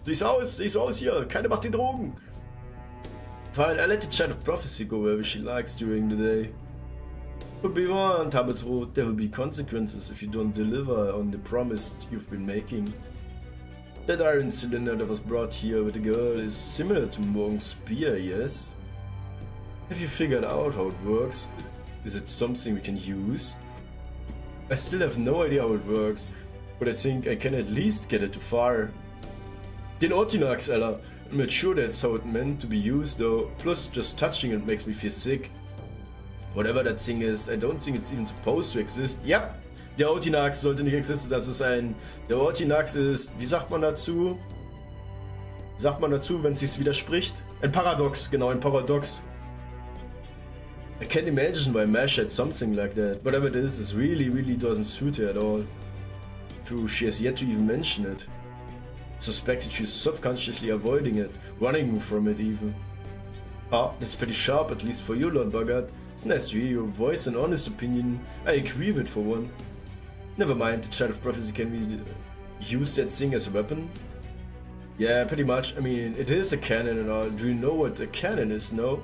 Speaker 1: Sieh's aus hier, keine macht die Drogen. Fine, I let the Child of Prophecy go wherever she likes during the day. But be warned, Habitsrot, there will be consequences if you don't deliver on the promise you've been making. That iron cylinder that was brought here with the girl is similar to Morgan's spear, yes? Have you figured out how it works? Is it something we can use? I still have no idea how it works, but I think I can at least get it to fire. Den Ortinax, Ella. I'm not sure that's how it meant to be used though, plus just touching it makes me feel sick. Whatever that thing is, I don't think it's even supposed to exist. Yep, der Ortinax sollte nicht existieren, das ist ein... Der Ortinax ist, wie sagt man dazu? Wie sagt man dazu, wenn es sich widerspricht? Ein Paradox, genau, ein Paradox. I can't imagine why Mesh had something like that. Whatever it is really doesn't suit her at all. True, she has yet to even mention it. Suspected she's subconsciously avoiding it, running from it even. Ah, that's pretty sharp, at least for you, Lord Bogart. It's nice to hear your voice and honest opinion. I agree with for one. Never mind, the Child of Prophecy, can we use that thing as a weapon? Yeah, pretty much. I mean, it is a cannon and all. Do you know what a cannon is, no?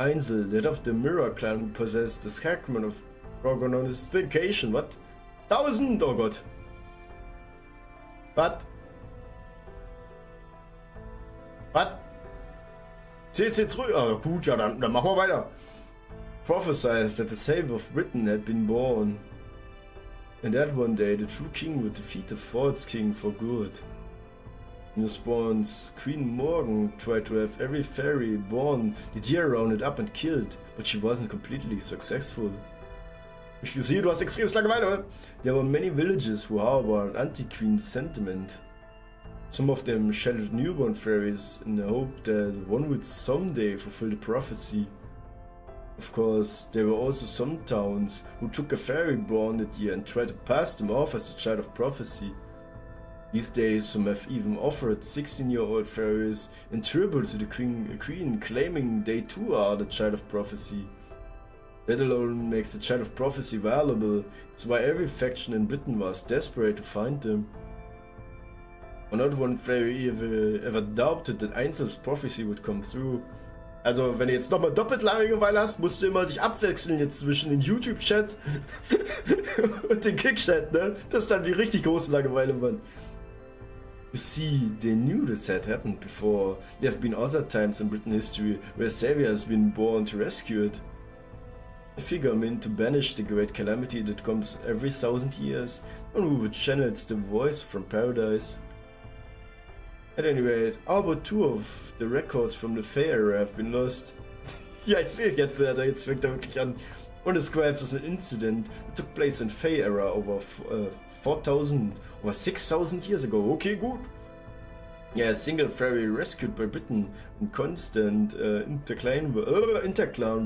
Speaker 1: Einzel, that of the Mirror Clan who possessed the sacrament of Gorgon on his vacation. What? 1000? Oh Gott. Was? Was? Zählt's jetzt ruhig? Oh gut, ja, dann machen wir weiter. Prophesied that the savior of Britain had been born, and that one day the true king would defeat the false king for good. In response, Queen Morgan tried to have every fairy born the deer rounded up and killed, but she wasn't completely successful. Ich sehe, du hast extrem Langeweile. There were many villages who harbored anti-queen sentiment. Some of them sheltered newborn fairies in the hope that one would someday fulfill the prophecy. Of course, there were also some towns who took a fairy born that year and tried to pass them off as a child of prophecy. These days, some have even offered 16-year-old fairies in tribute to the queen, claiming they too are the child of prophecy. That alone makes the child of prophecy valuable. It's why every faction in Britain was desperate to find them. But not one fairy ever doubted that Einzel's prophecy would come through. Also, wenn du jetzt nochmal doppelt Langeweile hast, musst du immer dich abwechseln jetzt zwischen den YouTube-Chat und den Kick-Chat, ne? Das ist dann die richtig große Langeweile, Mann. You see, they knew this had happened before. There have been other times in Britain history where a savior has been born to rescue it. A figure meant to banish the great calamity that comes every 1000 years, and who channels the voice from paradise. At any rate, all but 2 of the records from the Fey era have been lost. Ja, ich sehe jetzt, Alter, jetzt fängt er wirklich an. Und describes as an incident that took place in Fey era over 4000 or 6000 years ago. Okay, gut. Yeah, a single fairy rescued by Britain in constant interclan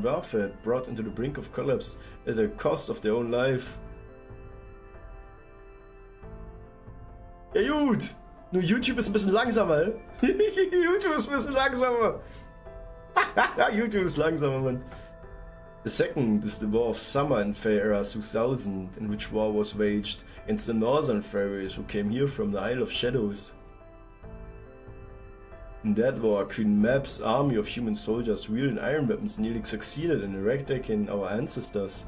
Speaker 1: warfare brought into the brink of collapse at the cost of their own life. Ja gut, nur YouTube ist ein bisschen langsamer. YouTube ist ein bisschen langsamer. YouTube ist langsamer, Mann. The second is the War of Summer in Fey era 2000, in which war was waged against the northern fairies who came here from the Isle of Shadows. In that war, Queen Mab's army of human soldiers wielding iron weapons nearly succeeded in eradicating our ancestors.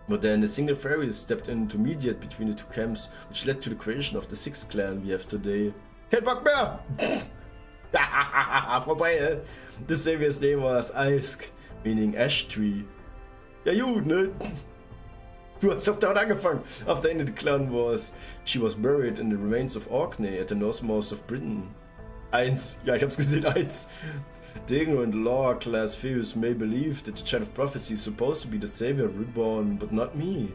Speaker 1: But then a single fairy stepped in to mediate between the two camps, which led to the creation of the 6th clan we have today. Kein Bock mehr! Vorbei, The savior's name was Isk, meaning ash tree. Ja gut, ne? Du hast doch damit angefangen. After ending the clan wars, she was buried in the remains of Orkney at the northmost of Britain. 1. Ja, ich hab's gesehen, 1. The ignorant lower class figures may believe that the child of prophecy is supposed to be the savior reborn, but not me.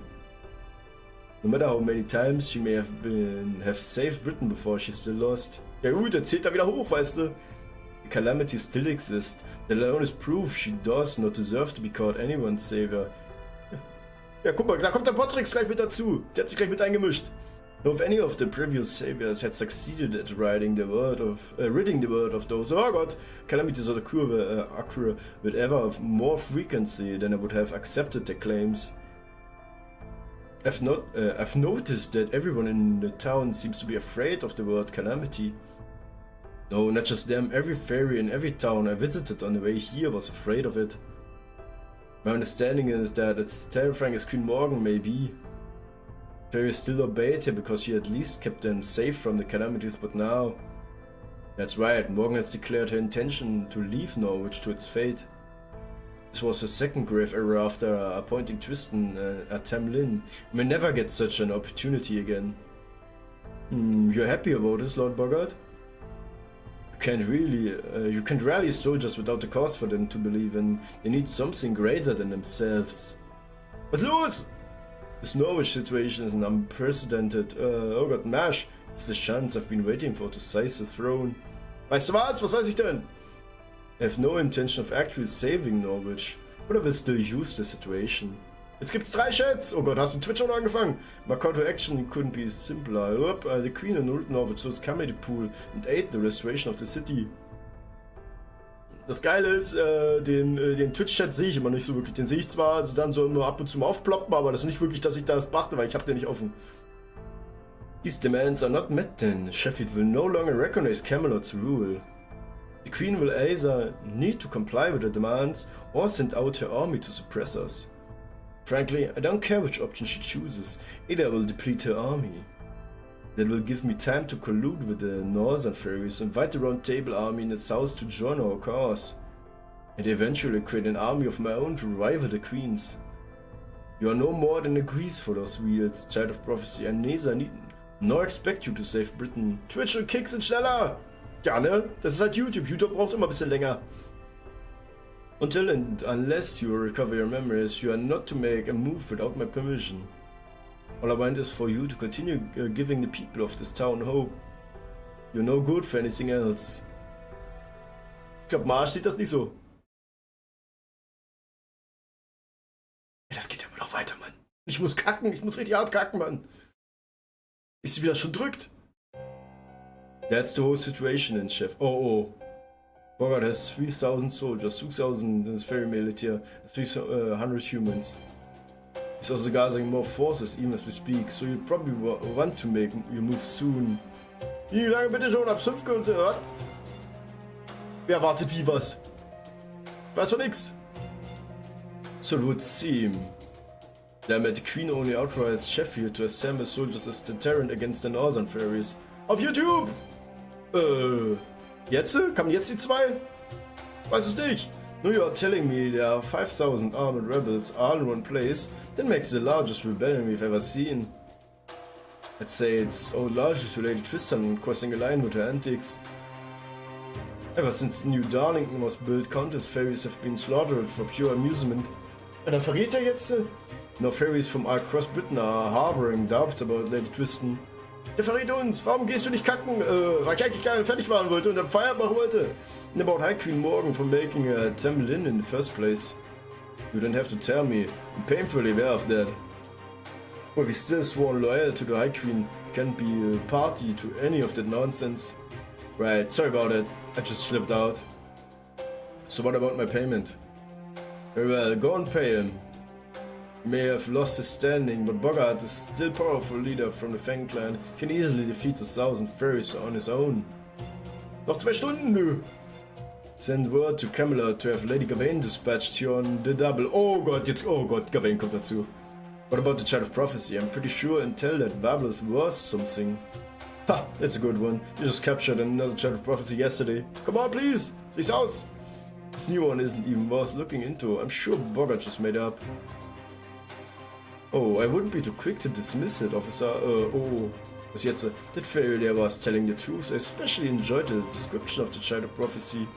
Speaker 1: No matter how many times she may have saved Britain before, she's still lost. Ja gut, dann zählt er wieder hoch, weißt du. The calamity still exists. That alone is proof she does not deserve to be called anyone's savior. Ja, guck mal, da kommt der Potrix gleich mit dazu. Der hat sich gleich mit eingemischt. Now, if any of the previous saviors had succeeded at ridding the world of those, oh god, calamities or the occur with ever more frequency, then I would have accepted their claims. I've noticed that everyone in the town seems to be afraid of the word calamity. No, not just them, every fairy in every town I visited on the way here was afraid of it. My understanding is that as terrifying as Queen Morgan may be, fairies still obeyed her because she at least kept them safe from the calamities, but now... That's right, Morgan has declared her intention to leave Norwich to its fate. This was her second grave error after appointing Tristan at Tamlin. You may never get such an opportunity again. You're happy about this, Lord Bogart? You can't rally soldiers without a cause for them to believe in. They need something greater than themselves. Was los? This Norwich situation is an unprecedented, oh god, Mash. It's the chance I've been waiting for to seize the throne. Weißt du was? Was weiß ich denn? I have no intention of actually saving Norwich, but I will still use the situation. Jetzt gibt's 3 Chats! Oh Gott, hast du Twitch schon angefangen? My call to action couldn't be simpler. The Queen annulled Norwich's comedy pool and aid the restoration of the city. Das Geile ist, den Twitch-Chat sehe ich immer nicht so wirklich. Den sehe ich zwar, also dann so nur ab und zu mal aufploppen, aber das ist nicht wirklich, dass ich das beachte, weil ich habe den nicht offen. These demands are not met then. Sheffield will no longer recognize Camelot's rule. The Queen will either need to comply with the demands or send out her army to suppress us. Frankly, I don't care which option she chooses, either I will deplete her army. That will give me time to collude with the northern fairies, invite the Round Table army in the south to join our cause, and eventually create an army of my own to rival the Queen's. You are no more than a grease for those wheels, Child of Prophecy. I neither need nor expect you to save Britain. Twitch und Kicks sind schneller! Ja, ne? Das ist halt YouTube. YouTube braucht immer ein bisschen länger. Until and unless you recover your memories, you are not to make a move without my permission. All I want is for you to continue giving the people of this town hope. You're no good for anything else. Ich glaub, Marsch sieht das nicht so. Ja, das geht ja wohl noch weiter, Mann. Ich muss kacken, ich muss richtig hart kacken, Mann. Ist sie wieder schon drückt? That's the whole situation in Chef. Oh. Bogart has 3,000 soldiers, 2,000 in his ferry military, 300 humans. He's also gathering more forces even as we speak, so you probably want to make your move soon. Wie lange bitte schon? Hab's 5 gehört. Wer wartet wie was? Weiß von nix. So it would seem. Damn it, the Queen only authorized Sheffield to assemble soldiers as deterrent against the northern fairies. Auf YouTube! Jetzt? Kamen jetzt die 2? Weiß es nicht. No, you are telling me there are 5,000 armored rebels all in one place. That makes it the largest rebellion we've ever seen. I'd say it's owed largely to Lady Tristan crossing a line with her antics. Ever since New Darlington was built, countless fairies have been slaughtered for pure amusement. Dann verrät er jetzt? No fairies from across Britain are harboring doubts about Lady Tristan. Der verrät uns! Warum gehst du nicht kacken? Weil ich eigentlich gar nicht fertig machen wollte und am Feierabend machen wollte. And about High Queen Morgan for making a Tamlin in the first place. You don't have to tell me. I'm painfully aware of that. But we still sworn loyal to the High Queen. Can't be a party to any of that nonsense. Right, sorry about it. I just slipped out. So what about my payment? Very well, go and pay him. He may have lost his standing, but Bogart is still powerful leader from the Fang clan. He can easily defeat the 1,000 fairies on his own. Noch 2 Stunden, nö. Send word to Camelot to have Lady Gawain dispatched here on the double. Oh Gott, Gawain kommt dazu. What about the Child of Prophecy? I'm pretty sure until that Birb was something. Ha, that's a good one. You just captured another Child of Prophecy yesterday. Come on, please. Sieh's aus. This new one isn't even worth looking into. I'm sure Bogart just made up. Oh, I wouldn't be too quick to dismiss it, officer. Was jetzt? That fairy there was telling the truth. I especially enjoyed the description of the Child of Prophecy.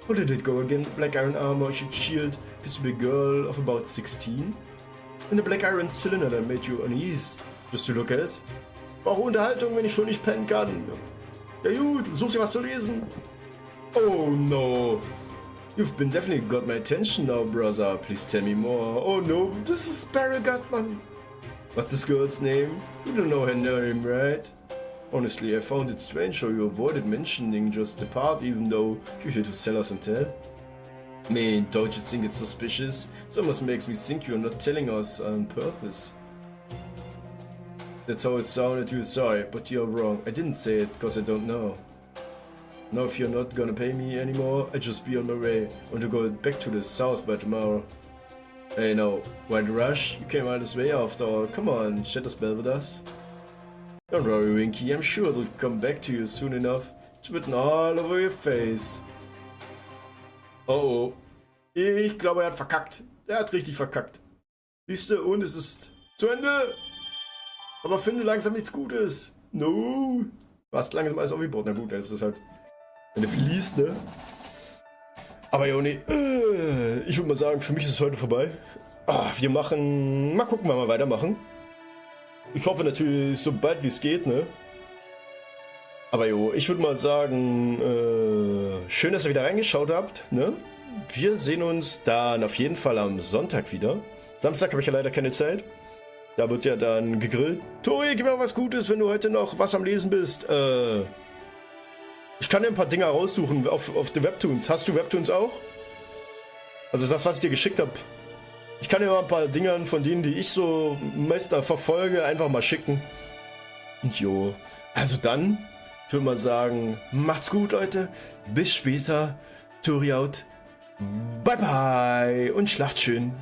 Speaker 1: How did it go again? Black iron armor, huge shield, this big girl of about 16? And the black iron cylinder that made you uneasy, just to look at it. Brauche Unterhaltung, wenn ich schon nicht pennen kann. Ja gut, such dir was zu lesen. Oh no. You've been definitely got my attention now, brother. Please tell me more. Oh no, this is Barragat, man. What's this girl's name? You don't know her name, right? Honestly, I found it strange how you avoided mentioning just the part, even though you're here to sell us intel. I mean, don't you think it's suspicious? It almost makes me think you're not telling us on purpose. That's how it sounded to you. Sorry, but you're wrong. I didn't say it because I don't know. Now if you're not gonna pay me anymore, I'll just be on my way. I want to go back to the south by tomorrow. Hey no, why the rush? You came all this way after all. Come on, share the spell with us. Don't worry, Winky, I'm sure it'll come back to you soon enough. It's written all over your face. Oh. Ich glaube, er hat verkackt. Er hat richtig verkackt. Siehste, und es ist zu Ende. Aber finde langsam nichts Gutes. No. Du hast langsam alles aufgebaut. Na gut, dann ist es halt, wenn du viel liest, ne? Aber Joni, ich würde mal sagen, für mich ist es heute vorbei. Wir machen, mal gucken, wann wir weitermachen. Ich hoffe natürlich so bald wie es geht, ne? Aber jo, ich würde mal sagen, schön, dass ihr wieder reingeschaut habt, ne? Wir sehen uns dann auf jeden Fall am Sonntag wieder. Samstag habe ich ja leider keine Zeit. Da wird ja dann gegrillt. Tori, gib mir was Gutes, wenn du heute noch was am Lesen bist. Ich kann dir ein paar Dinger raussuchen auf die Webtoons. Hast du Webtoons auch? Also das, was ich dir geschickt habe. Ich kann dir mal ein paar Dinger von denen, die ich so meist verfolge, einfach mal schicken. Und jo. Also dann Ich würde mal sagen, macht's gut, Leute. Bis später. Turi out. Bye bye und schlaft schön.